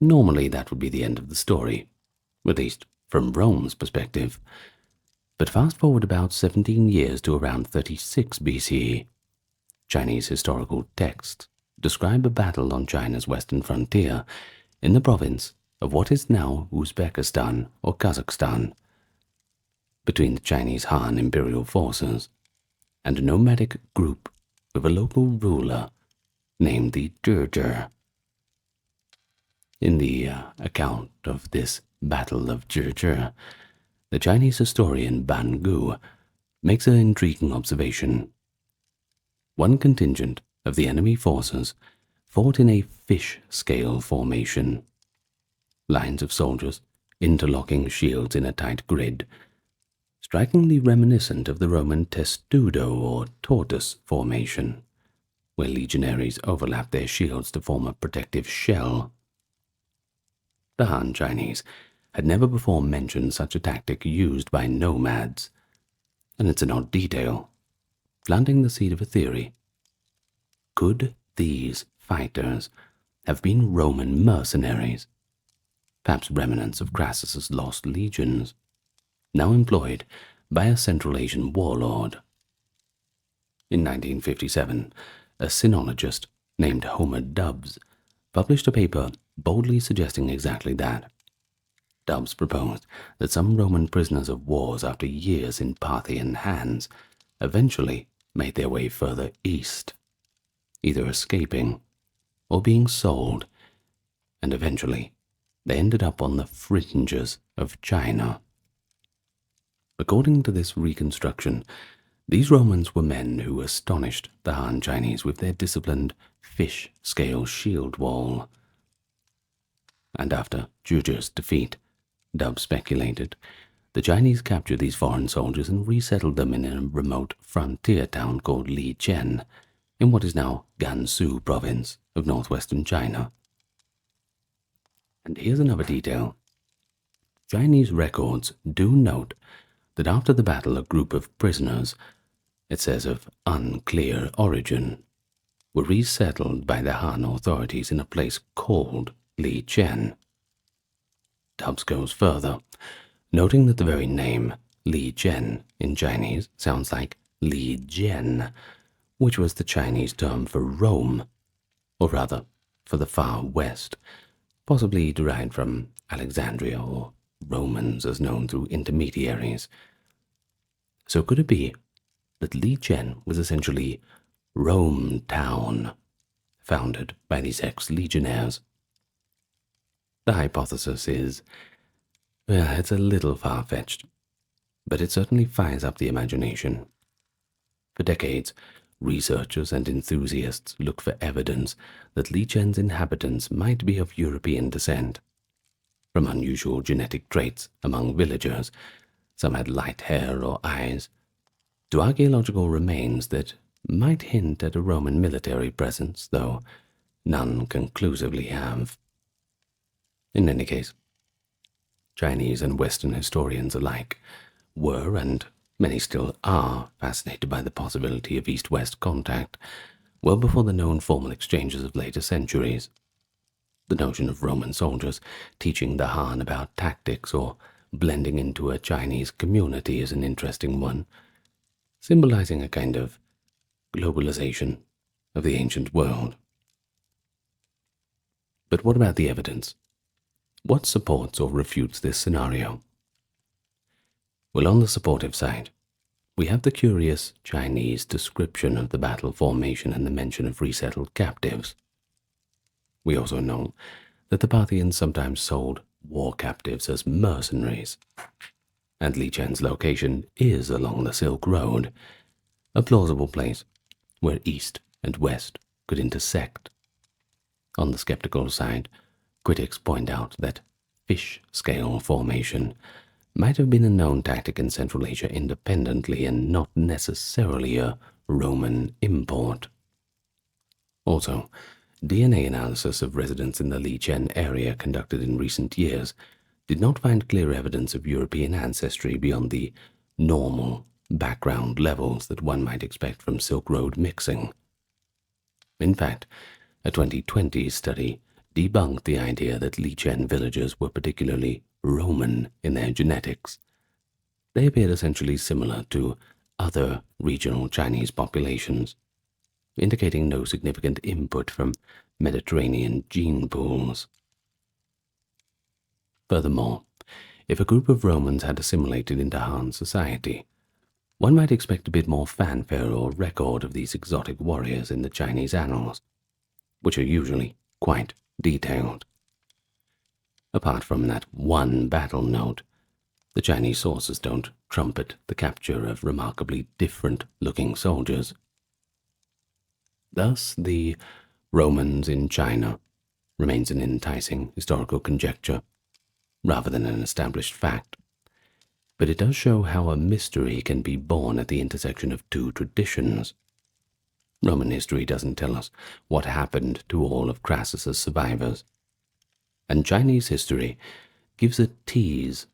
Normally that would be the end of the story, at least from Rome's perspective. But fast forward about 17 years to around 36 BCE, Chinese historical texts describe a battle on China's western frontier in the province of what is now Uzbekistan or Kazakhstan, between the Chinese Han imperial forces and a nomadic group with a local ruler named the JSTOR. In the account of this Battle of JSTOR, the Chinese historian Ban Gu makes an intriguing observation. One contingent of the enemy forces fought in a fish-scale formation. Lines of soldiers, interlocking shields in a tight grid, strikingly reminiscent of the Roman testudo or tortoise formation, where legionaries overlap their shields to form a protective shell. The Han Chinese had never before mentioned such a tactic used by nomads, and it's an odd detail, planting the seed of a theory. Could these fighters have been Roman mercenaries, perhaps remnants of Crassus's lost legions, now employed by a Central Asian warlord? In 1957, a sinologist named Homer Dubbs published a paper boldly suggesting exactly that. Dubbs proposed that some Roman prisoners of wars after years in Parthian hands eventually made their way further east, either escaping or being sold, and eventually they ended up on the fringes of China. According to this reconstruction, these Romans were men who astonished the Han Chinese with their disciplined fish-scale shield wall. And after JSTOR's defeat, Dub speculated, the Chinese captured these foreign soldiers and resettled them in a remote frontier town called Lichen, in what is now Gansu province of northwestern China. And here's another detail. Chinese records do note that after the battle a group of prisoners, it says of unclear origin, were resettled by the Han authorities in a place called Lichen. Tubbs goes further, noting that the very name Lichen in Chinese sounds like Li Jian, which was the Chinese term for Rome, or rather, for the far west, possibly derived from Alexandria or Romans as known through intermediaries. So could it be that Lichen was essentially Rome town, founded by these ex-legionnaires? The hypothesis is, well, it's a little far-fetched, but it certainly fires up the imagination. For decades, researchers and enthusiasts look for evidence that Lichen's inhabitants might be of European descent. From unusual genetic traits among villagers, some had light hair or eyes, to archaeological remains that might hint at a Roman military presence, though none conclusively have. In any case, Chinese and Western historians alike were, and many still are, fascinated by the possibility of East-West contact well before the known formal exchanges of later centuries. The notion of Roman soldiers teaching the Han about tactics or blending into a Chinese community is an interesting one, symbolizing a kind of globalization of the ancient world. But what about the evidence? What supports or refutes this scenario? Well, on the supportive side, we have the curious Chinese description of the battle formation and the mention of resettled captives. We also know that the Parthians sometimes sold war captives as mercenaries, and Lichen's location is along the Silk Road, a plausible place where East and West could intersect. On the skeptical side, critics point out that fish-scale formation might have been a known tactic in Central Asia independently and not necessarily a Roman import. Also, DNA analysis of residents in the Lichen area conducted in recent years did not find clear evidence of European ancestry beyond the normal background levels that one might expect from Silk Road mixing. In fact, a 2020 study debunked the idea that Lichen villagers were particularly Roman in their genetics. They appeared essentially similar to other regional Chinese populations, indicating no significant input from Mediterranean gene pools. Furthermore, if a group of Romans had assimilated into Han society, One might expect a bit more fanfare or record of these exotic warriors in the Chinese annals, which are usually quite detailed. Apart from that one battle note, the Chinese sources don't trumpet the capture of remarkably different-looking soldiers. Thus, the Romans in China remains an enticing historical conjecture, rather than an established fact. But it does show how a mystery can be born at the intersection of two traditions. Roman history doesn't tell us what happened to all of Crassus's survivors, and Chinese history gives a tease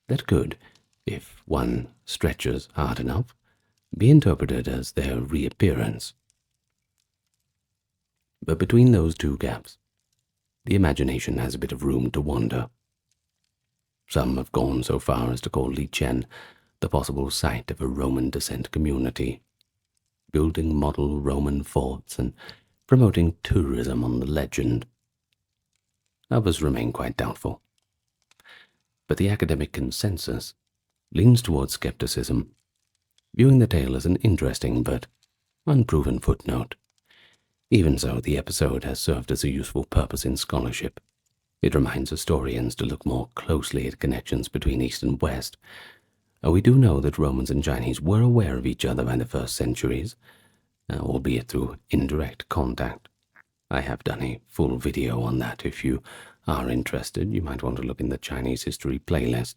that could, if one stretches hard enough, be interpreted as their reappearance. But between those two gaps, the imagination has a bit of room to wander. Some have gone so far as to call Li Chen the possible site of a Roman descent community, building model Roman forts and promoting tourism on the legend. Others remain quite doubtful. But the academic consensus leans towards skepticism, viewing the tale as an interesting but unproven footnote. Even so, the episode has served as a useful purpose in scholarship. It reminds historians to look more closely at connections between East and West. We do know that Romans and Chinese were aware of each other by the first centuries, albeit through indirect contact. I have done a full video on that. If you are interested, you might want to look in the Chinese history playlist.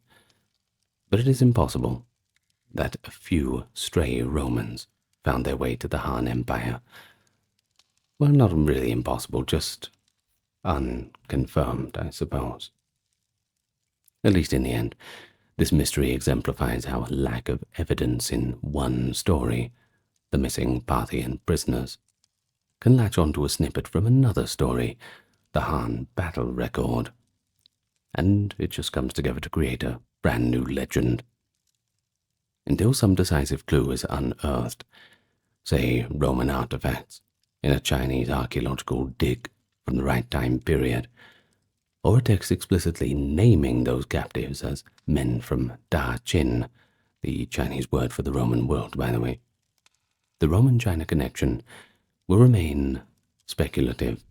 But it is impossible that a few stray Romans found their way to the Han Empire. Well, not really impossible, just unconfirmed, I suppose. At least in the end, this mystery exemplifies how a lack of evidence in one story, the missing Parthian prisoners, can latch onto a snippet from another story, the Han battle record, and it just comes together to create a brand new legend. Until some decisive clue is unearthed, say Roman artifacts in a Chinese archaeological dig from the right time period, or a text explicitly naming those captives as men from Da Qin, the Chinese word for the Roman world, by the way, the Roman-China connection will remain speculative.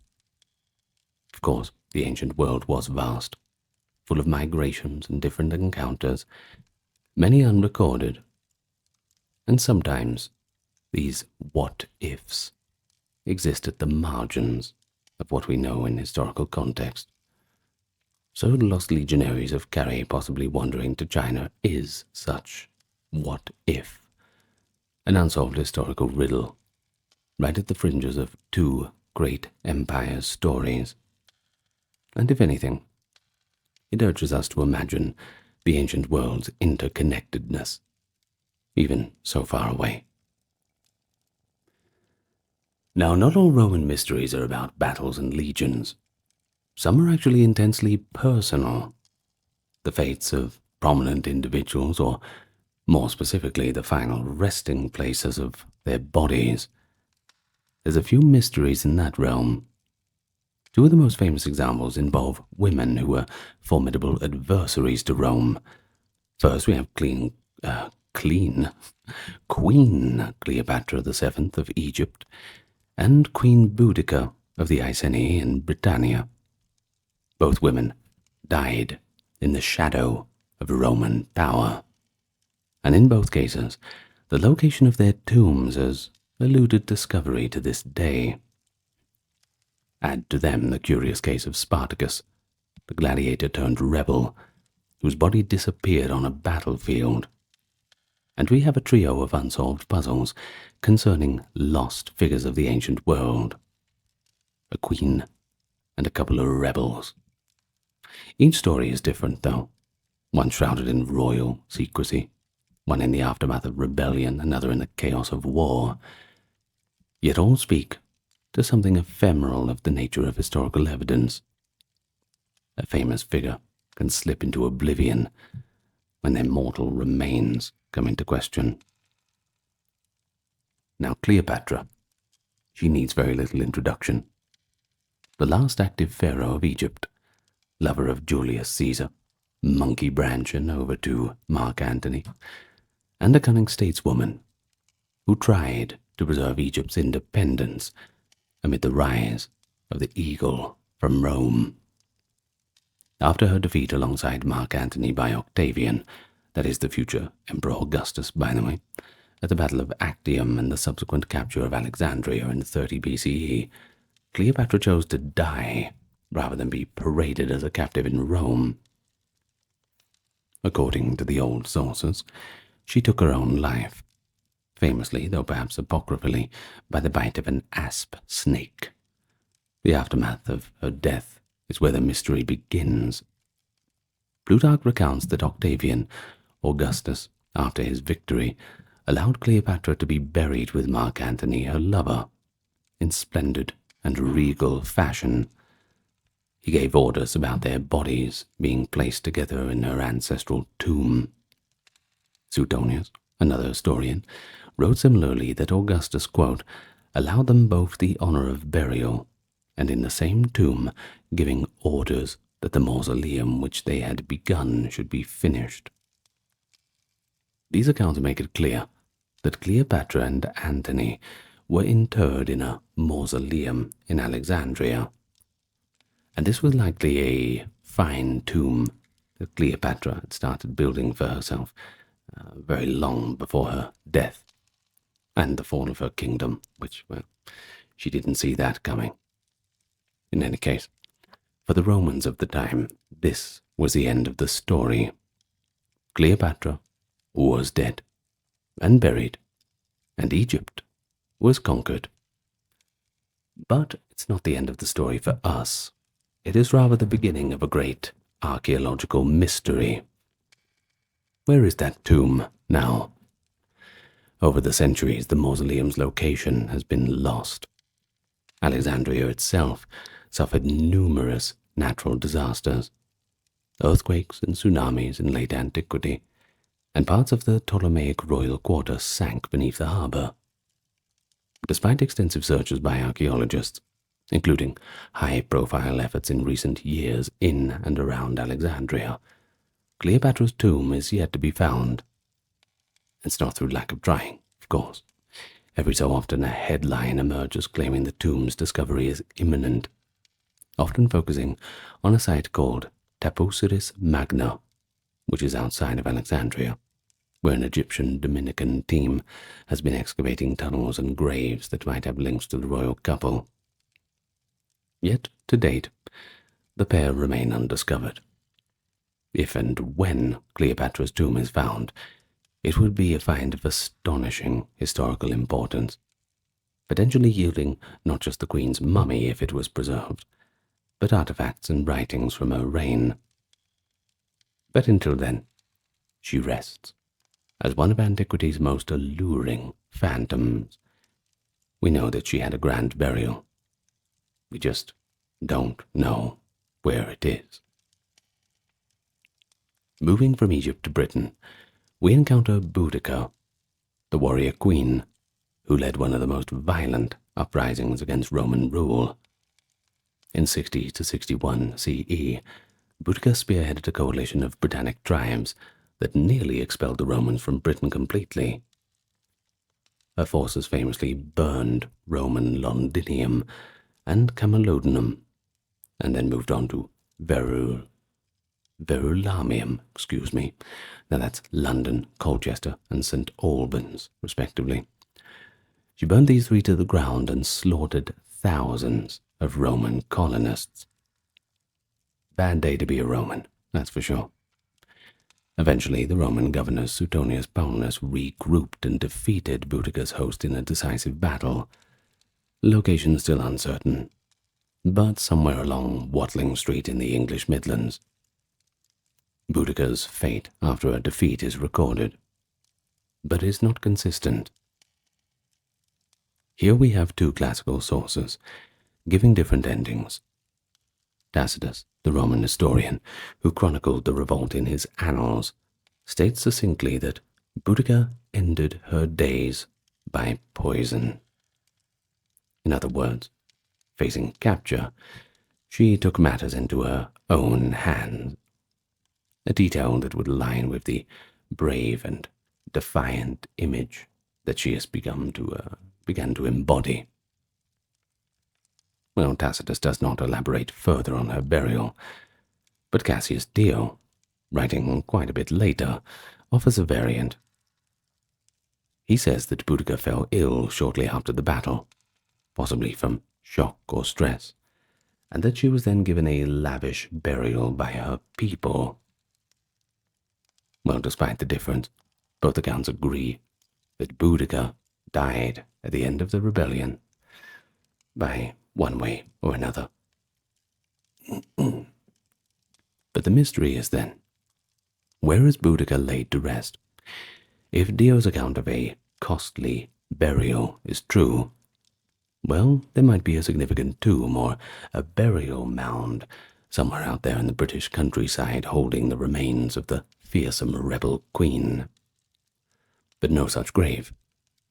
Of course, the ancient world was vast, full of migrations and different encounters, many unrecorded, and sometimes these what-ifs exist at the margins of what we know in historical context. So the lost legionaries of Carrhae possibly wandering to China is such what-if, an unsolved historical riddle, right at the fringes of two great empires' stories. And if anything, it urges us to imagine the ancient world's interconnectedness, even so far away. Now, not all Roman mysteries are about battles and legions. Some are actually intensely personal. The fates of prominent individuals, or more specifically, the final resting places of their bodies. There's a few mysteries in that realm. Two of the most famous examples involve women who were formidable adversaries to Rome. First, we have Queen Cleopatra VII of Egypt, and Queen Boudica of the Iceni in Britannia. Both women died in the shadow of Roman power, and in both cases, the location of their tombs has eluded discovery to this day. Add to them the curious case of Spartacus, the gladiator-turned-rebel, whose body disappeared on a battlefield, and we have a trio of unsolved puzzles concerning lost figures of the ancient world, a queen and a couple of rebels. Each story is different, though, one shrouded in royal secrecy, one in the aftermath of rebellion, another in the chaos of war, yet all speak to something ephemeral of the nature of historical evidence. A famous figure can slip into oblivion when their mortal remains come into question. Now, Cleopatra, she needs very little introduction. The last active pharaoh of Egypt, lover of Julius Caesar, monkey branching over to Mark Antony, and a cunning stateswoman who tried to preserve Egypt's independence amid the rise of the eagle from Rome. After her defeat alongside Mark Antony by Octavian, that is the future Emperor Augustus, by the way, at the Battle of Actium and the subsequent capture of Alexandria in 30 BCE, Cleopatra chose to die rather than be paraded as a captive in Rome. According to the old sources, she took her own life, famously, though perhaps apocryphally, by the bite of an asp snake. The aftermath of her death is where the mystery begins. Plutarch recounts that Octavian, Augustus, after his victory, allowed Cleopatra to be buried with Mark Antony, her lover, in splendid and regal fashion. He gave orders about their bodies being placed together in her ancestral tomb. Suetonius, another historian, wrote similarly that Augustus, quote, allowed them both the honor of burial, and in the same tomb giving orders that the mausoleum which they had begun should be finished. These accounts make it clear that Cleopatra and Antony were interred in a mausoleum in Alexandria, and this was likely a fine tomb that Cleopatra had started building for herself very long before her death and the fall of her kingdom, which, well, she didn't see that coming. In any case, for the Romans of the time, this was the end of the story. Cleopatra was dead and buried, and Egypt was conquered. But it's not the end of the story for us. It is rather the beginning of a great archaeological mystery. Where is that tomb now? Over the centuries, the mausoleum's location has been lost. Alexandria itself suffered numerous natural disasters, earthquakes and tsunamis in late antiquity, and parts of the Ptolemaic royal quarter sank beneath the harbor. Despite extensive searches by archaeologists, including high-profile efforts in recent years in and around Alexandria, Cleopatra's tomb is yet to be found. It's not through lack of trying, of course. Every so often a headline emerges claiming the tomb's discovery is imminent, often focusing on a site called Taposiris Magna, which is outside of Alexandria, where an Egyptian Dominican team has been excavating tunnels and graves that might have links to the royal couple. Yet, to date, the pair remain undiscovered. If and when Cleopatra's tomb is found, it would be a find of astonishing historical importance, potentially yielding not just the Queen's mummy if it was preserved, but artifacts and writings from her reign. But until then, she rests as one of antiquity's most alluring phantoms. We know that she had a grand burial. We just don't know where it is. Moving from Egypt to Britain, we encounter Boudica, the warrior queen who led one of the most violent uprisings against Roman rule. In 60 to 61 CE, Boudica spearheaded a coalition of Britannic tribes that nearly expelled the Romans from Britain completely. Her forces famously burned Roman Londinium and Camalodunum, and then moved on to Verulamium, Now that's London, Colchester, and St. Albans, respectively. She burned these three to the ground and slaughtered thousands of Roman colonists. Bad day to be a Roman, that's for sure. Eventually, the Roman governor Suetonius Paulus regrouped and defeated Boudica's host in a decisive battle. Location still uncertain, but somewhere along Watling Street in the English Midlands. Boudica's fate after a defeat is recorded, but is not consistent. Here we have two classical sources, giving different endings. Tacitus, the Roman historian, who chronicled the revolt in his Annals, states succinctly that Boudica ended her days by poison. In other words, facing capture, she took matters into her own hands, a detail that would align with the brave and defiant image that she has began to embody. Well, Tacitus does not elaborate further on her burial, but Cassius Dio, writing quite a bit later, offers a variant. He says that Boudica fell ill shortly after the battle, possibly from shock or stress, and that she was then given a lavish burial by her people. Well, despite the difference, both accounts agree that Boudica died at the end of the rebellion by one way or another. But the mystery is then, where is Boudica laid to rest? If Dio's account of a costly burial is true, well, there might be a significant tomb or a burial mound somewhere out there in the British countryside holding the remains of the fearsome rebel queen. But no such grave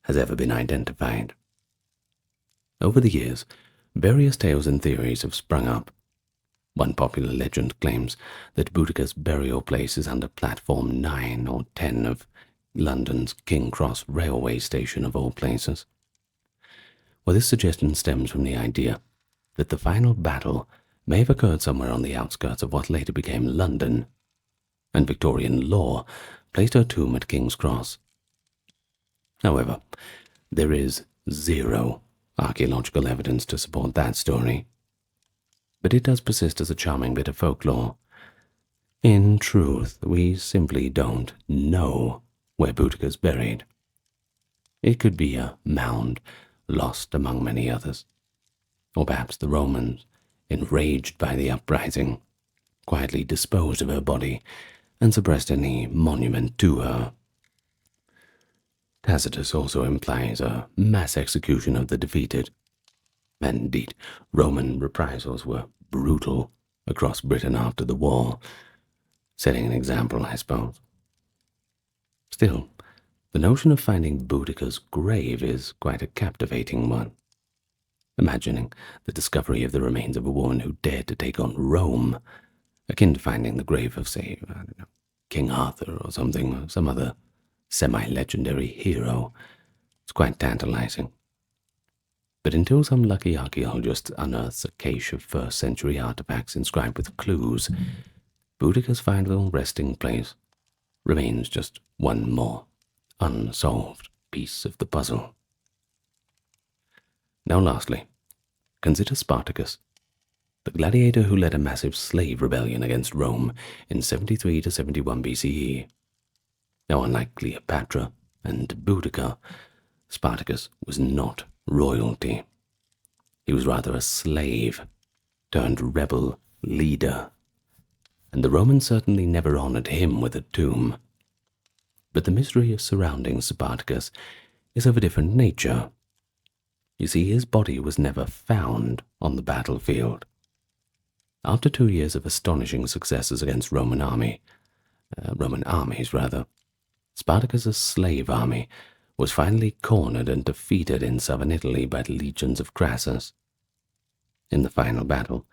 has ever been identified. Over the years, various tales and theories have sprung up. One popular legend claims that Boudica's burial place is under platform 9 or 10 of London's King Cross railway station of all places. Well, this suggestion stems from the idea that the final battle may have occurred somewhere on the outskirts of what later became London, and Victorian law placed her tomb at King's Cross. However, there is zero archaeological evidence to support that story, but it does persist as a charming bit of folklore. In truth, we simply don't know where Boudica's buried. It could be a mound lost among many others, or perhaps the Romans, enraged by the uprising, quietly disposed of her body and suppressed any monument to her. Tacitus also implies a mass execution of the defeated, and indeed Roman reprisals were brutal across Britain after the war, setting an example, I suppose. Still, the notion of finding Boudica's grave is quite a captivating one. Imagining the discovery of the remains of a woman who dared to take on Rome, akin to finding the grave of, say, King Arthur or something, or some other semi-legendary hero, it's quite tantalizing. But until some lucky archaeologist unearths a cache of first-century artifacts inscribed with clues, Boudica's final resting place remains just one more unsolved piece of the puzzle. Now lastly, consider Spartacus, the gladiator who led a massive slave rebellion against Rome in 73 to 71 BCE. Now, unlike Cleopatra and Boudica, Spartacus was not royalty. He was rather a slave turned rebel leader, and the Romans certainly never honored him with a tomb. But the mystery surrounding Spartacus is of a different nature. You see, his body was never found on the battlefield. After 2 years of astonishing successes against Roman armies, Spartacus's slave army was finally cornered and defeated in southern Italy by the legions of Crassus. In the final battle,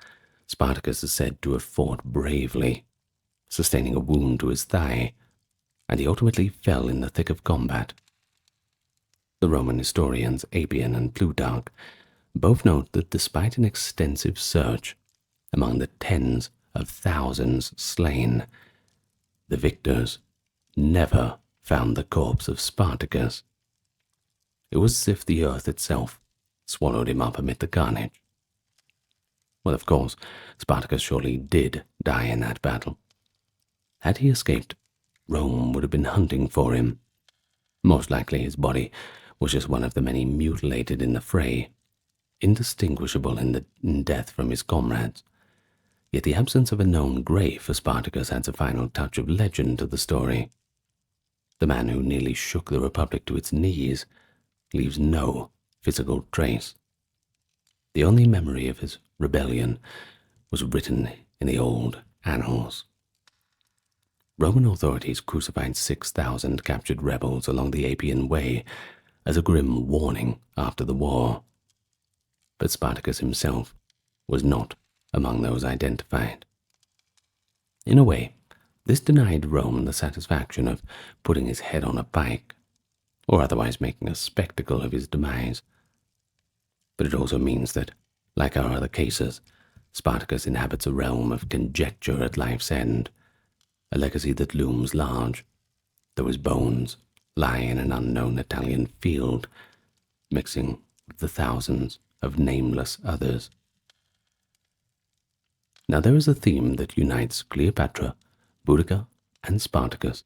Spartacus is said to have fought bravely, sustaining a wound to his thigh, and he ultimately fell in the thick of combat. The Roman historians Appian and Plutarch both note that despite an extensive search among the tens of thousands slain, the victors never found the corpse of Spartacus. It was as if the earth itself swallowed him up amid the carnage. Well, of course, Spartacus surely did die in that battle. Had he escaped, Rome would have been hunting for him. Most likely his body was just one of the many mutilated in the fray, indistinguishable in death from his comrades. Yet the absence of a known grave for Spartacus adds a final touch of legend to the story. The man who nearly shook the Republic to its knees leaves no physical trace. The only memory of his rebellion was written in the old annals. Roman authorities crucified 6,000 captured rebels along the Appian Way as a grim warning after the war. But Spartacus himself was not among those identified. In a way, This denied Rome the satisfaction of putting his head on a pike, or otherwise making a spectacle of his demise. But it also means that, like our other cases, Spartacus inhabits a realm of conjecture at life's end, a legacy that looms large, though his bones lie in an unknown Italian field, mixing with the thousands of nameless others. Now there is a theme that unites Cleopatra, Boudica, and Spartacus,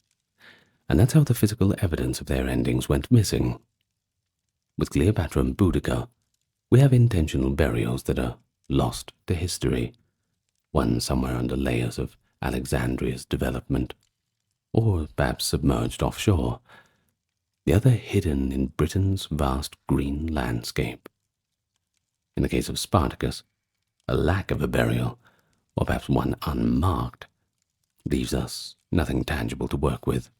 and that's how the physical evidence of their endings went missing. With Cleopatra and Boudica, we have intentional burials that are lost to history, one somewhere under layers of Alexandria's development, or perhaps submerged offshore, the other hidden in Britain's vast green landscape. In the case of Spartacus, a lack of a burial, or perhaps one unmarked, leaves us nothing tangible to work with.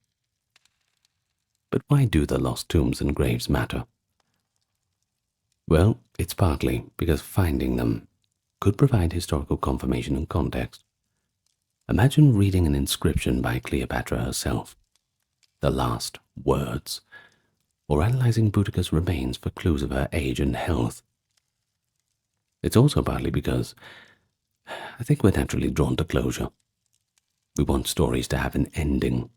But why do the lost tombs and graves matter? Well, it's partly because finding them could provide historical confirmation and context. Imagine reading an inscription by Cleopatra herself, the last words, or analyzing Boudica's remains for clues of her age and health. It's also partly because I think we're naturally drawn to closure. We want stories to have an ending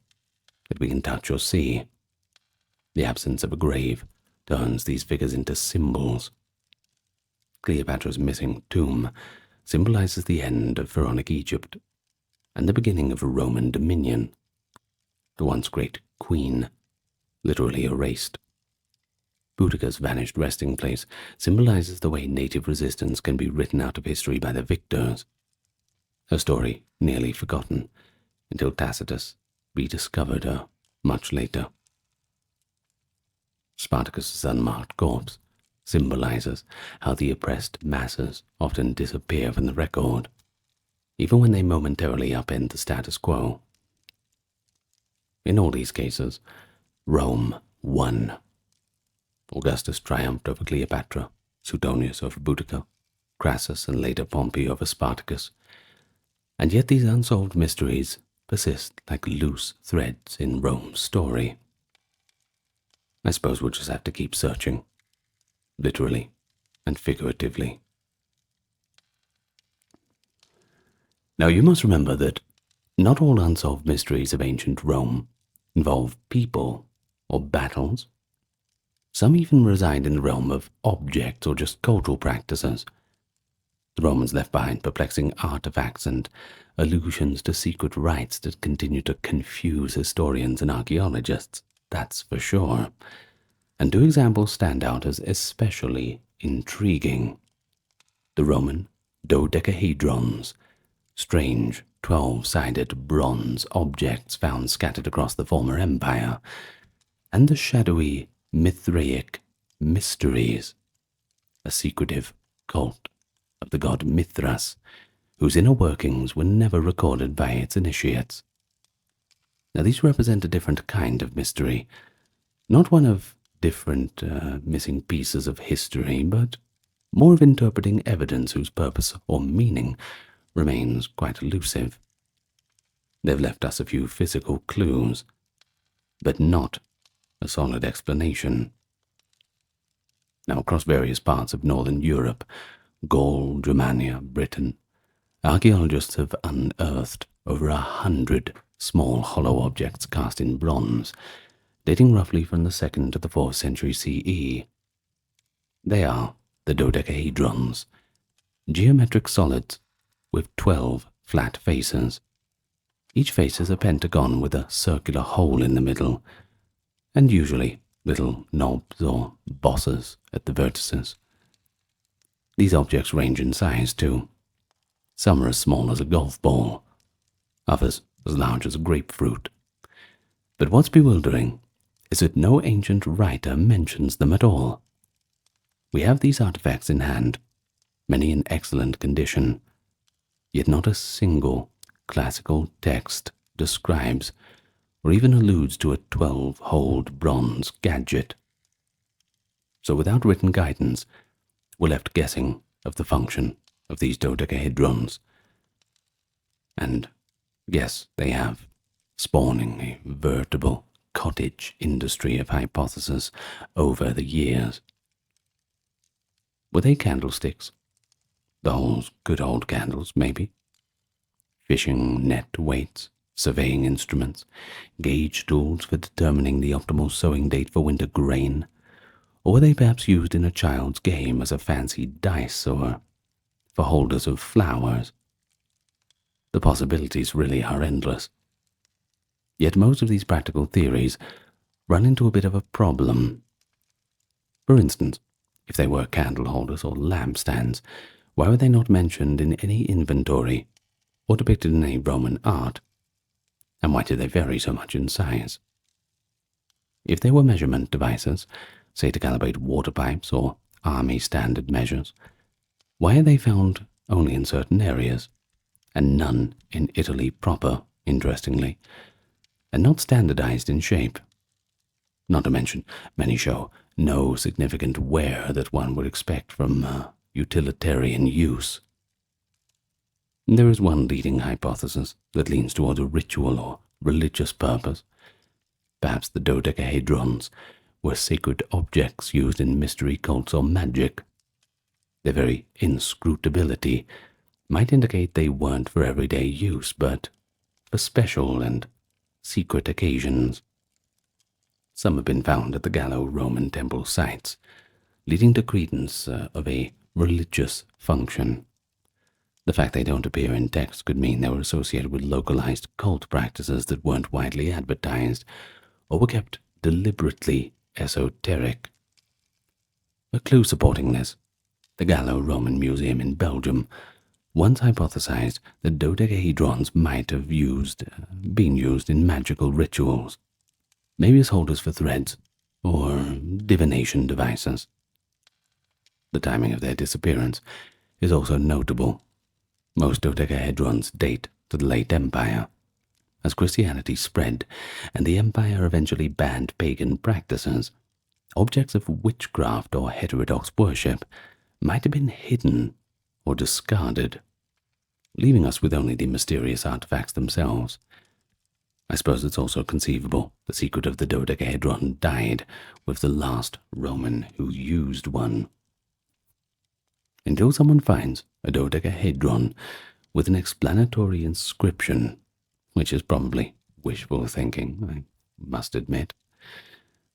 that we can touch or see. The absence of a grave turns these figures into symbols. Cleopatra's missing tomb symbolizes the end of pharaonic Egypt and the beginning of a Roman dominion. The once great queen, literally erased. Boudica's vanished resting place symbolizes the way native resistance can be written out of history by the victors. Her story nearly forgotten until Tacitus rediscovered her much later. Spartacus's unmarked corpse symbolizes how the oppressed masses often disappear from the record, even when they momentarily upend the status quo. In all these cases, Rome won. Augustus triumphed over Cleopatra, Suetonius over Boudica, Crassus and later Pompey over Spartacus, and yet these unsolved mysteries persist like loose threads in Rome's story. I suppose we'll just have to keep searching, literally and figuratively. Now you must remember that not all unsolved mysteries of ancient Rome involve people or battles. Some even reside in the realm of objects or just cultural practices. The Romans left behind perplexing artifacts and allusions to secret rites that continue to confuse historians and archaeologists, that's for sure. And two examples stand out as especially intriguing. The Roman dodecahedrons, strange 12-sided bronze objects found scattered across the former empire, and the shadowy Mithraic mysteries, a secretive cult of the god Mithras, whose inner workings were never recorded by its initiates. Now these represent a different kind of mystery, not one of different missing pieces of history, but more of interpreting evidence whose purpose or meaning remains quite elusive. They've left us a few physical clues, but not a solid explanation. Now, across various parts of northern Europe, Gaul, Germania, Britain, archaeologists have unearthed over 100 small hollow objects cast in bronze, dating roughly from the 2nd to the 4th century CE. They are the dodecahedrons, geometric solids with 12 flat faces. Each face is a pentagon with a circular hole in the middle, and usually little knobs or bosses at the vertices. These objects range in size too. Some are as small as a golf ball, others as large as a grapefruit. But what's bewildering is that no ancient writer mentions them at all. We have these artifacts in hand, many in excellent condition, yet not a single classical text describes or even alludes to a 12-holed bronze gadget. So without written guidance, we're left guessing of the function of these dodecahedrons. And yes, they have spawning a veritable cottage industry of hypotheses over the years. Were they candlesticks? The holes, good old candles, maybe? Fishing net weights, surveying instruments, gauge tools for determining the optimal sowing date for winter grain? Or were they perhaps used in a child's game as a fancy dice or for holders of flowers? The possibilities really are endless. Yet most of these practical theories run into a bit of a problem. For instance, if they were candle holders or lampstands, why were they not mentioned in any inventory or depicted in any Roman art? And why did they vary so much in size? If they were measurement devices, say to calibrate water pipes or army standard measures, why are they found only in certain areas, and none in Italy proper, interestingly, and not standardized in shape? Not to mention, many show no significant wear that one would expect from utilitarian use. There is one leading hypothesis that leans towards a ritual or religious purpose. Perhaps the dodecahedrons were sacred objects used in mystery cults or magic. Their very inscrutability might indicate they weren't for everyday use, but for special and secret occasions. Some have been found at the Gallo-Roman temple sites, leading to credence of a religious function. The fact they don't appear in text could mean they were associated with localized cult practices that weren't widely advertised, or were kept deliberately esoteric. A clue supporting this: the Gallo-Roman Museum in Belgium once hypothesized that dodecahedrons might have been used in magical rituals, maybe as holders for threads or divination devices. The timing of their disappearance is also notable. Most dodecahedrons date to the late Empire. As Christianity spread and the Empire eventually banned pagan practices, objects of witchcraft or heterodox worship might have been hidden or discarded, leaving us with only the mysterious artifacts themselves. I suppose it's also conceivable the secret of the dodecahedron died with the last Roman who used one. Until someone finds a dodecahedron with an explanatory inscription, which is probably wishful thinking, I must admit,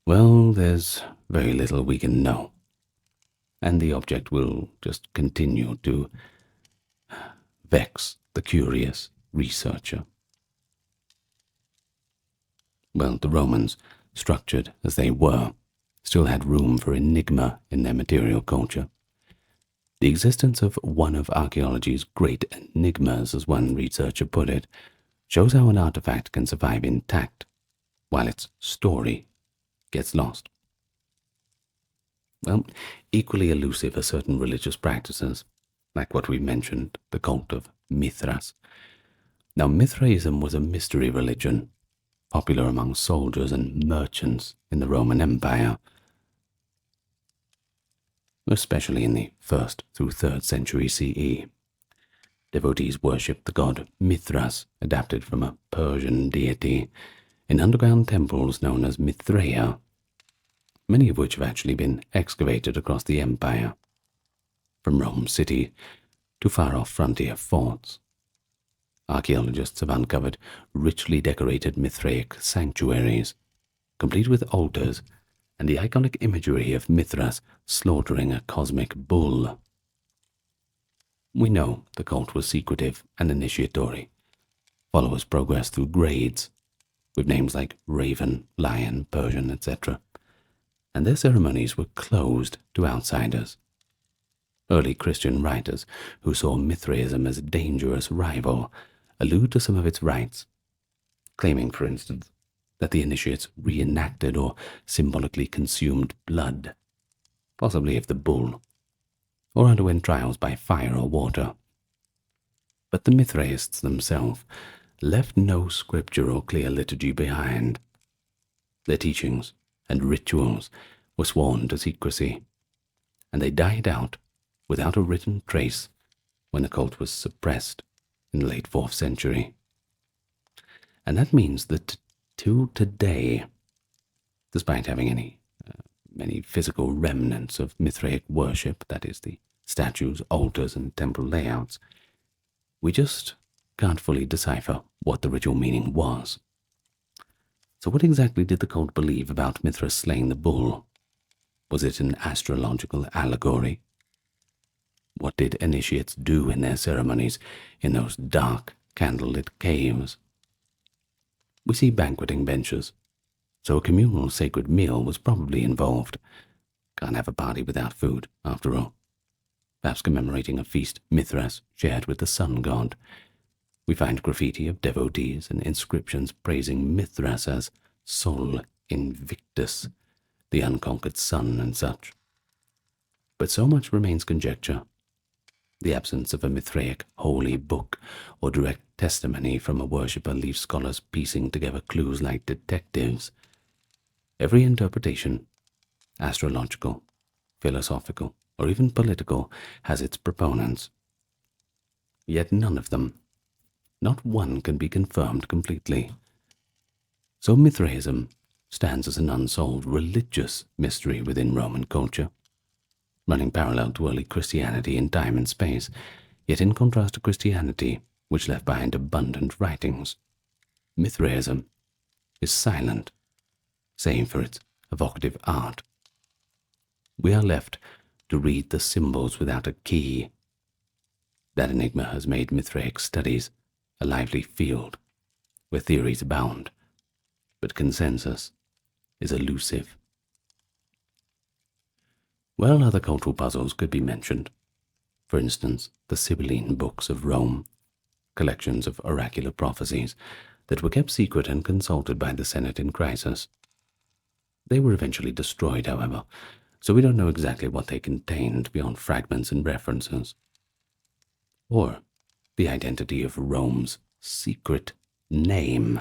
well, there's very little we can know, and the object will just continue to vex the curious researcher. Well, the Romans, structured as they were, still had room for enigma in their material culture. The existence of one of archaeology's great enigmas, as one researcher put it, shows how an artifact can survive intact, while its story gets lost. Well, equally elusive are certain religious practices, like what we mentioned, the cult of Mithras. Now, Mithraism was a mystery religion, popular among soldiers and merchants in the Roman Empire, especially in the 1st through 3rd century CE. Devotees worshipped the god Mithras, adapted from a Persian deity, in underground temples known as Mithraea, many of which have actually been excavated across the empire, from Rome city to far-off frontier forts. Archaeologists have uncovered richly decorated Mithraic sanctuaries, complete with altars and the iconic imagery of Mithras slaughtering a cosmic bull. We know the cult was secretive and initiatory. Followers progressed through grades, with names like Raven, Lion, Persian, etc., and their ceremonies were closed to outsiders. Early Christian writers, who saw Mithraism as a dangerous rival, allude to some of its rites, claiming, for instance, that the initiates reenacted or symbolically consumed blood, possibly of the bull, or underwent trials by fire or water. But the Mithraists themselves left no scripture or clear liturgy behind. Their teachings and rituals were sworn to secrecy, and they died out without a written trace when the cult was suppressed in the late 4th century. And that means that till today, despite having many physical remnants of Mithraic worship, that is, the statues, altars, and temple layouts, we just can't fully decipher what the ritual meaning was. So what exactly did the cult believe about Mithras slaying the bull? Was it an astrological allegory? What did initiates do in their ceremonies in those dark, candlelit caves? We see banqueting benches, so a communal sacred meal was probably involved. Can't have a party without food, after all. Perhaps commemorating a feast Mithras shared with the sun god. We find graffiti of devotees and inscriptions praising Mithras as Sol Invictus, the unconquered sun and such. But so much remains conjecture. The absence of a Mithraic holy book or direct testimony from a worshipper leaves scholars piecing together clues like detectives. Every interpretation, astrological, philosophical, or even political, has its proponents. Yet none of them, not one, can be confirmed completely. So Mithraism stands as an unsolved religious mystery within Roman culture, running parallel to early Christianity in time and space, yet in contrast to Christianity, which left behind abundant writings, Mithraism is silent, save for its evocative art. We are left to read the symbols without a key. That enigma has made Mithraic studies a lively field, where theories abound, but consensus is elusive. Well, other cultural puzzles could be mentioned. For instance, the Sibylline books of Rome, collections of oracular prophecies that were kept secret and consulted by the Senate in crisis. They were eventually destroyed, however, so we don't know exactly what they contained beyond fragments and references. Or the identity of Rome's secret name.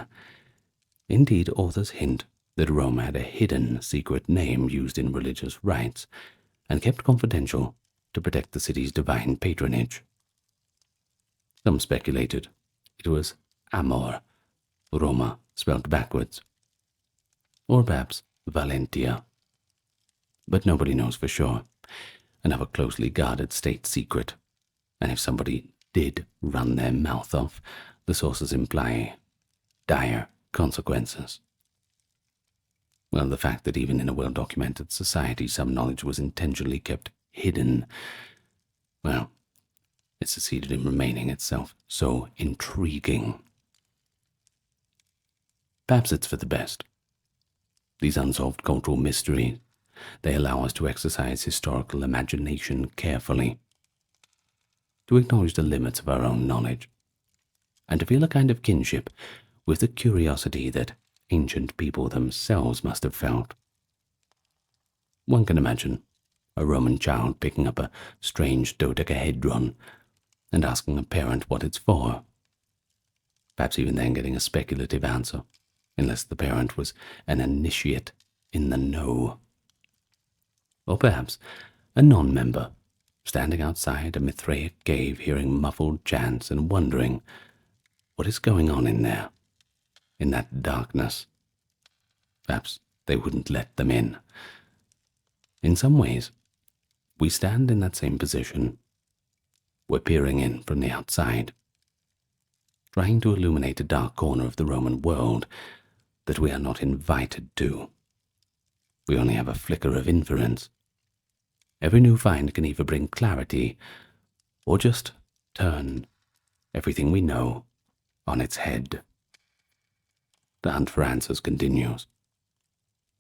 Indeed, authors hint that Rome had a hidden secret name used in religious rites and kept confidential to protect the city's divine patronage. Some speculated it was Amor, Roma spelled backwards, or perhaps Valentia. But nobody knows for sure, another closely guarded state secret, and if somebody did run their mouth off, the sources imply dire consequences. Well, the fact that even in a well-documented society some knowledge was intentionally kept hidden, well, it succeeded in remaining itself so intriguing. Perhaps it's for the best. These unsolved cultural mysteries, they allow us to exercise historical imagination carefully, to acknowledge the limits of our own knowledge, and to feel a kind of kinship with the curiosity that ancient people themselves must have felt. One can imagine a Roman child picking up a strange dodecahedron and asking a parent what it's for, perhaps even then getting a speculative answer, unless the parent was an initiate in the know. Or perhaps a non-member standing outside a Mithraic cave hearing muffled chants and wondering what is going on in there, in that darkness. Perhaps they wouldn't let them in. In some ways, we stand in that same position. We're peering in from the outside, trying to illuminate a dark corner of the Roman world that we are not invited to. We only have a flicker of inference. Every new find can either bring clarity or just turn everything we know on its head. The hunt for answers continues,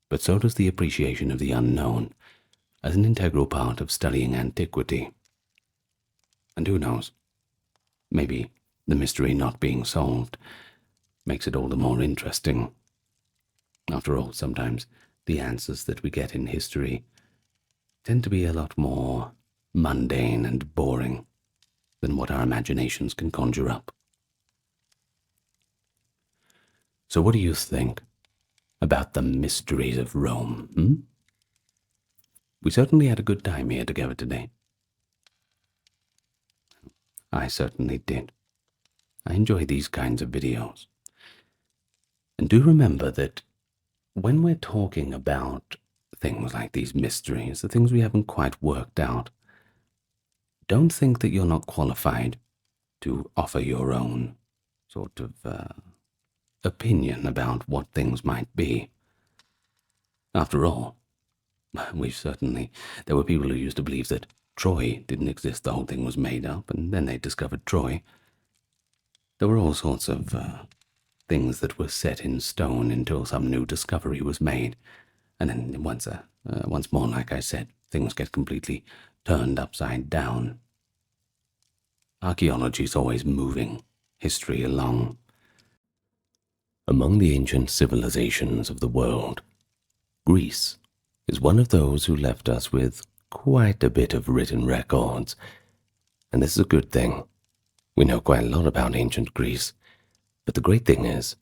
but so does the appreciation of the unknown as an integral part of studying antiquity. And who knows, maybe the mystery not being solved makes it all the more interesting. After all, sometimes the answers that we get in history tend to be a lot more mundane and boring than what our imaginations can conjure up. So what do you think about the mysteries of Rome? We certainly had a good time here together today. I certainly did. I enjoy these kinds of videos. And do remember that when we're talking about things like these mysteries, the things we haven't quite worked out, don't think that you're not qualified to offer your own sort of opinion about what things might be. After all, there were people who used to believe that Troy didn't exist, the whole thing was made up, and then they discovered Troy. There were all sorts of things that were set in stone until some new discovery was made. And then once more, like I said, things get completely turned upside down. Archaeology is always moving history along. Among the ancient civilizations of the world, Greece is one of those who left us with quite a bit of written records. And this is a good thing. We know quite a lot about ancient Greece, but the great thing is,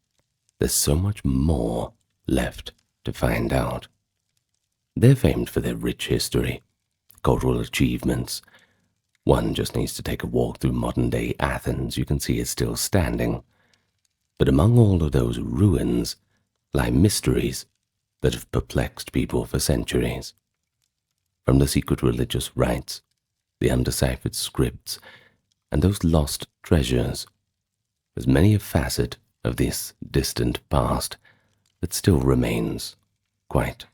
there's so much more left to find out. They're famed for their rich history, cultural achievements. One just needs to take a walk through modern-day Athens. You can see it's still standing. But among all of those ruins lie mysteries that have perplexed people for centuries. From the secret religious rites, the undeciphered scripts, and those lost treasures, there's many a facet of this distant past that still remains quite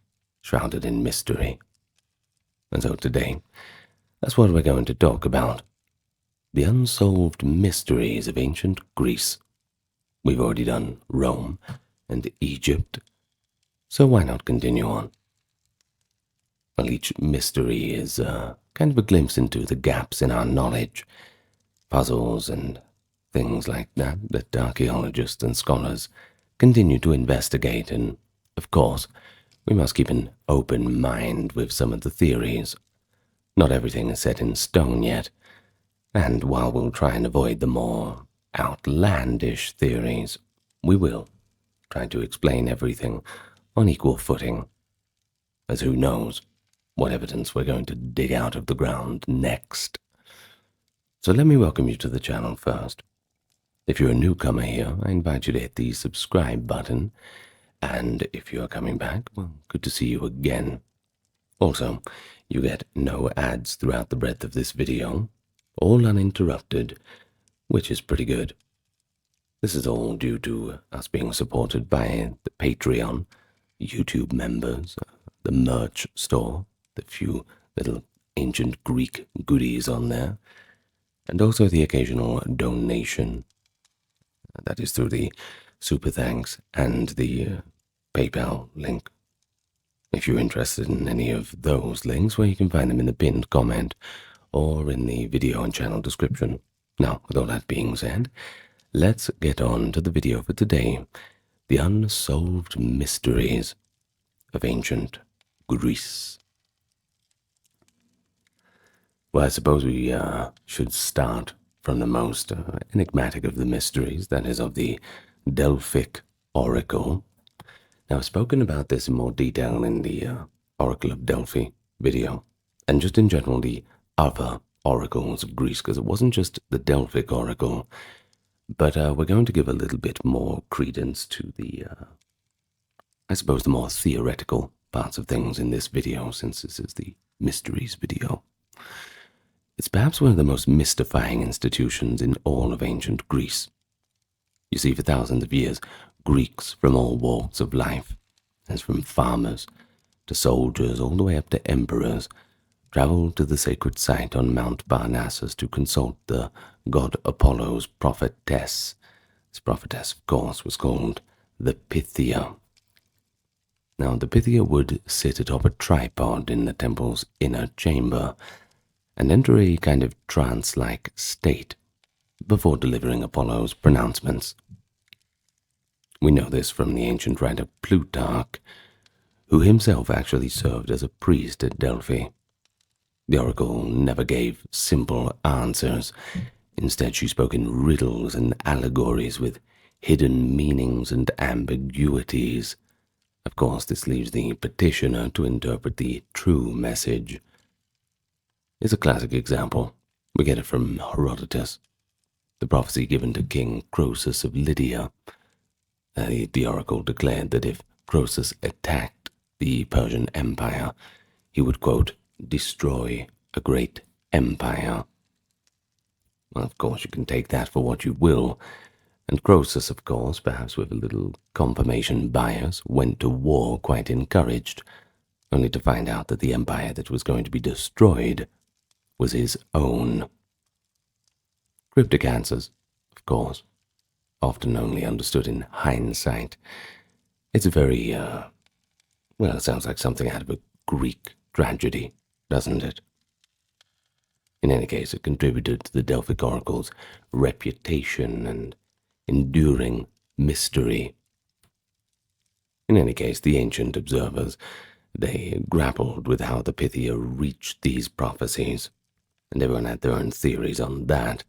shrouded in mystery. And so today, that's what we're going to talk about. The unsolved mysteries of ancient Greece. We've already done Rome and Egypt, so why not continue on? Well, each mystery is kind of a glimpse into the gaps in our knowledge, puzzles and things like that archaeologists and scholars continue to investigate, and of course, we must keep an open mind with some of the theories. Not everything is set in stone yet, and while we'll try and avoid the more outlandish theories, we will try to explain everything on equal footing, as who knows what evidence we're going to dig out of the ground next. So let me welcome you to the channel first. If you're a newcomer here, I invite you to hit the subscribe button, and if you're coming back, well, good to see you again. Also, you get no ads throughout the breadth of this video, all uninterrupted, which is pretty good. This is all due to us being supported by the Patreon, YouTube members, the merch store, the few little ancient Greek goodies on there, and also the occasional donation. That is through the Super Thanks and the PayPal link. If you're interested in any of those links, well, you can find them in the pinned comment or in the video and channel description. Now, with all that being said, let's get on to the video for today. The unsolved mysteries of ancient Greece. Well, I suppose we should start from the most enigmatic of the mysteries, that is of the Delphic Oracle. Now, I've spoken about this in more detail in the Oracle of Delphi video, and just in general the other oracles of Greece, because it wasn't just the Delphic Oracle, but we're going to give a little bit more credence to the, I suppose, the more theoretical parts of things in this video, since this is the mysteries video. It's perhaps one of the most mystifying institutions in all of ancient Greece. You see, for thousands of years, Greeks from all walks of life, as from farmers to soldiers all the way up to emperors, traveled to the sacred site on Mount Parnassus to consult the god Apollo's prophetess. This prophetess, of course, was called the Pythia. Now, the Pythia would sit atop a tripod in the temple's inner chamber and enter a kind of trance-like state before delivering Apollo's pronouncements. We know this from the ancient writer Plutarch, who himself actually served as a priest at Delphi. The oracle never gave simple answers. Instead, she spoke in riddles and allegories with hidden meanings and ambiguities. Of course, this leaves the petitioner to interpret the true message. It's a classic example. We get it from Herodotus, the prophecy given to King Croesus of Lydia. The oracle declared that if Croesus attacked the Persian Empire, he would, quote, destroy a great empire. Well, of course, you can take that for what you will, and Croesus, of course, perhaps with a little confirmation bias, went to war quite encouraged, only to find out that the empire that was going to be destroyed was his own. Cryptic answers, of course, often only understood in hindsight. It's very, well, it sounds like something out of a Greek tragedy, doesn't it? In any case, it contributed to the Delphic oracle's reputation and enduring mystery. In any case, the ancient observers, they grappled with how the Pythia reached these prophecies, and everyone had their own theories on that.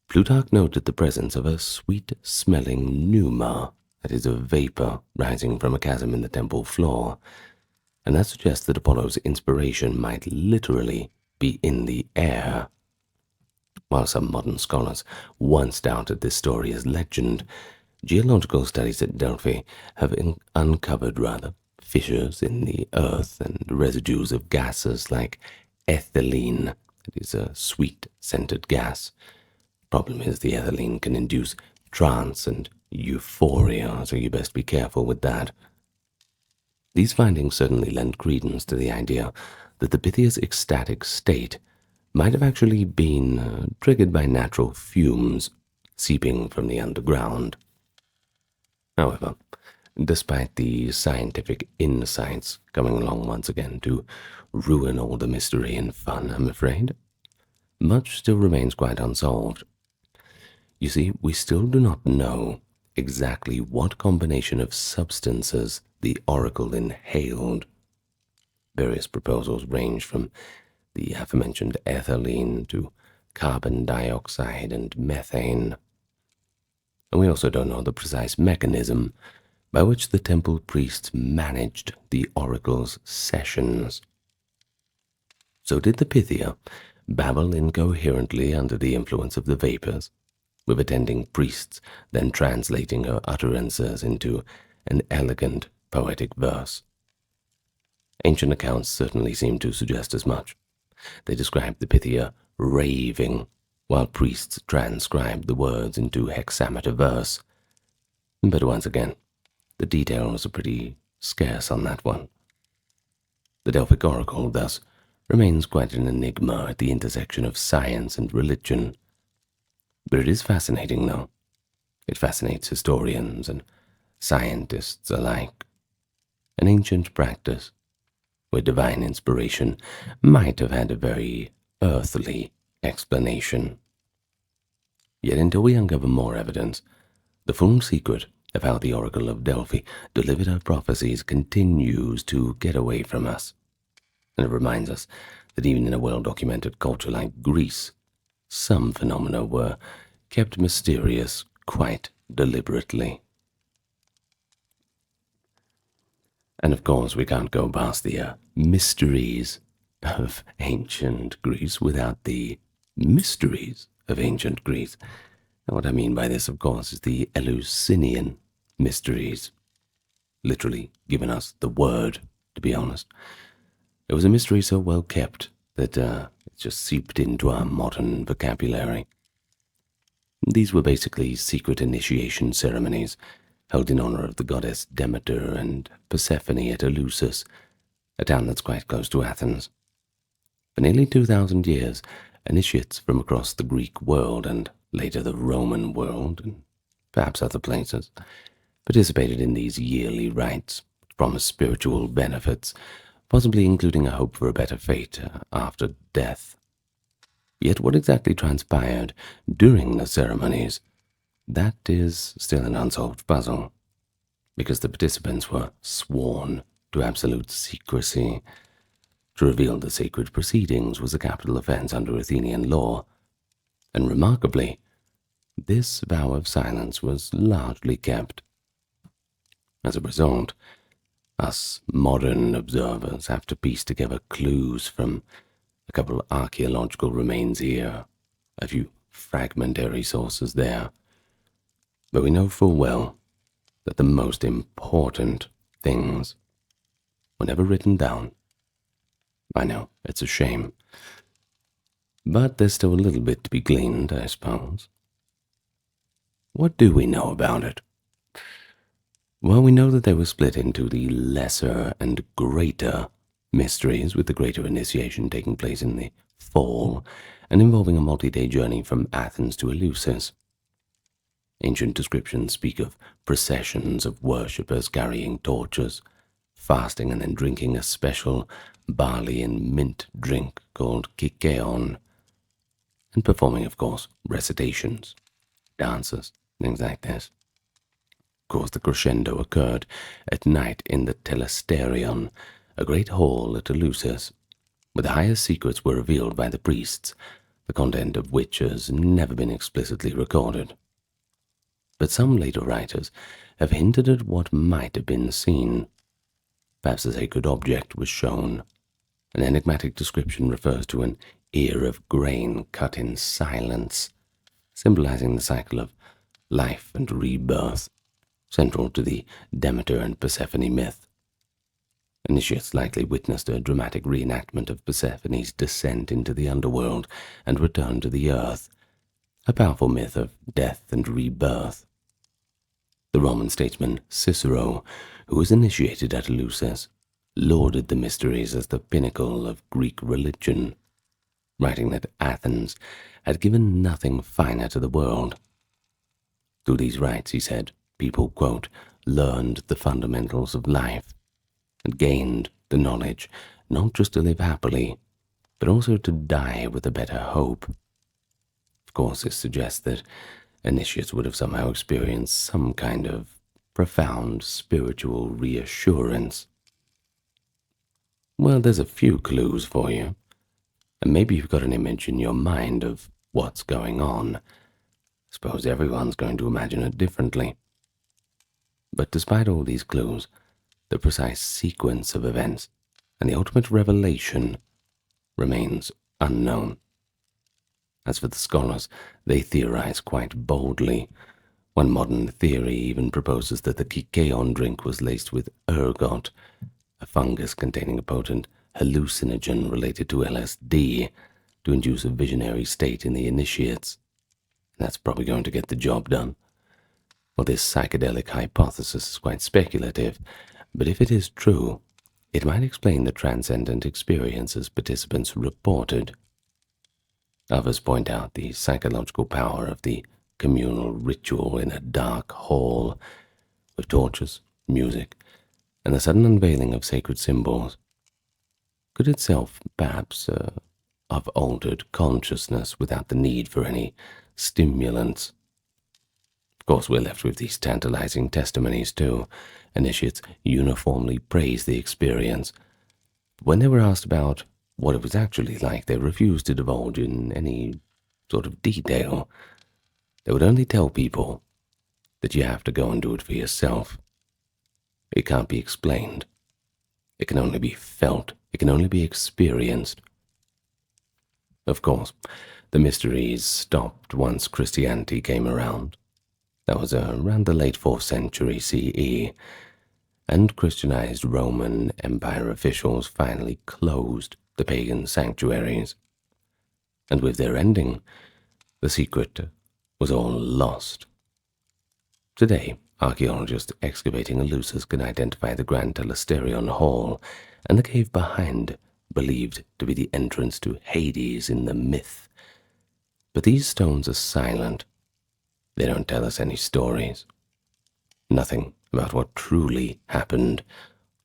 Plutarch noted the presence of a sweet-smelling pneuma, that is, a vapor rising from a chasm in the temple floor, and that suggests that Apollo's inspiration might literally be in the air. While some modern scholars once doubted this story as legend, geological studies at Delphi have uncovered fissures in the earth and residues of gases like ethylene, that is a sweet-scented gas. Problem is, the ethylene can induce trance and euphoria, so you best be careful with that. These findings certainly lend credence to the idea that the Pythia's ecstatic state might have actually been triggered by natural fumes seeping from the underground. However, despite the scientific insights coming along once again to ruin all the mystery and fun, I'm afraid, much still remains quite unsolved. You see, we still do not know exactly what combination of substances the oracle inhaled. Various proposals range from the aforementioned ethylene to carbon dioxide and methane. And we also don't know the precise mechanism by which the temple priests managed the oracle's sessions. So did the Pythia babble incoherently under the influence of the vapors, with attending priests then translating her utterances into an elegant poetic verse? Ancient accounts certainly seem to suggest as much. They describe the Pythia raving, while priests transcribed the words into hexameter verse. But once again, the details are pretty scarce on that one. The Delphic oracle, thus, remains quite an enigma at the intersection of science and religion. But it is fascinating, though. It fascinates historians and scientists alike. An ancient practice where divine inspiration might have had a very earthly explanation. Yet until we uncover more evidence, the full secret of how the Oracle of Delphi delivered her prophecies continues to get away from us. And it reminds us that even in a well-documented culture like Greece, some phenomena were kept mysterious quite deliberately. And of course, we can't go past the mysteries of ancient Greece without the mysteries of ancient Greece. And what I mean by this, of course, is the Eleusinian mysteries. Literally given us the word, to be honest. It was a mystery so well kept that it just seeped into our modern vocabulary. These were basically secret initiation ceremonies held in honor of the goddess Demeter and Persephone at Eleusis, a town that's quite close to Athens. For nearly 2,000 years, initiates from across the Greek world and later the Roman world, and perhaps other places, participated in these yearly rites, which promised spiritual benefits, possibly including a hope for a better fate after death. Yet what exactly transpired during the ceremonies, that is still an unsolved puzzle, because the participants were sworn to absolute secrecy. To reveal the sacred proceedings was a capital offense under Athenian law, and remarkably, this vow of silence was largely kept. As a result, us modern observers have to piece together clues from a couple archaeological remains here, a few fragmentary sources there, but we know full well that the most important things were never written down. I know, it's a shame. But there's still a little bit to be gleaned, I suppose. What do we know about it? Well, we know that they were split into the lesser and greater mysteries, with the greater initiation taking place in the fall and involving a multi-day journey from Athens to Eleusis. Ancient descriptions speak of processions of worshippers carrying torches, fasting and then drinking a special barley and mint drink called kikeon, and performing, of course, recitations, dances, things like this. Of course, the crescendo occurred at night in the telesterion, a great hall at Eleusis, where the highest secrets were revealed by the priests, the content of which has never been explicitly recorded. But some later writers have hinted at what might have been seen. Perhaps a sacred object was shown. An enigmatic description refers to an ear of grain cut in silence, symbolizing the cycle of life and rebirth, central to the Demeter and Persephone myth. Initiates likely witnessed a dramatic reenactment of Persephone's descent into the underworld and return to the earth, a powerful myth of death and rebirth. The Roman statesman Cicero, who was initiated at Eleusis, lauded the mysteries as the pinnacle of Greek religion, writing that Athens had given nothing finer to the world. Through these rites, he said, people, quote, learned the fundamentals of life and gained the knowledge not just to live happily, but also to die with a better hope. Of course, this suggests that initiates would have somehow experienced some kind of profound spiritual reassurance. Well, there's a few clues for you, and maybe you've got an image in your mind of what's going on. I suppose everyone's going to imagine it differently. But despite all these clues, the precise sequence of events and the ultimate revelation remains unknown. As for the scholars, they theorize quite boldly. One modern theory even proposes that the kikeon drink was laced with ergot, a fungus containing a potent hallucinogen related to LSD, to induce a visionary state in the initiates. That's probably going to get the job done. Well, this psychedelic hypothesis is quite speculative, but if it is true, it might explain the transcendent experiences participants reported. Others point out the psychological power of the communal ritual in a dark hall, with torches, music, and the sudden unveiling of sacred symbols. Could itself, perhaps, have altered consciousness without the need for any stimulants. Of course, we're left with these tantalizing testimonies too. Initiates uniformly praised the experience. When they were asked about what it was actually like, they refused to divulge in any sort of detail. They would only tell people that you have to go and do it for yourself. It can't be explained. It can only be felt. It can only be experienced. Of course, the mysteries stopped once Christianity came around. That was around the late 4th century CE, and Christianized Roman Empire officials finally closed the pagan sanctuaries. And with their ending, the secret was all lost. Today, archaeologists excavating Eleusis can identify the Grand Telesterion Hall and the cave behind, believed to be the entrance to Hades in the myth. But these stones are silent. They don't tell us any stories. Nothing about what truly happened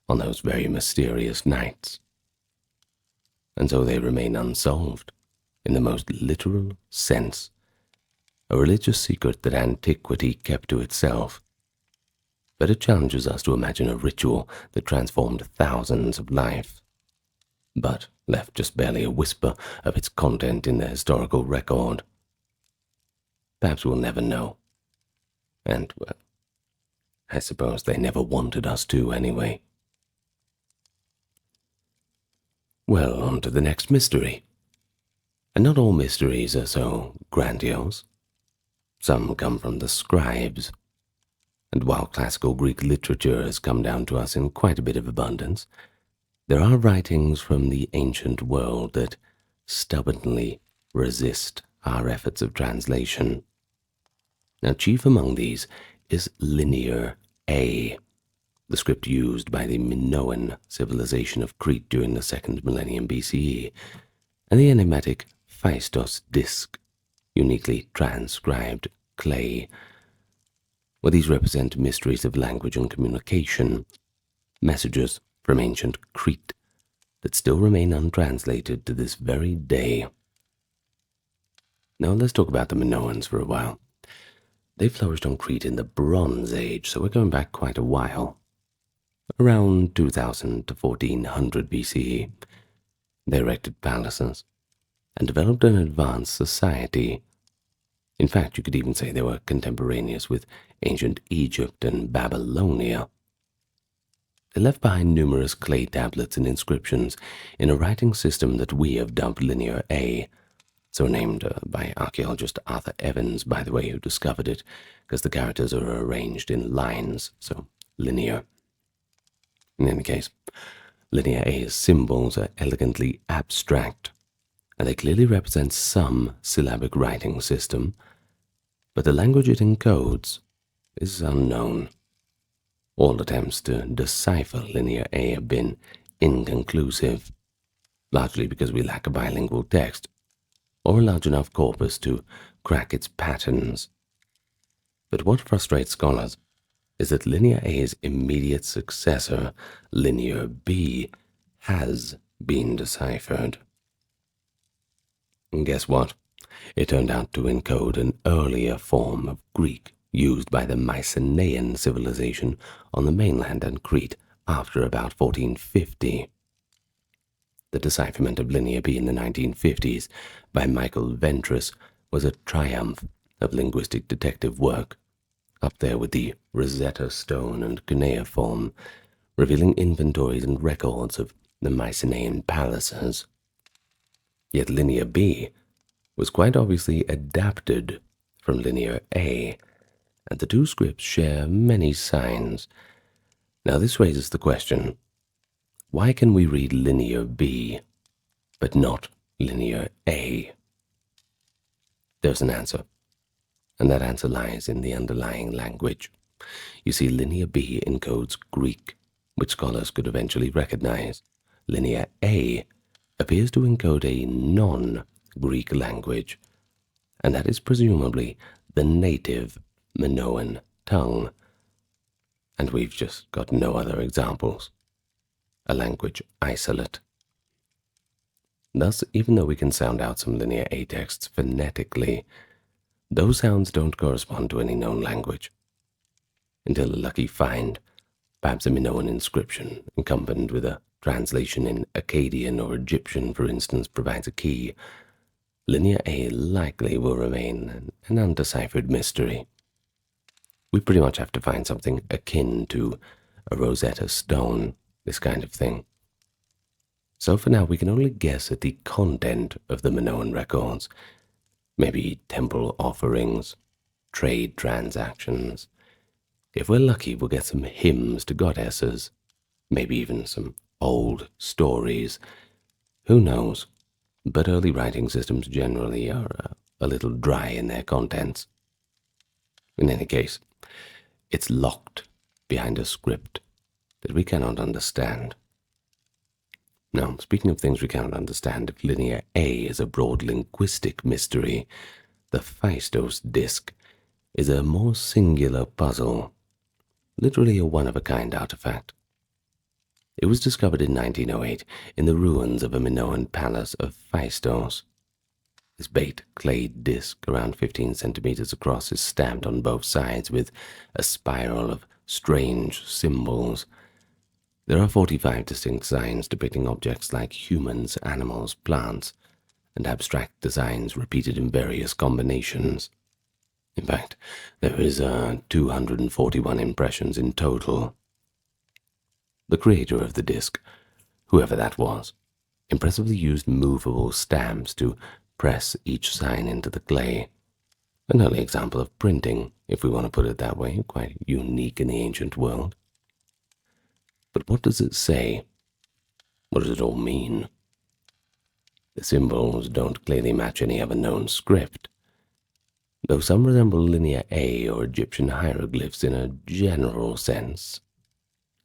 on those very mysterious nights. And so they remain unsolved, in the most literal sense, a religious secret that antiquity kept to itself. But it challenges us to imagine a ritual that transformed thousands of lives, but left just barely a whisper of its content in the historical record. Perhaps we'll never know. And, well, I suppose they never wanted us to anyway. Well, on to the next mystery. And not all mysteries are so grandiose. Some come from the scribes, And while classical Greek literature has come down to us in quite a bit of abundance, there are writings from the ancient world that stubbornly resist our efforts of translation. Now, chief among these is Linear A, the script used by the Minoan civilization of Crete during the 2nd millennium BCE, and the enigmatic Phaistos disk, uniquely transcribed clay. Well, these represent mysteries of language and communication, messages from ancient Crete that still remain untranslated to this very day. Now let's talk about the Minoans for a while. They flourished on Crete in the Bronze Age, so we're going back quite a while. Around 2000 to 1400 BCE, they erected palaces and developed an advanced society. In fact, you could even say they were contemporaneous with ancient Egypt and Babylonia. They left behind numerous clay tablets and inscriptions in a writing system that we have dubbed Linear A, so named by archaeologist Arthur Evans, by the way, who discovered it, because the characters are arranged in lines, so linear. In any case, Linear A's symbols are elegantly abstract, and they clearly represent some syllabic writing system, but the language it encodes is unknown. All attempts to decipher Linear A have been inconclusive, largely because we lack a bilingual text, or a large enough corpus to crack its patterns. But what frustrates scholars is that Linear A's immediate successor, Linear B, has been deciphered. And guess what? It turned out to encode an earlier form of Greek used by the Mycenaean civilization on the mainland and Crete after about 1450. The decipherment of Linear B in the 1950s by Michael Ventris was a triumph of linguistic detective work, up there with the Rosetta Stone and cuneiform, revealing inventories and records of the Mycenaean palaces. Yet Linear B was quite obviously adapted from Linear A, and the two scripts share many signs. Now this raises the question, why can we read Linear B, but not Linear A? There's an answer, and that answer lies in the underlying language. You see, Linear B encodes Greek, which scholars could eventually recognize. Linear A appears to encode a non-Greek language, and that is presumably the native Minoan tongue. And we've just got no other examples. A language isolate. Thus, even though we can sound out some Linear A texts phonetically, those sounds don't correspond to any known language. Until a lucky find, perhaps a Minoan inscription, accompanied with a translation in Akkadian or Egyptian, for instance, provides a key, Linear A likely will remain an undeciphered mystery. We pretty much have to find something akin to a Rosetta Stone, this kind of thing. So for now, we can only guess at the content of the Minoan records. Maybe temple offerings, trade transactions. If we're lucky, we'll get some hymns to goddesses, maybe even some old stories. Who knows? But early writing systems generally are a little dry in their contents. In any case, it's locked behind a script that we cannot understand. Now, speaking of things we cannot understand, if Linear A is a broad linguistic mystery, the Phaistos disk is a more singular puzzle, literally a one-of-a-kind artifact. It was discovered in 1908 in the ruins of a Minoan palace of Phaistos. This baked clay disc, around 15 centimeters across, is stamped on both sides with a spiral of strange symbols. There are 45 distinct signs depicting objects like humans, animals, plants, and abstract designs repeated in various combinations. In fact, there is 241 impressions in total. The creator of the disc, whoever that was, impressively used movable stamps to press each sign into the clay. An early example of printing, if we want to put it that way, quite unique in the ancient world. But what does it say? What does it all mean? The symbols don't clearly match any other known script, though some resemble linear A or Egyptian hieroglyphs in a general sense.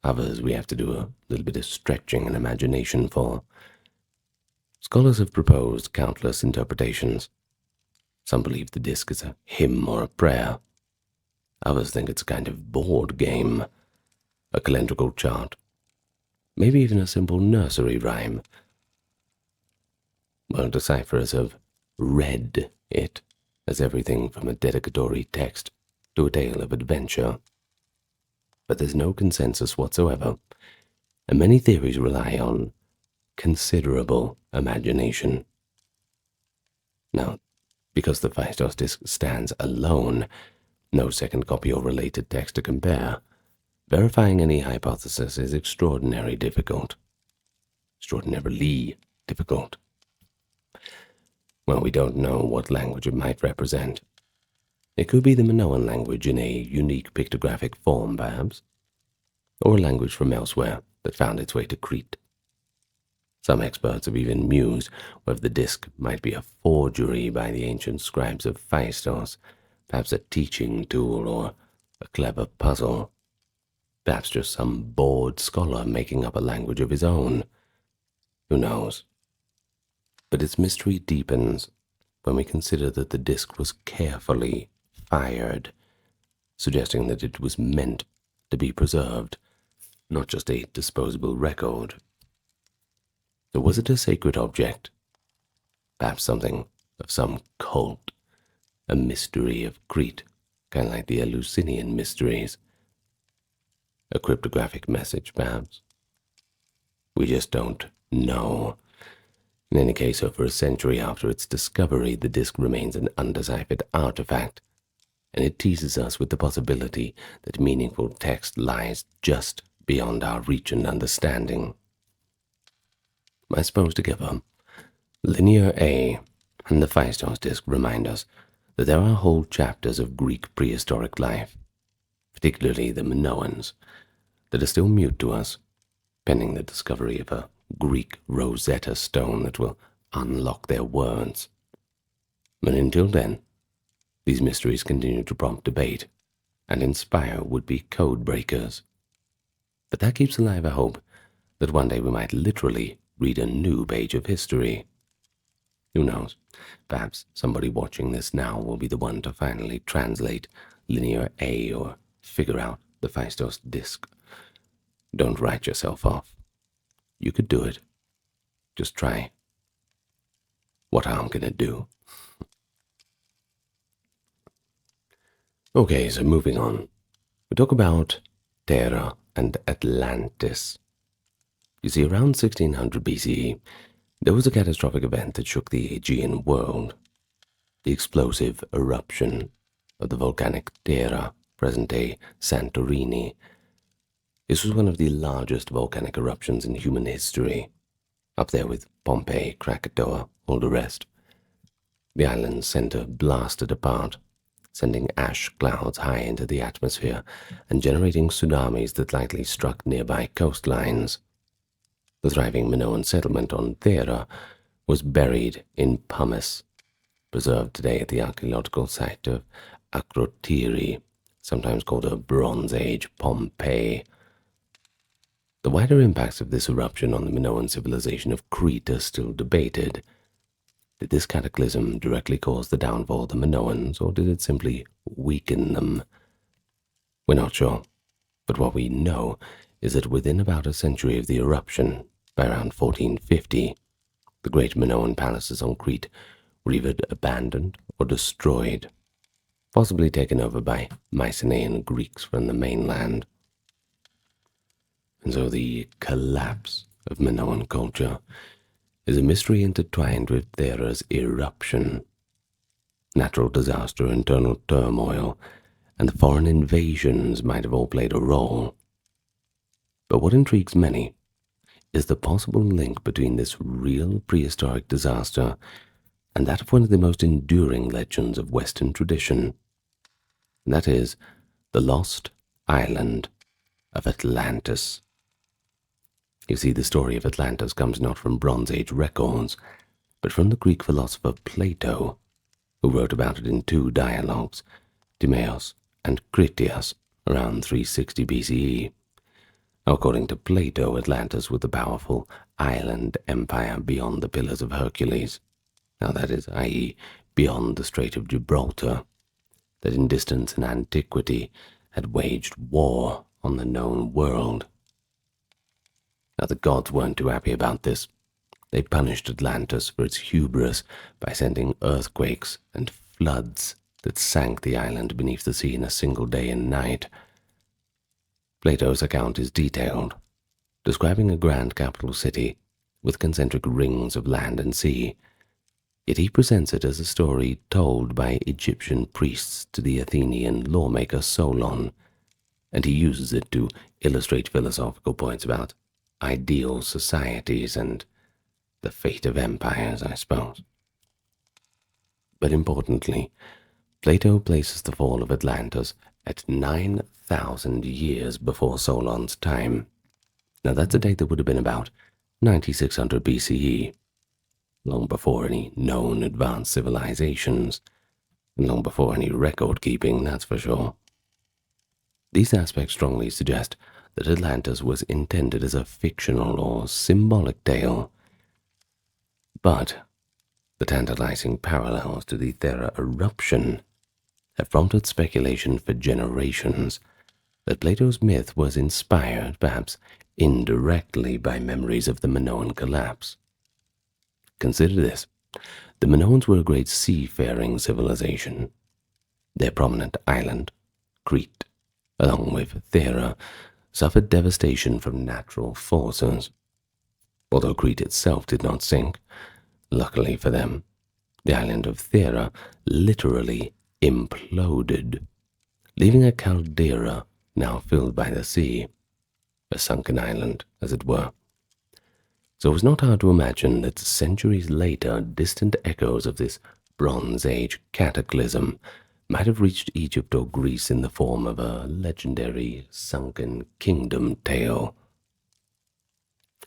Others we have to do a little bit of stretching and imagination for. Scholars have proposed countless interpretations. Some believe the disc is a hymn or a prayer. Others think it's a kind of board game, a calendrical chart, maybe even a simple nursery rhyme. While decipherers have read it as everything from a dedicatory text to a tale of adventure. But there's no consensus whatsoever, and many theories rely on considerable imagination. Now, because the Phaistos disc stands alone, no second copy or related text to compare, verifying any hypothesis is extraordinarily difficult. Well, we don't know what language it might represent. It could be the Minoan language in a unique pictographic form, perhaps, or a language from elsewhere that found its way to Crete. Some experts have even mused whether the disc might be a forgery by the ancient scribes of Phaistos, perhaps a teaching tool or a clever puzzle, perhaps just some bored scholar making up a language of his own. Who knows? But its mystery deepens when we consider that the disc was carefully fired, suggesting that it was meant to be preserved, not just a disposable record. So was it a sacred object? Perhaps something of some cult, a mystery of Crete, kind of like the Eleusinian mysteries. A cryptographic message, perhaps? We just don't know. In any case, over a century after its discovery, the disc remains an undeciphered artifact, and it teases us with the possibility that meaningful text lies just beyond our reach and understanding. I suppose together, Linear A and the Phaistos disc remind us that there are whole chapters of Greek prehistoric life, particularly the Minoans, that are still mute to us, pending the discovery of a Greek Rosetta Stone that will unlock their words. But until then, these mysteries continue to prompt debate and inspire would-be code breakers. But that keeps alive a hope that one day we might literally read a new page of history. Who knows? Perhaps somebody watching this now will be the one to finally translate Linear A or figure out the Phaistos disc. Don't write yourself off. You could do it. Just try what I'm gonna do. Okay, so moving on. We talk about Terra and Atlantis. You see, around 1600 BCE, there was a catastrophic event that shook the Aegean world. The explosive eruption of the volcanic Terra, present-day Santorini. This was one of the largest volcanic eruptions in human history, up there with Pompeii, Krakatoa, all the rest. The island's center blasted apart, sending ash clouds high into the atmosphere and generating tsunamis that likely struck nearby coastlines. The thriving Minoan settlement on Thera was buried in pumice, preserved today at the archaeological site of Akrotiri, sometimes called a Bronze Age Pompeii. The wider impacts of this eruption on the Minoan civilization of Crete are still debated. Did this cataclysm directly cause the downfall of the Minoans, or did it simply weaken them? We're not sure, but what we know is that within about a century of the eruption, by around 1450, the great Minoan palaces on Crete were either abandoned or destroyed, possibly taken over by Mycenaean Greeks from the mainland. And so the collapse of Minoan culture is a mystery intertwined with Thera's eruption. Natural disaster, internal turmoil, and the foreign invasions might have all played a role. But what intrigues many is the possible link between this real prehistoric disaster and that of one of the most enduring legends of Western tradition. And that is the lost island of Atlantis. You see, the story of Atlantis comes not from Bronze Age records, but from the Greek philosopher Plato, who wrote about it in two dialogues, Timaeus and Critias, around 360 BCE. According to Plato, Atlantis was the powerful island empire beyond the Pillars of Hercules. Now that is, i.e., beyond the Strait of Gibraltar, that in distance and antiquity had waged war on the known world. Now the gods weren't too happy about this. They punished Atlantis for its hubris by sending earthquakes and floods that sank the island beneath the sea in a single day and night. Plato's account is detailed, describing a grand capital city with concentric rings of land and sea, yet he presents it as a story told by Egyptian priests to the Athenian lawmaker Solon, and he uses it to illustrate philosophical points about ideal societies and the fate of empires, I suppose. But importantly, Plato places the fall of Atlantis at 9,000 years before Solon's time. Now that's a date that would have been about 9600 BCE, long before any known advanced civilizations, and long before any record keeping, that's for sure. These aspects strongly suggest that Atlantis was intended as a fictional or symbolic tale. But the tantalizing parallels to the Thera eruption have prompted speculation for generations that Plato's myth was inspired, perhaps indirectly, by memories of the Minoan collapse. Consider this. The Minoans were a great seafaring civilization. Their prominent island, Crete, along with Thera, suffered devastation from natural forces. Although Crete itself did not sink, luckily for them, the island of Thera literally imploded, leaving a caldera now filled by the sea, a sunken island, as it were. So it was not hard to imagine that centuries later, distant echoes of this Bronze Age cataclysm might have reached Egypt or Greece in the form of a legendary sunken kingdom tale.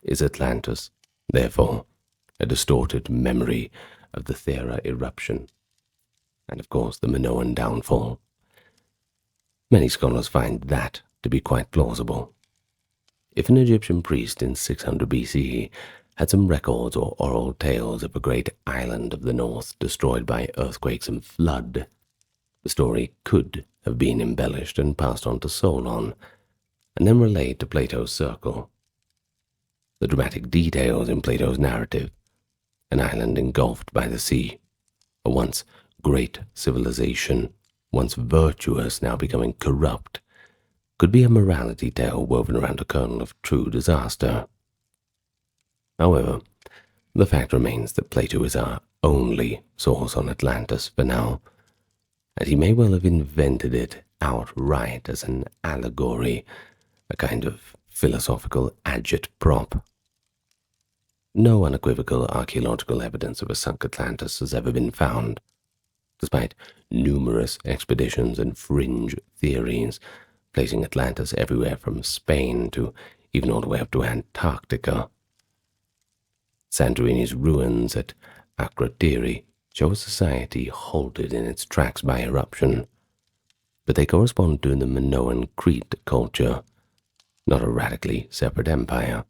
Is Atlantis, therefore, a distorted memory of the Thera eruption, and of course the Minoan downfall? Many scholars find that to be quite plausible. If an Egyptian priest in 600 BCE had some records or oral tales of a great island of the north destroyed by earthquakes and flood, the story could have been embellished and passed on to Solon, and then relayed to Plato's circle. The dramatic details in Plato's narrative, an island engulfed by the sea, a once great civilization, once virtuous, now becoming corrupt, could be a morality tale woven around a kernel of true disaster. However, the fact remains that Plato is our only source on Atlantis for now, and he may well have invented it outright as an allegory, a kind of philosophical agitprop. No unequivocal archaeological evidence of a sunk Atlantis has ever been found, despite numerous expeditions and fringe theories placing Atlantis everywhere from Spain to even all the way up to Antarctica. Santorini's ruins at Akrotiri show a society halted in its tracks by eruption, but they correspond to the Minoan Crete culture, not a radically separate empire.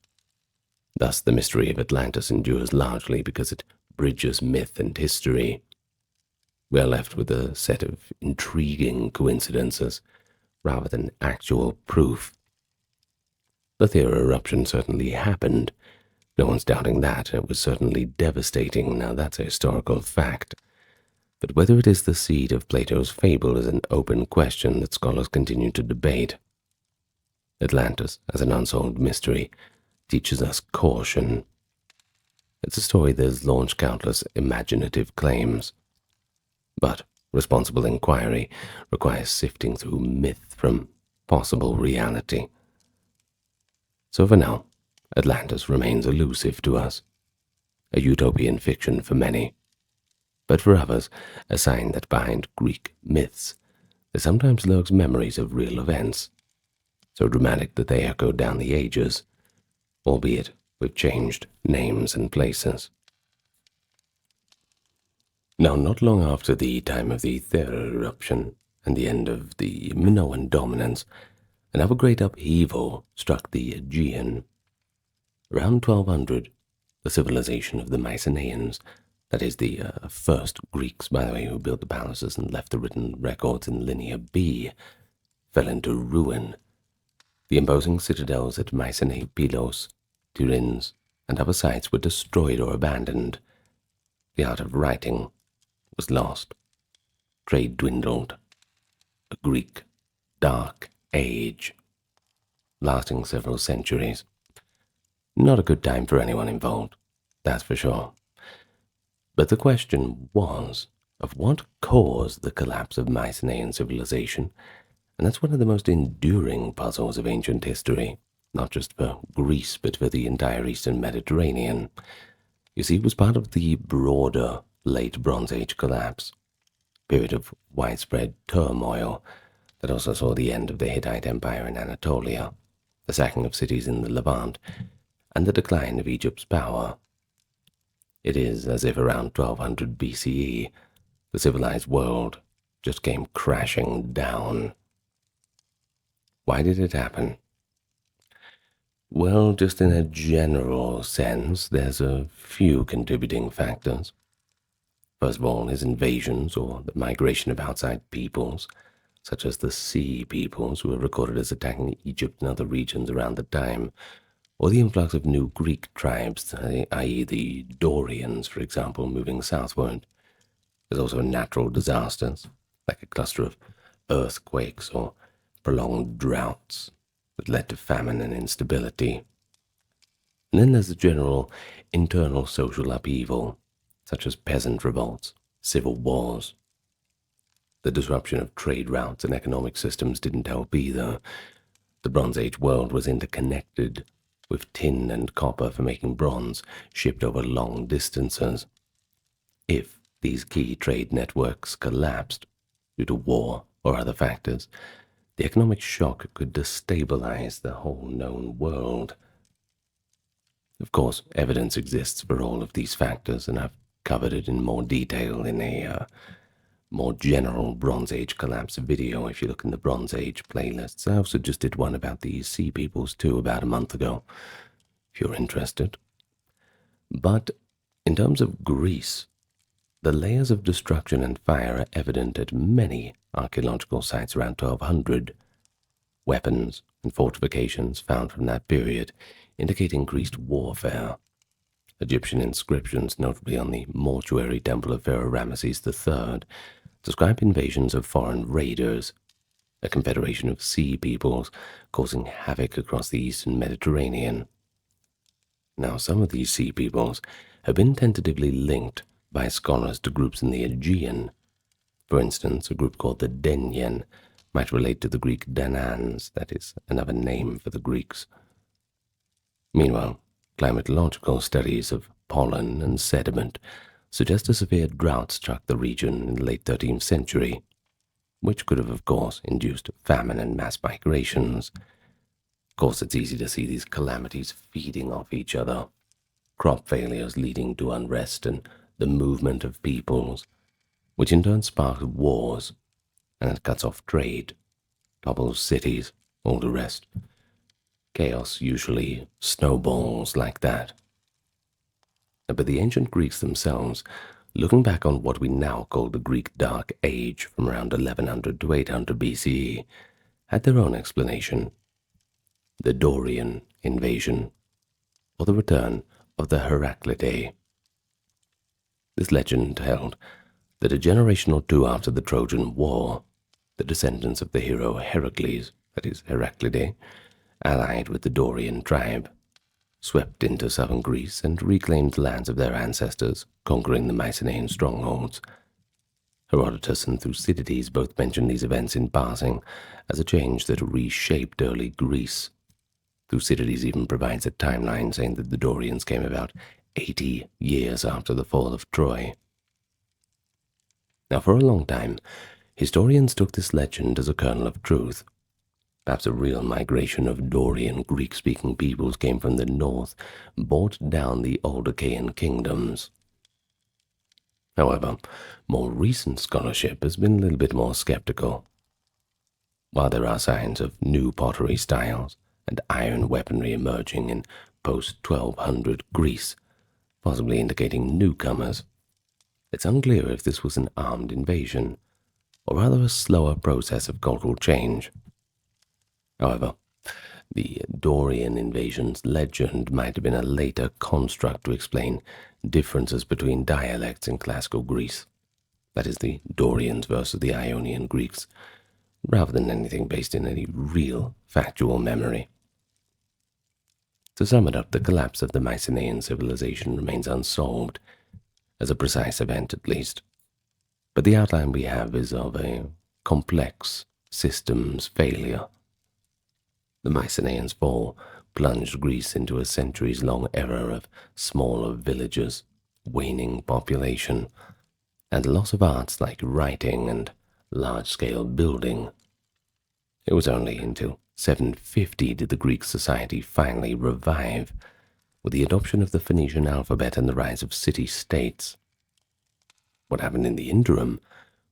Thus the mystery of Atlantis endures largely because it bridges myth and history. We are left with a set of intriguing coincidences rather than actual proof. The Thera eruption certainly happened. No one's doubting that. It was certainly devastating. Now that's a historical fact. But whether it is the seed of Plato's fable is an open question that scholars continue to debate. Atlantis, as an unsolved mystery, teaches us caution. It's a story that has launched countless imaginative claims. But responsible inquiry requires sifting through myth from possible reality. So for now, Atlantis remains elusive to us, a utopian fiction for many, but for others, a sign that behind Greek myths there sometimes lurks memories of real events, so dramatic that they echo down the ages, albeit with changed names and places. Now, not long after the time of the Thera eruption and the end of the Minoan dominance, another great upheaval struck the Aegean. Around 1200, the civilization of the Mycenaeans, that is the first Greeks, by the way, who built the palaces and left the written records in Linear B, fell into ruin. The imposing citadels at Mycenae, Pylos, Tiryns, and other sites were destroyed or abandoned. The art of writing was lost. Trade dwindled. A Greek dark age, lasting several centuries. Not a good time for anyone involved, that's for sure. But the question was of what caused the collapse of Mycenaean civilization, and that's one of the most enduring puzzles of ancient history, not just for Greece but for the entire Eastern Mediterranean. You see, it was part of the broader late Bronze Age collapse, period of widespread turmoil that also saw the end of the Hittite Empire in Anatolia, the sacking of cities in the Levant, and the decline of Egypt's power. It is as if around 1200 BCE, the civilized world just came crashing down. Why did it happen? Well, just in a general sense, there's a few contributing factors. First of all is invasions or the migration of outside peoples, such as the Sea peoples who were recorded as attacking Egypt and other regions around the time, or the influx of new Greek tribes, i.e. the Dorians, for example, moving southward. There's also natural disasters, like a cluster of earthquakes or prolonged droughts that led to famine and instability. And then there's the general internal social upheaval, such as peasant revolts, civil wars. The disruption of trade routes and economic systems didn't help either. The Bronze Age world was interconnected, with tin and copper for making bronze shipped over long distances. If these key trade networks collapsed due to war or other factors, the economic shock could destabilize the whole known world. Of course, evidence exists for all of these factors, and I've covered it in more detail in a more general Bronze Age collapse video if you look in the Bronze Age playlists. I also just did one about the Sea Peoples too about a month ago, if you're interested. But in terms of Greece, the layers of destruction and fire are evident at many archaeological sites around 1200. Weapons and fortifications found from that period indicate increased warfare. Egyptian inscriptions, notably on the mortuary temple of Pharaoh Ramesses III, describe invasions of foreign raiders, a confederation of sea peoples causing havoc across the eastern Mediterranean. Now, some of these sea peoples have been tentatively linked by scholars to groups in the Aegean. For instance, a group called the Denyen might relate to the Greek Danans, that is another name for the Greeks. Meanwhile, climatological studies of pollen and sediment suggest a severe drought struck the region in the late 13th century, which could have, of course, induced famine and mass migrations. Of course, it's easy to see these calamities feeding off each other, crop failures leading to unrest and the movement of peoples, which in turn sparks wars, and it cuts off trade, topples cities, all the rest. Chaos usually snowballs like that. But the ancient Greeks themselves, looking back on what we now call the Greek Dark Age from around 1100 to 800 BCE, had their own explanation. The Dorian invasion, or the return of the Heraclidae. This legend held that a generation or two after the Trojan War, the descendants of the hero Heracles, that is Heraclidae, allied with the Dorian tribe, swept into southern Greece and reclaimed the lands of their ancestors, conquering the Mycenaean strongholds. Herodotus and Thucydides both mention these events in passing as a change that reshaped early Greece. Thucydides even provides a timeline saying that the Dorians came about 80 years after the fall of Troy. Now, for a long time, historians took this legend as a kernel of truth. Perhaps a real migration of Dorian Greek-speaking peoples came from the north, brought down the old Achaean kingdoms. However, more recent scholarship has been a little bit more skeptical. While there are signs of new pottery styles and iron weaponry emerging in post-1200 Greece, possibly indicating newcomers, it's unclear if this was an armed invasion, or rather a slower process of cultural change. However, the Dorian invasion's legend might have been a later construct to explain differences between dialects in classical Greece. That is, the Dorians versus the Ionian Greeks, rather than anything based in any real factual memory. To sum it up, the collapse of the Mycenaean civilization remains unsolved, as a precise event at least. But the outline we have is of a complex systems failure. The Mycenaeans' fall plunged Greece into a centuries-long era of smaller villages, waning population, and loss of arts like writing and large-scale building. It was only until 750 did the Greek society finally revive, with the adoption of the Phoenician alphabet and the rise of city-states. What happened in the interim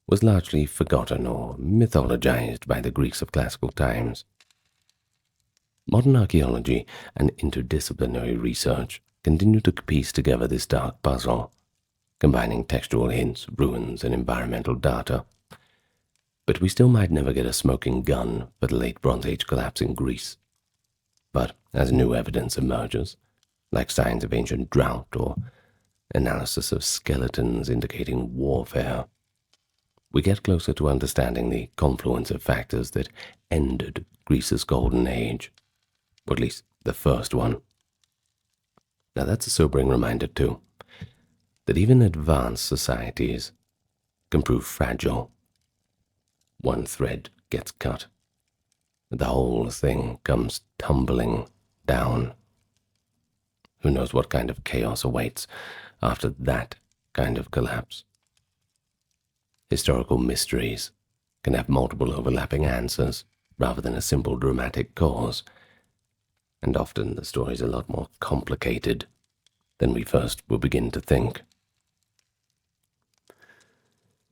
was largely forgotten or mythologized by the Greeks of classical times. Modern archaeology and interdisciplinary research continue to piece together this dark puzzle, combining textual hints, ruins, and environmental data. But we still might never get a smoking gun for the late Bronze Age collapse in Greece. But as new evidence emerges, like signs of ancient drought or analysis of skeletons indicating warfare, we get closer to understanding the confluence of factors that ended Greece's golden age, or at least the first one. Now that's a sobering reminder too, that even advanced societies can prove fragile. One thread gets cut, and the whole thing comes tumbling down. Who knows what kind of chaos awaits after that kind of collapse? Historical mysteries can have multiple overlapping answers rather than a simple dramatic cause, and often the story's a lot more complicated than we first will begin to think.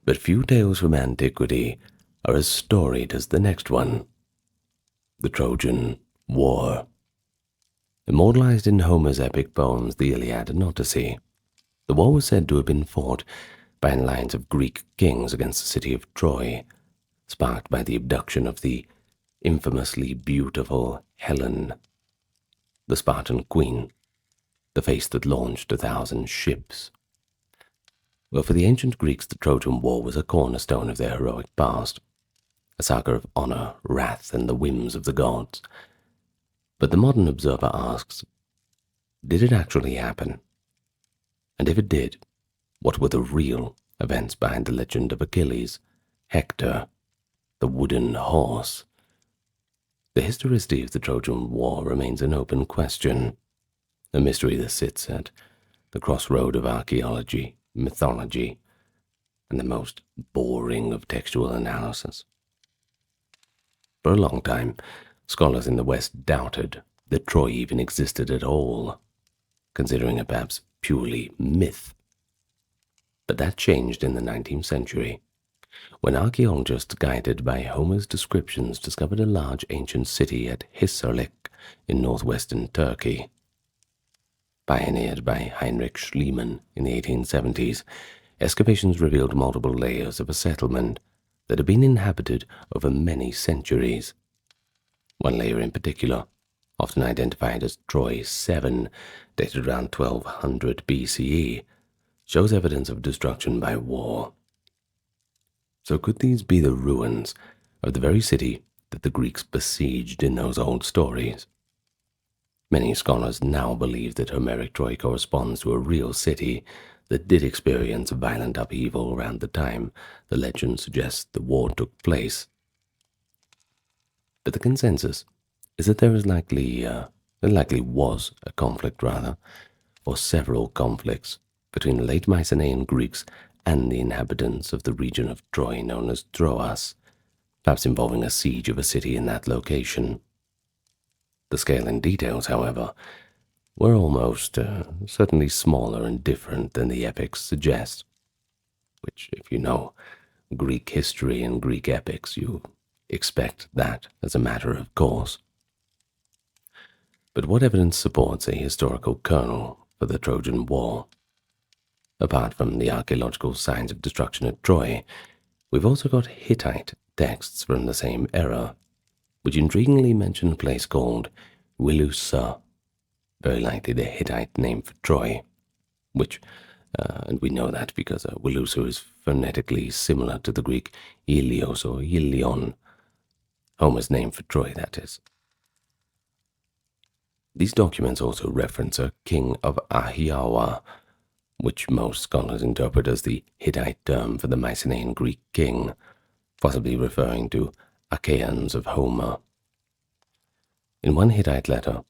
But few tales from antiquity are as storied as the next one, the Trojan War. Immortalized in Homer's epic poems, the Iliad and Odyssey, the war was said to have been fought by lines of Greek kings against the city of Troy, sparked by the abduction of the infamously beautiful Helen, the Spartan queen, the face that launched 1,000 ships. Well, for the ancient Greeks, the Trojan War was a cornerstone of their heroic past, a saga of honor, wrath, and the whims of the gods. But the modern observer asks, did it actually happen? And if it did, what were the real events behind the legend of Achilles, Hector, the wooden horse? The historicity of the Trojan War remains an open question, a mystery that sits at the crossroad of archaeology, mythology, and the most boring of textual analysis. For a long time, scholars in the West doubted that Troy even existed at all, considering it perhaps purely myth. But that changed in the 19th century, when archaeologists guided by Homer's descriptions discovered a large ancient city at Hisarlik in northwestern Turkey. Pioneered by Heinrich Schliemann in the 1870s, excavations revealed multiple layers of a settlement that had been inhabited over many centuries. One layer in particular, often identified as Troy 7, dated around 1200 BCE, shows evidence of destruction by war. So could these be the ruins of the very city that the Greeks besieged in those old stories? Many scholars now believe that Homeric Troy corresponds to a real city that did experience violent upheaval around the time the legend suggests the war took place. But the consensus is that there likely was a conflict, or several conflicts, between the late Mycenaean Greeks and the inhabitants of the region of Troy known as Troas, perhaps involving a siege of a city in that location. The scale and details, however, were almost certainly smaller and different than the epics suggest, which, if you know Greek history and Greek epics, you expect that as a matter of course. But what evidence supports a historical kernel for the Trojan War? Apart from the archaeological signs of destruction at Troy, we've also got Hittite texts from the same era, which intriguingly mention a place called Wilusa, very likely the Hittite name for Troy, which, and we know that because Wilusa is phonetically similar to the Greek Ilios or Ilion, Homer's name for Troy, that is. These documents also reference a king of Ahiawa, which most scholars interpret as the Hittite term for the Mycenaean Greek king, possibly referring to Achaeans of Homer. In one Hittite letter,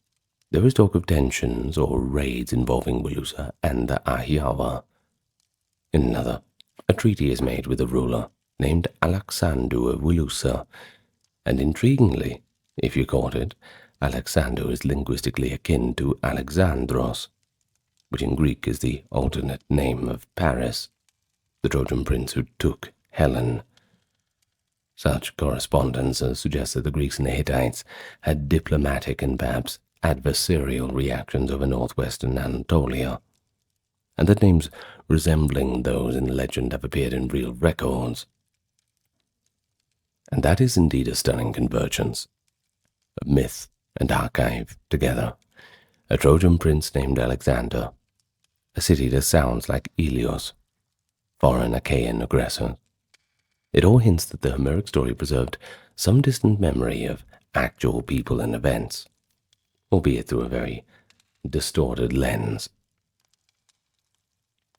there is talk of tensions or raids involving Wilusa and the Ahiawa. In another, a treaty is made with a ruler named Alexander of Wilusa, and intriguingly, if you caught it, Alexander is linguistically akin to Alexandros, which in Greek is the alternate name of Paris, the Trojan prince who took Helen. Such correspondence suggests that the Greeks and the Hittites had diplomatic and perhaps adversarial reactions over northwestern Anatolia, and that names resembling those in legend have appeared in real records. And that is indeed a stunning convergence of myth and archive together. A Trojan prince named Alexander, a city that sounds like Ilios, foreign Achaean aggressors. It all hints that the Homeric story preserved some distant memory of actual people and events, albeit through a very distorted lens.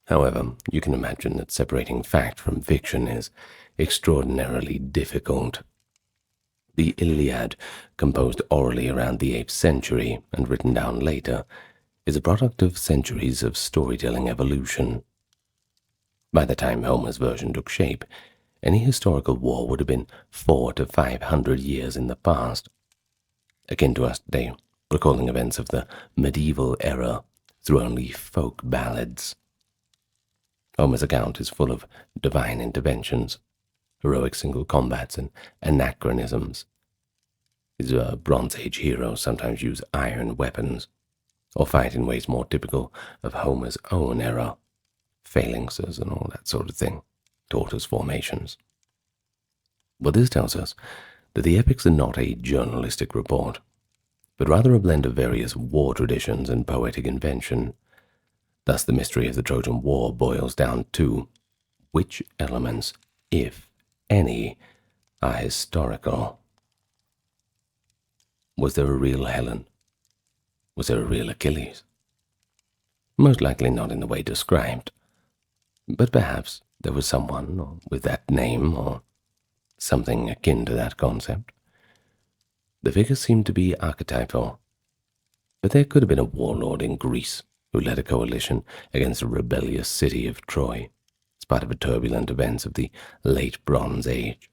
However, you can imagine that separating fact from fiction is extraordinarily difficult. The Iliad, composed orally around the 8th century and written down later, is a product of centuries of storytelling evolution. By the time Homer's version took shape, any historical war would have been 400 to 500 years in the past, akin to us today recalling events of the medieval era through only folk ballads. Homer's account is full of divine interventions, heroic single combats, and anachronisms. His Bronze Age heroes sometimes use iron weapons, or fight in ways more typical of Homer's own era, phalanxes and all that sort of thing, tortoise formations. But this tells us that the epics are not a journalistic report, but rather a blend of various war traditions and poetic invention. Thus the mystery of the Trojan War boils down to which elements, if any, are historical. Was there a real Helen? Was there a real Achilles? Most likely not in the way described, but perhaps there was someone with that name or something akin to that concept. The figures seem to be archetypal, but there could have been a warlord in Greece who led a coalition against a rebellious city of Troy as part of the turbulent events of the late Bronze Age.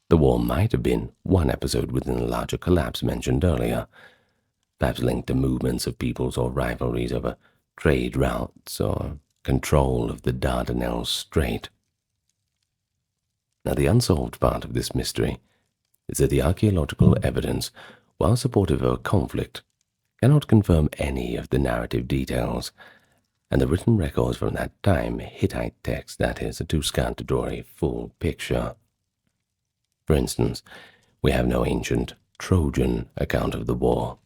The war might have been one episode within the larger collapse mentioned earlier, perhaps linked to movements of peoples or rivalries over trade routes or control of the Dardanelles Strait. Now, the unsolved part of this mystery is that the archaeological evidence, while supportive of a conflict, cannot confirm any of the narrative details, and the written records from that time, Hittite texts that is, are too scant to draw a full picture. For instance, we have no ancient Trojan account of the war,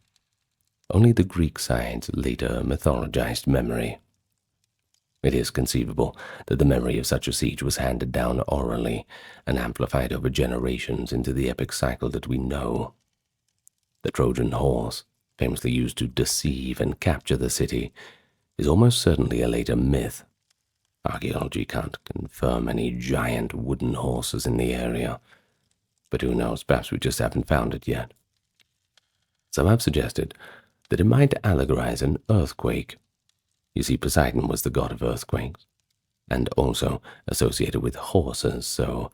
only the Greek side's later mythologized memory. It is conceivable that the memory of such a siege was handed down orally and amplified over generations into the epic cycle that we know. The Trojan horse, famously used to deceive and capture the city, is almost certainly a later myth. Archaeology can't confirm any giant wooden horses in the area, but who knows, perhaps we just haven't found it yet. Some have suggested that it might allegorize an earthquake. You see, Poseidon was the god of earthquakes, and also associated with horses, so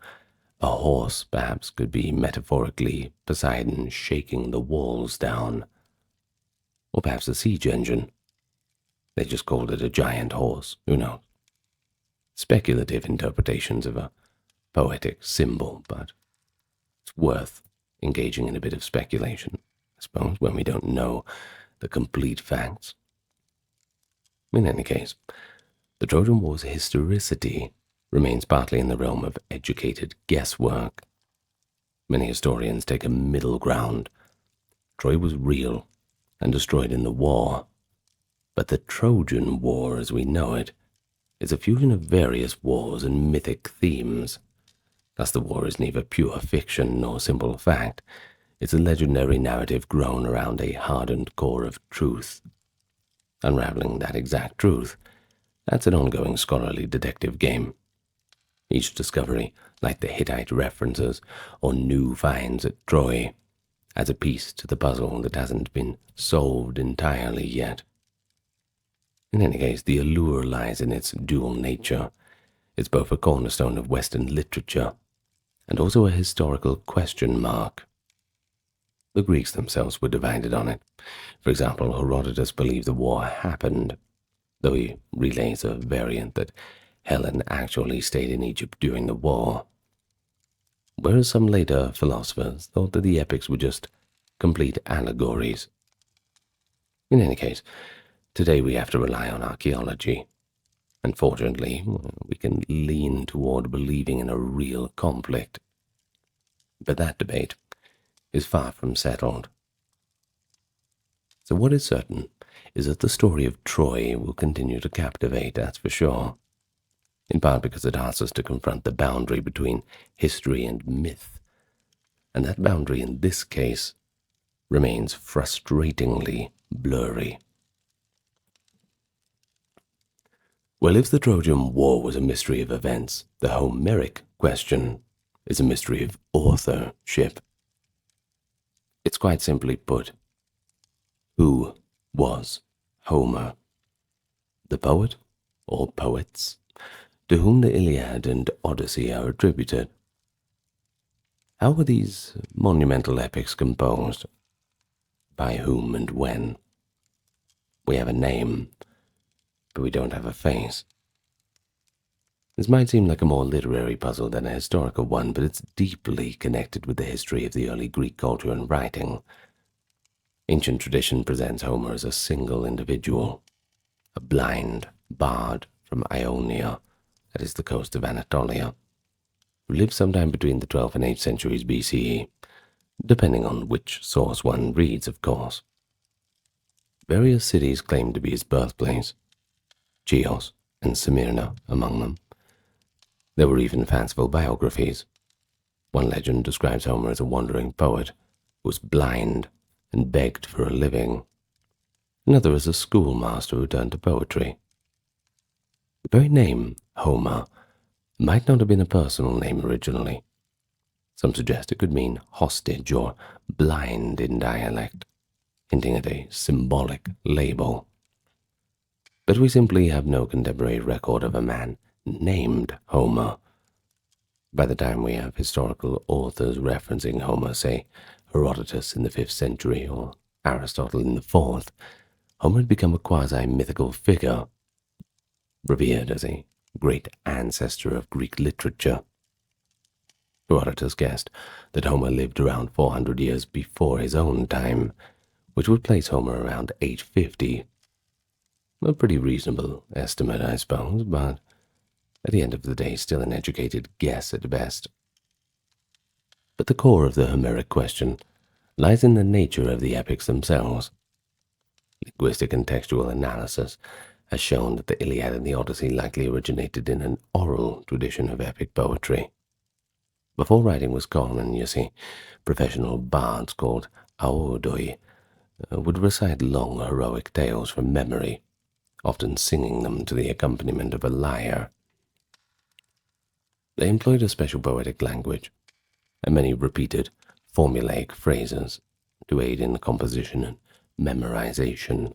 a horse perhaps could be metaphorically Poseidon shaking the walls down, or perhaps a siege engine. They just called it a giant horse, who knows? Speculative interpretations of a poetic symbol, but it's worth engaging in a bit of speculation, I suppose, when we don't know the complete facts. In any case, the Trojan War's historicity remains partly in the realm of educated guesswork. Many historians take a middle ground. Troy was real and destroyed in the war, but the Trojan War as we know it is a fusion of various wars and mythic themes. Thus the war is neither pure fiction nor simple fact. It's a legendary narrative grown around a hardened core of truth. Unraveling that exact truth, that's an ongoing scholarly detective game. Each discovery, like the Hittite references or new finds at Troy, adds a piece to the puzzle that hasn't been solved entirely yet. In any case, the allure lies in its dual nature. It's both a cornerstone of Western literature and also a historical question mark. The Greeks themselves were divided on it. For example, Herodotus believed the war happened, though he relays a variant that Helen actually stayed in Egypt during the war, whereas some later philosophers thought that the epics were just complete allegories. In any case, today we have to rely on archaeology. Unfortunately, we can lean toward believing in a real conflict. But that debate is far from settled. So what is certain is that the story of Troy will continue to captivate, that's for sure, in part because it asks us to confront the boundary between history and myth, and that boundary in this case remains frustratingly blurry. Well, if the Trojan War was a mystery of events, the Homeric question is a mystery of authorship. It's quite simply put, who was Homer? The poet or poets to whom the Iliad and Odyssey are attributed? How were these monumental epics composed? By whom and when? We have a name, but we don't have a face. This might seem like a more literary puzzle than a historical one, but it's deeply connected with the history of the early Greek culture and writing. Ancient tradition presents Homer as a single individual, a blind bard from Ionia, that is the coast of Anatolia, who lived sometime between the 12th and 8th centuries BCE, depending on which source one reads, of course. Various cities claim to be his birthplace, Chios and Smyrna among them. There were even fanciful biographies. One legend describes Homer as a wandering poet who was blind and begged for a living. Another as a schoolmaster who turned to poetry. The very name, Homer, might not have been a personal name originally. Some suggest it could mean hostage or blind in dialect, hinting at a symbolic label. But we simply have no contemporary record of a man named Homer. By the time we have historical authors referencing Homer, say Herodotus in the 5th century or Aristotle in the 4th, Homer had become a quasi-mythical figure, revered as a great ancestor of Greek literature. Herodotus guessed that Homer lived around 400 years before his own time, which would place Homer around 850. A pretty reasonable estimate, I suppose, but at the end of the day, still an educated guess at best. But the core of the Homeric question lies in the nature of the epics themselves. Linguistic and textual analysis has shown that the Iliad and the Odyssey likely originated in an oral tradition of epic poetry. Before writing was common, you see, professional bards called aodoi would recite long heroic tales from memory, often singing them to the accompaniment of a lyre. They employed a special poetic language, and many repeated formulaic phrases to aid in composition and memorization.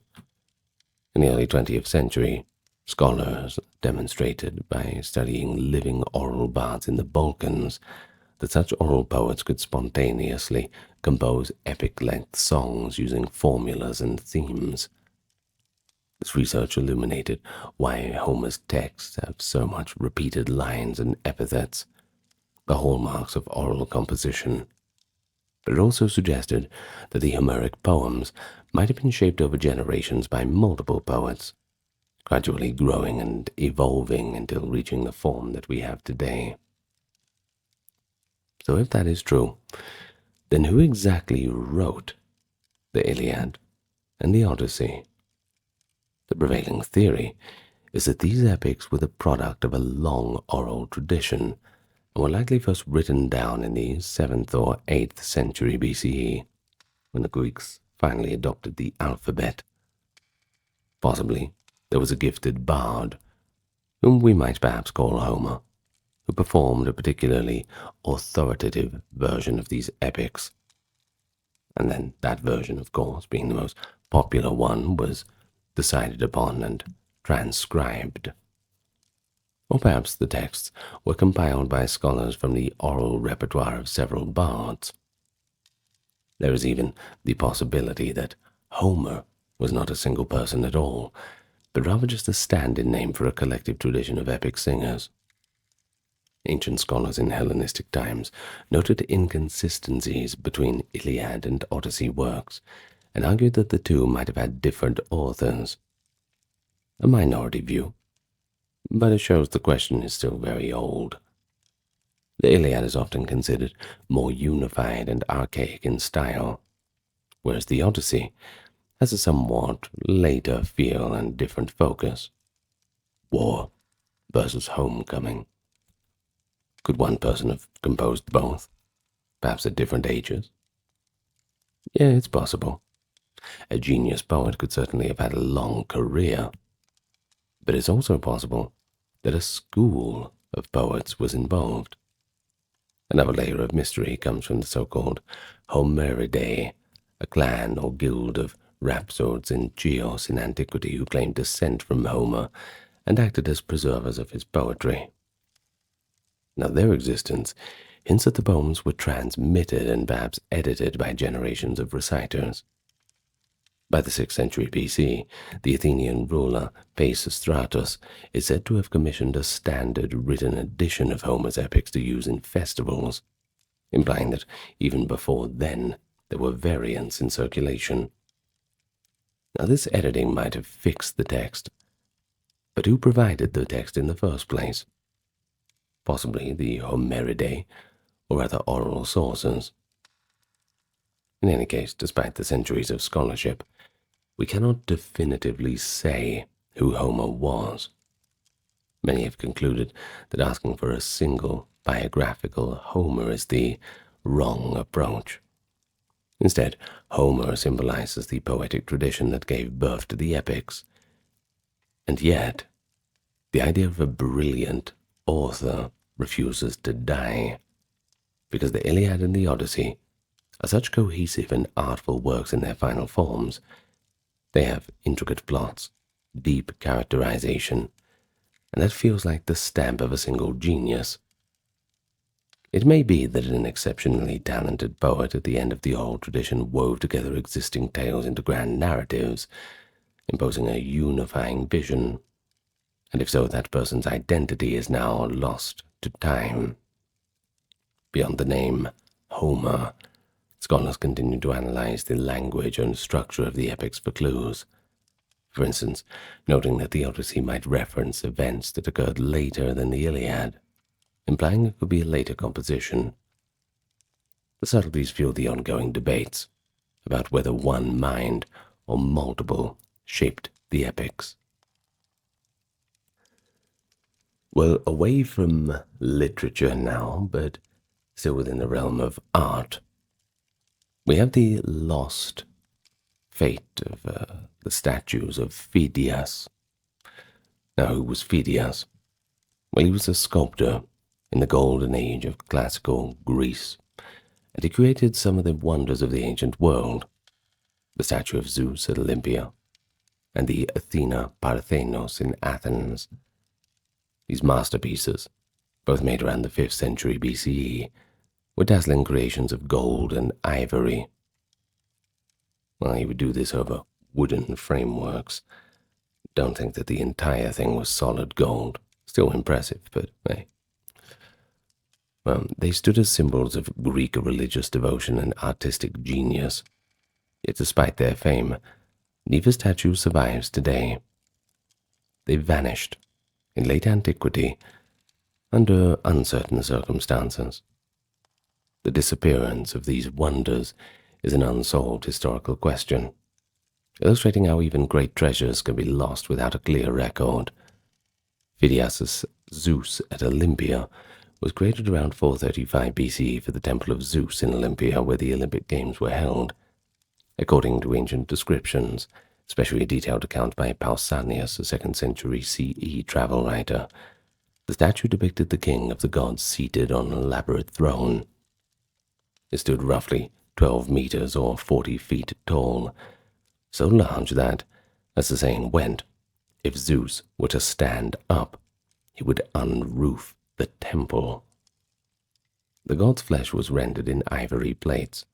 In the early 20th century, Scholars demonstrated by studying living oral bards in the Balkans that such oral poets could spontaneously compose epic-length songs using formulas and themes. This research illuminated why Homer's texts have so much repeated lines and epithets, the hallmarks of oral composition. But it also suggested that the Homeric poems might have been shaped over generations by multiple poets, gradually growing and evolving until reaching the form that we have today. So if that is true, then who exactly wrote the Iliad and the Odyssey? The prevailing theory is that these epics were the product of a long oral tradition and were likely first written down in the 7th or 8th century BCE, when the Greeks finally adopted the alphabet. Possibly there was a gifted bard, whom we might perhaps call Homer, who performed a particularly authoritative version of these epics. And then that version, of course, being the most popular one, was decided upon and transcribed. Or perhaps the texts were compiled by scholars from the oral repertoire of several bards. There is even the possibility that Homer was not a single person at all, but rather just a stand-in name for a collective tradition of epic singers. Ancient scholars in Hellenistic times noted inconsistencies between Iliad and Odyssey works, and argued that the two might have had different authors. A minority view, but it shows the question is still very old. The Iliad is often considered more unified and archaic in style, whereas the Odyssey has a somewhat later feel and different focus. War versus homecoming. Could one person have composed both, perhaps at different ages? Yeah, it's possible. A genius poet could certainly have had a long career, but it's also possible that a school of poets was involved. Another layer of mystery comes from the so-called Homeridae, a clan or guild of rhapsodes in Chios in antiquity who claimed descent from Homer and acted as preservers of his poetry. Now their existence hints that the poems were transmitted and perhaps edited by generations of reciters. By the 6th century BC, the Athenian ruler Pisistratus is said to have commissioned a standard written edition of Homer's epics to use in festivals, implying that even before then there were variants in circulation. Now this editing might have fixed the text, but who provided the text in the first place? Possibly the Homeridae, or other oral sources. In any case, despite the centuries of scholarship, we cannot definitively say who Homer was. Many have concluded that asking for a single biographical Homer is the wrong approach. Instead, Homer symbolizes the poetic tradition that gave birth to the epics. And yet, the idea of a brilliant author refuses to die, because the Iliad and the Odyssey are such cohesive and artful works in their final forms. They have intricate plots, deep characterization, and that feels like the stamp of a single genius. It may be that an exceptionally talented poet at the end of the oral tradition wove together existing tales into grand narratives, imposing a unifying vision, and if so, that person's identity is now lost to time. Beyond the name Homer, scholars continue to analyze the language and structure of the epics for clues. For instance, noting that the Odyssey might reference events that occurred later than the Iliad, implying it could be a later composition. The subtleties fuel the ongoing debates about whether one mind or multiple shaped the epics. Well, away from literature now, but still within the realm of art, we have the lost fate of the statues of Phidias. Now, who was Phidias? Well, he was a sculptor in the golden age of classical Greece, and he created some of the wonders of the ancient world, the statue of Zeus at Olympia, and the Athena Parthenos in Athens. These masterpieces, both made around the 5th century BCE, were dazzling creations of gold and ivory. Well, he would do this over wooden frameworks. Don't think that the entire thing was solid gold. Still impressive, but hey. Well, they stood as symbols of Greek religious devotion and artistic genius. Yet despite their fame, neither statue survives today. They vanished in late antiquity under uncertain circumstances. The disappearance of these wonders is an unsolved historical question, illustrating how even great treasures can be lost without a clear record. Phidias's Zeus at Olympia was created around 435 BCE for the Temple of Zeus in Olympia, where the Olympic Games were held. According to ancient descriptions, especially a detailed account by Pausanias, a 2nd century CE travel writer, the statue depicted the king of the gods seated on an elaborate throne. It stood roughly 12 meters or 40 feet tall, so large that, as the saying went, if Zeus were to stand up, he would unroof the temple. The god's flesh was rendered in ivory plates,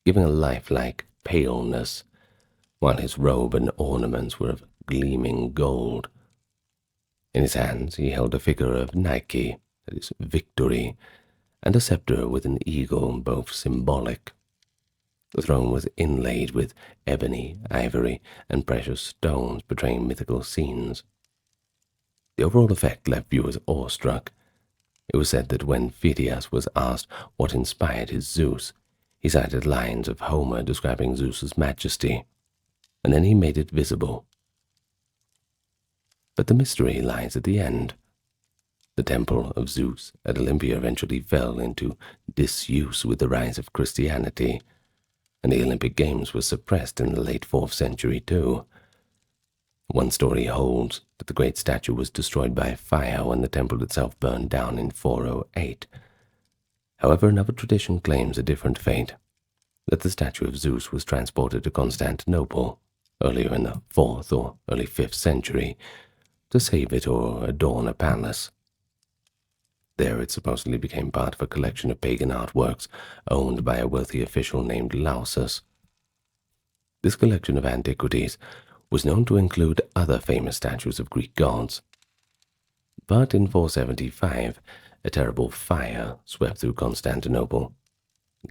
giving a lifelike paleness, while his robe and ornaments were of gleaming gold. In his hands he held a figure of Nike, that is, victory, and a scepter with an eagle, both symbolic. The throne was inlaid with ebony, ivory, and precious stones portraying mythical scenes. The overall effect left viewers awestruck. It was said that when Phidias was asked what inspired his Zeus, he cited lines of Homer describing Zeus's majesty, and then he made it visible. But the mystery lies at the end. The temple of Zeus at Olympia eventually fell into disuse with the rise of Christianity, and the Olympic Games were suppressed in the late 4th century too. One story holds that the great statue was destroyed by fire when the temple itself burned down in 408. However, another tradition claims a different fate, that the statue of Zeus was transported to Constantinople earlier in the 4th or early 5th century to save it or adorn a palace. There it supposedly became part of a collection of pagan artworks owned by a wealthy official named Lausus. This collection of antiquities was known to include other famous statues of Greek gods. But in 475, a terrible fire swept through Constantinople,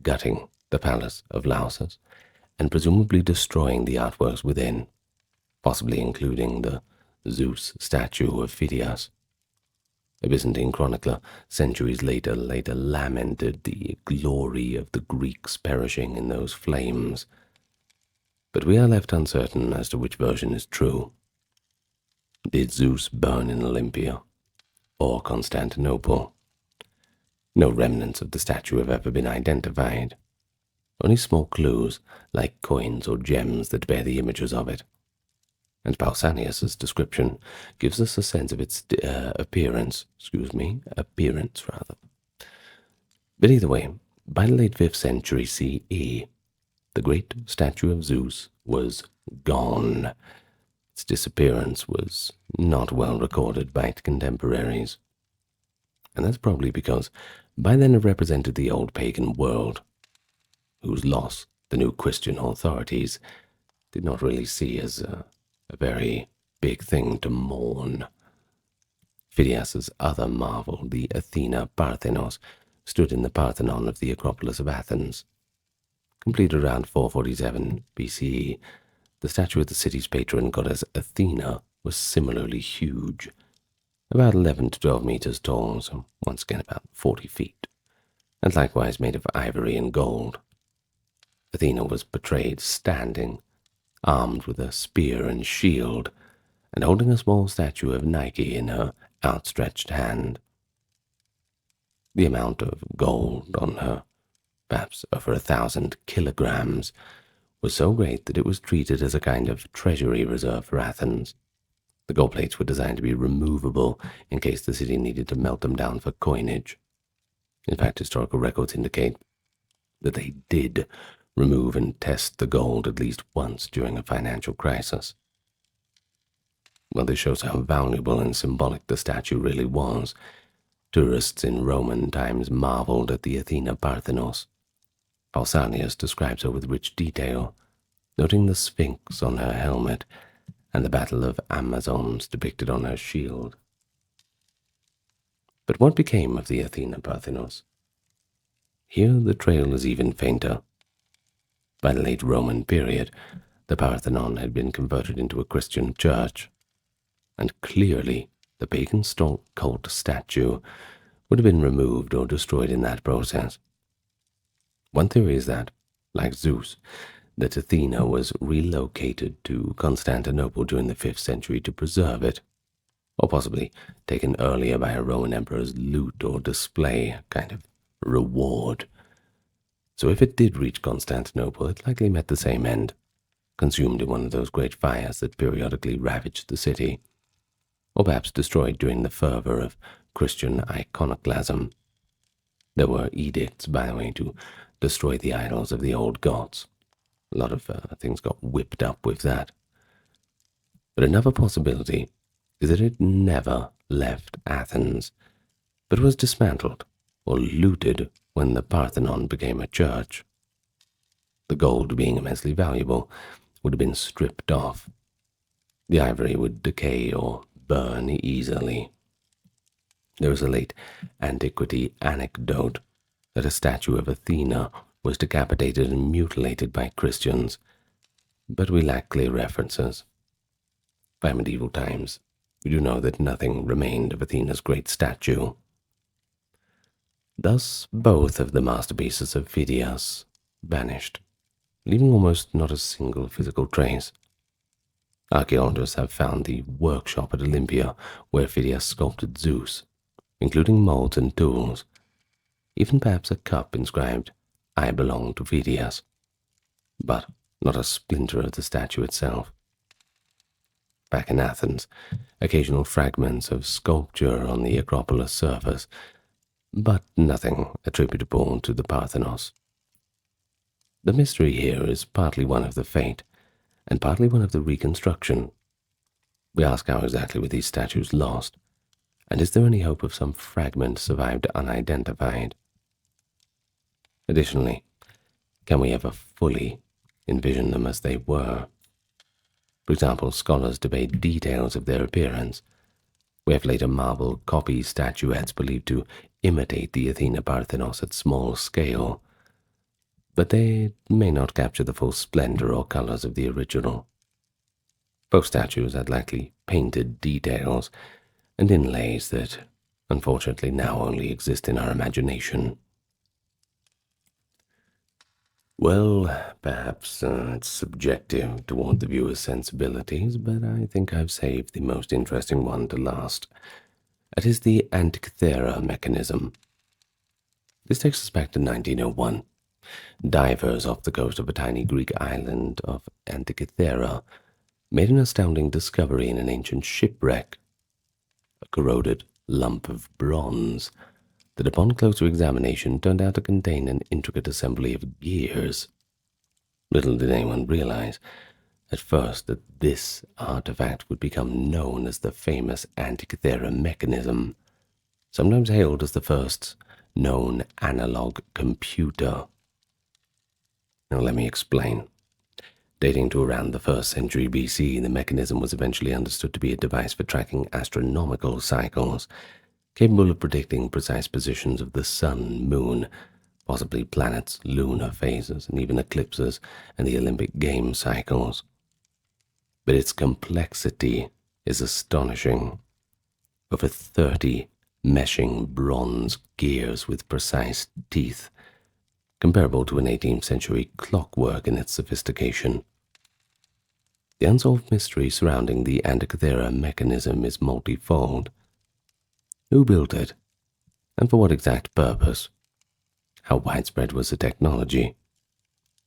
gutting the palace of Lausus and presumably destroying the artworks within, possibly including the Zeus statue of Phidias. A Byzantine chronicler centuries later lamented the glory of the Greeks perishing in those flames. But we are left uncertain as to which version is true. Did Zeus burn in Olympia or Constantinople? No remnants of the statue have ever been identified. Only small clues, like coins or gems that bear the images of it. And Pausanias' description gives us a sense of its appearance. But either way, by the late 5th century CE, the great statue of Zeus was gone. Its disappearance was not well recorded by contemporaries. And that's probably because by then it represented the old pagan world, whose loss the new Christian authorities did not really see as a very big thing to mourn. Phidias's other marvel, the Athena Parthenos, stood in the Parthenon of the Acropolis of Athens. Completed around 447 BCE, the statue of the city's patron goddess Athena was similarly huge, about 11 to 12 meters tall, so once again about 40 feet, and likewise made of ivory and gold. Athena was portrayed standing, armed with a spear and shield, and holding a small statue of Nike in her outstretched hand. The amount of gold on her, perhaps over 1,000 kilograms, was so great that it was treated as a kind of treasury reserve for Athens. The gold plates were designed to be removable in case the city needed to melt them down for coinage. In fact, historical records indicate that they did remove and test the gold at least once during a financial crisis. Well, this shows how valuable and symbolic the statue really was. Tourists in Roman times marveled at the Athena Parthenos. Pausanias describes her with rich detail, noting the Sphinx on her helmet and the Battle of Amazons depicted on her shield. But what became of the Athena Parthenos? Here the trail is even fainter. By the late Roman period, the Parthenon had been converted into a Christian church, and clearly the pagan cult statue would have been removed or destroyed in that process. One theory is that, like Zeus, that Athena was relocated to Constantinople during the 5th century to preserve it, or possibly taken earlier by a Roman emperor's loot or display, kind of reward. So if it did reach Constantinople, it likely met the same end, consumed in one of those great fires that periodically ravaged the city, or perhaps destroyed during the fervor of Christian iconoclasm. There were edicts, by the way, to destroy the idols of the old gods. A lot of things got whipped up with that. But another possibility is that it never left Athens, but was dismantled or looted when the Parthenon became a church. The gold, being immensely valuable, would have been stripped off. The ivory would decay or burn easily. There is a late antiquity anecdote that a statue of Athena was decapitated and mutilated by Christians, but we lack clear references. By medieval times, we do know that nothing remained of Athena's great statue. Thus, both of the masterpieces of Phidias vanished, leaving almost not a single physical trace. Archaeologists have found the workshop at Olympia where Phidias sculpted Zeus, including molds and tools, even perhaps a cup inscribed, "I belong to Phidias," but not a splinter of the statue itself. Back in Athens, occasional fragments of sculpture on the Acropolis surface, but nothing attributable to the Parthenos. The mystery here is partly one of the fate, and partly one of the reconstruction. We ask how exactly were these statues lost, and is there any hope of some fragment survived unidentified? Additionally, can we ever fully envision them as they were? For example, scholars debate details of their appearance. We have later marble copy statuettes believed to imitate the Athena Parthenos at small scale, but they may not capture the full splendor or colors of the original. Both statues had likely painted details and inlays that, unfortunately, now only exist in our imagination. Well, perhaps it's subjective toward the viewer's sensibilities, but I think I've saved the most interesting one to last. That is the Antikythera mechanism. This takes us back to 1901. Divers off the coast of a tiny Greek island of Antikythera made an astounding discovery in an ancient shipwreck, a corroded lump of bronze that upon closer examination turned out to contain an intricate assembly of gears. Little did anyone realize at first that this artifact would become known as the famous Antikythera mechanism, sometimes hailed as the first known analog computer. Now let me explain. Dating to around the 1st century BC, the mechanism was eventually understood to be a device for tracking astronomical cycles, capable of predicting precise positions of the sun, moon, possibly planets, lunar phases, and even eclipses and the Olympic Games cycles. But its complexity is astonishing. Over 30 meshing bronze gears with precise teeth, comparable to an 18th century clockwork in its sophistication. The unsolved mystery surrounding the Antikythera mechanism is multifold. Who built it? And for what exact purpose? How widespread was the technology?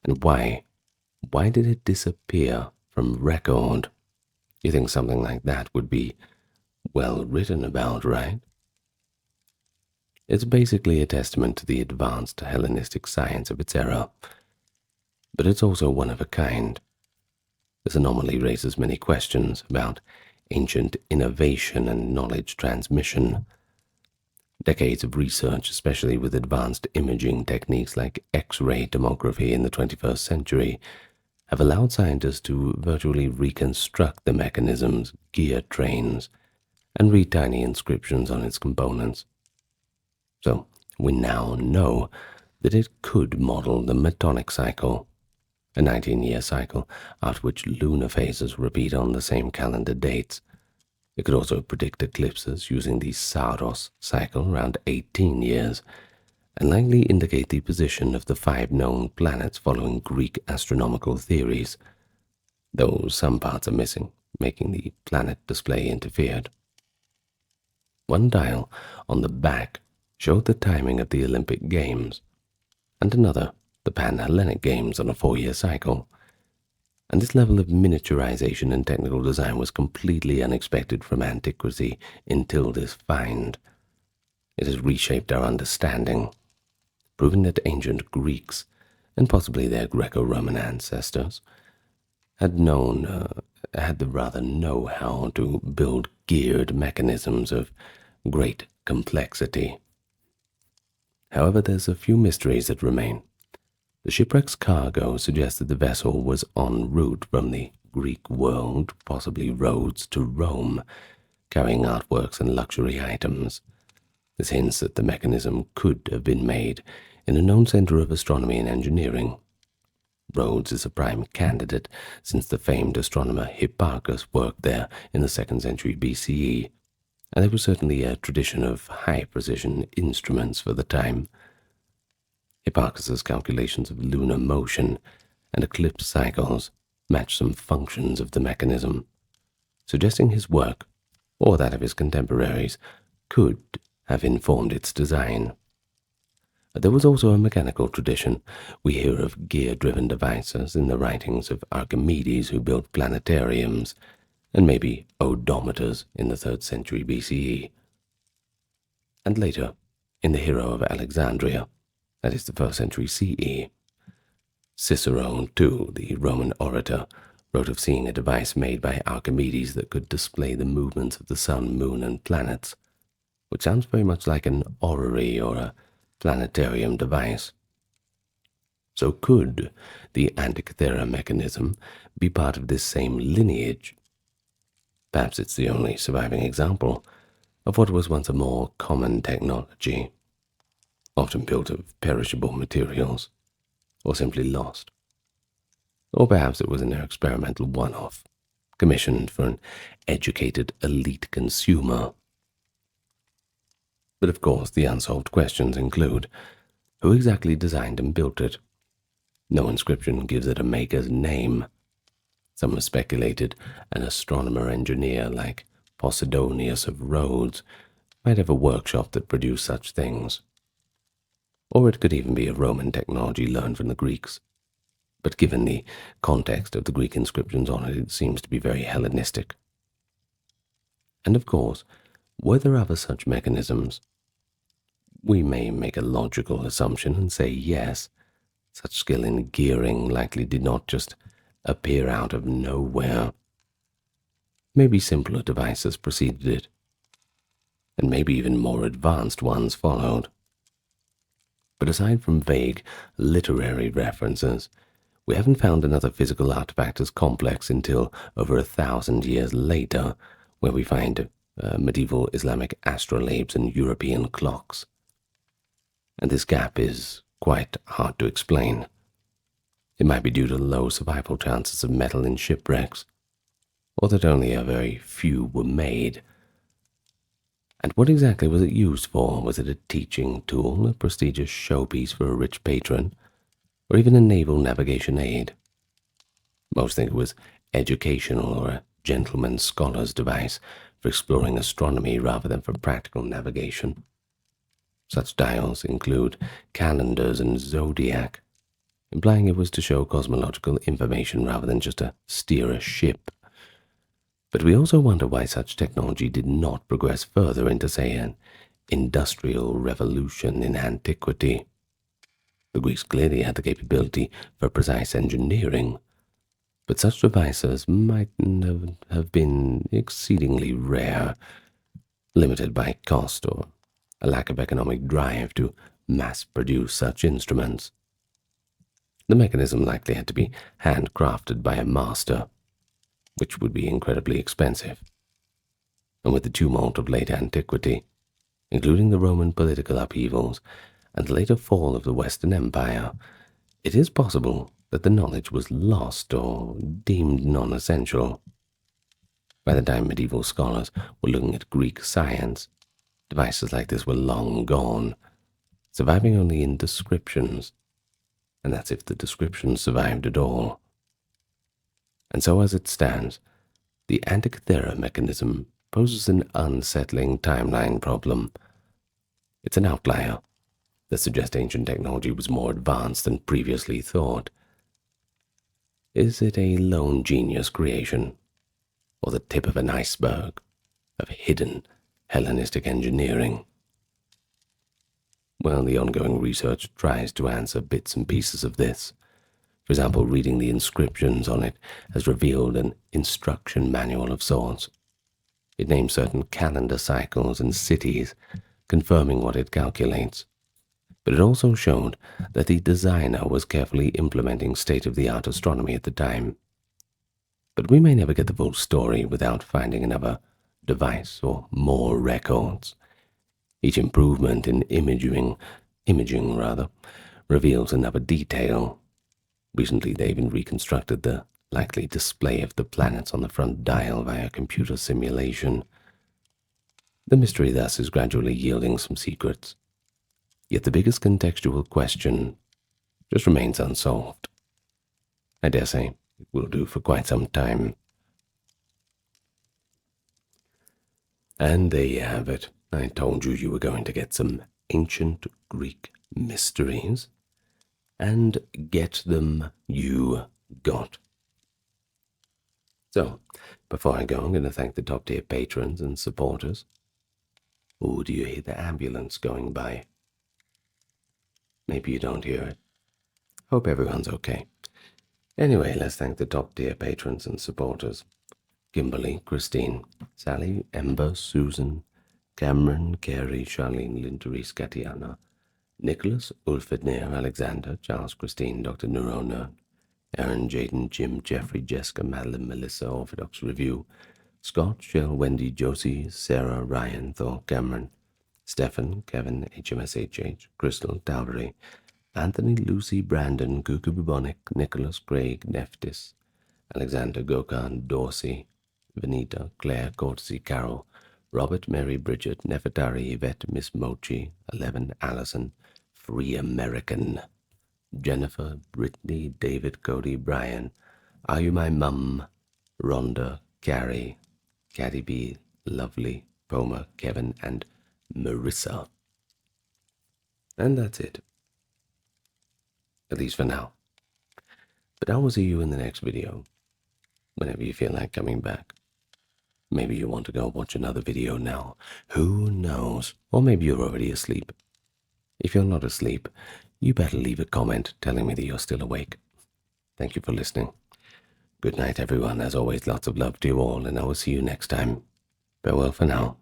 And why? Why did it disappear from record? You think something like that would be well written about, right? It's basically a testament to the advanced Hellenistic science of its era, but it's also one of a kind. This anomaly raises many questions about ancient innovation and knowledge transmission. Decades of research, especially with advanced imaging techniques like X-ray tomography in the 21st century, have allowed scientists to virtually reconstruct the mechanisms, gear trains, and read tiny inscriptions on its components. So we now know that it could model the Metonic cycle, a 19-year cycle after which lunar phases repeat on the same calendar dates. It could also predict eclipses using the Saros cycle around 18 years, and likely indicate the position of the 5 known planets following Greek astronomical theories, though some parts are missing, making the planet display interfered. One dial on the back showed the timing of the Olympic Games, and another the Pan-Hellenic Games on a 4-year cycle. And this level of miniaturization and technical design was completely unexpected from antiquity until this find. It has reshaped our understanding, proving that ancient Greeks, and possibly their Greco-Roman ancestors, had the rather know-how to build geared mechanisms of great complexity. However, there's a few mysteries that remain. The shipwreck's cargo suggests that the vessel was en route from the Greek world, possibly Rhodes, to Rome, carrying artworks and luxury items. This hints that the mechanism could have been made in a known center of astronomy and engineering. Rhodes is a prime candidate, since the famed astronomer Hipparchus worked there in the 2nd century BCE, and there was certainly a tradition of high-precision instruments for the time. Hipparchus's calculations of lunar motion and eclipse cycles match some functions of the mechanism, suggesting his work, or that of his contemporaries, could have informed its design. There was also a mechanical tradition. We hear of gear-driven devices in the writings of Archimedes, who built planetariums, and maybe odometers in the 3rd century BCE. And later, in the Hero of Alexandria, that is the 1st century CE. Cicero, too, the Roman orator, wrote of seeing a device made by Archimedes that could display the movements of the sun, moon, and planets, which sounds very much like an orrery or a planetarium device. So could the Antikythera mechanism be part of this same lineage? Perhaps it's the only surviving example of what was once a more common technology, often built of perishable materials, or simply lost. Or perhaps it was an experimental one-off, commissioned for an educated elite consumer. But of course, the unsolved questions include: who exactly designed and built it? No inscription gives it a maker's name. Some have speculated an astronomer-engineer like Posidonius of Rhodes might have a workshop that produced such things. Or it could even be a Roman technology learned from the Greeks. But given the context of the Greek inscriptions on it, it seems to be very Hellenistic. And of course, were there other such mechanisms? We may make a logical assumption and say yes, such skill in gearing likely did not just appear out of nowhere. Maybe simpler devices preceded it, and maybe even more advanced ones followed. But aside from vague literary references, we haven't found another physical artifact as complex until over 1,000 years later, where we find medieval Islamic astrolabes and European clocks. And this gap is quite hard to explain. It might be due to low survival chances of metal in shipwrecks, or that only a very few were made. And what exactly was it used for? Was it a teaching tool, a prestigious showpiece for a rich patron, or even a naval navigation aid? Most think it was educational or a gentleman's scholar's device for exploring astronomy rather than for practical navigation. Such dials include calendars and zodiac, implying it was to show cosmological information rather than just to steer a ship. But we also wonder why such technology did not progress further into, say, an industrial revolution in antiquity. The Greeks clearly had the capability for precise engineering. but such devices might have been exceedingly rare, limited by cost or a lack of economic drive to mass-produce such instruments. The mechanism likely had to be handcrafted by a master, which would be incredibly expensive. And with the tumult of late antiquity, including the Roman political upheavals and the later fall of the Western Empire, it is possible that the knowledge was lost or deemed non-essential. By the time medieval scholars were looking at Greek science, devices like this were long gone, surviving only in descriptions, and that's if the descriptions survived at all. And so as it stands, the Antikythera mechanism poses an unsettling timeline problem. It's an outlier that suggests ancient technology was more advanced than previously thought. Is it a lone genius creation, or the tip of an iceberg of hidden Hellenistic engineering? Well, the ongoing research tries to answer bits and pieces of this. For example, reading the inscriptions on it has revealed an instruction manual of sorts. It names certain calendar cycles and cities, confirming what it calculates. But it also showed that the designer was carefully implementing state-of-the-art astronomy at the time. But we may never get the full story without finding another device or more records. Each improvement in imaging reveals another detail. Recently, they even reconstructed the likely display of the planets on the front dial via computer simulation. The mystery thus is gradually yielding some secrets. Yet the biggest contextual question just remains unsolved. I dare say it will do for quite some time. And there you have it. I told you you were going to get some ancient Greek mysteries, and get them you got. So, before I go, I'm going to thank the top-tier patrons and supporters. Oh, do you hear the ambulance going by? Maybe you don't hear it. Hope everyone's okay. Anyway, let's thank the top-tier patrons and supporters. Kimberly, Christine, Sally, Ember, Susan, Cameron, Carrie, Charlene, Linteries, Katiana, Nicholas, Ulfednir, Alexander, Charles, Christine, Dr. Neurona, Aaron, Jaden, Jim, Jeffrey, Jessica, Madeline, Melissa, Orthodox Review, Scott, Shell, Wendy, Josie, Sarah, Ryan, Thor, Cameron, Stefan, Kevin, HMSHH, Crystal, Dalbury, Anthony, Lucy, Brandon, Kuku Bubonic, Nicholas, Craig, Neftis, Alexander, Gokhan, Dorsey, Vanita, Claire, Courtesy, Carol, Robert, Mary, Bridget, Nefertari, Yvette, Miss Mochi, 11, Allison, Free American, Jennifer, Brittany, David, Cody, Brian, Are You My Mum, Rhonda, Carrie, Caddy B, Lovely, Poma, Kevin, and Marissa. And that's it. At least for now. But I will see you in the next video, whenever you feel like coming back. Maybe you want to go watch another video now. Who knows? Or maybe you're already asleep. If you're not asleep, you better leave a comment telling me that you're still awake. Thank you for listening. Good night, everyone. As always, lots of love to you all, and I will see you next time. Farewell for now.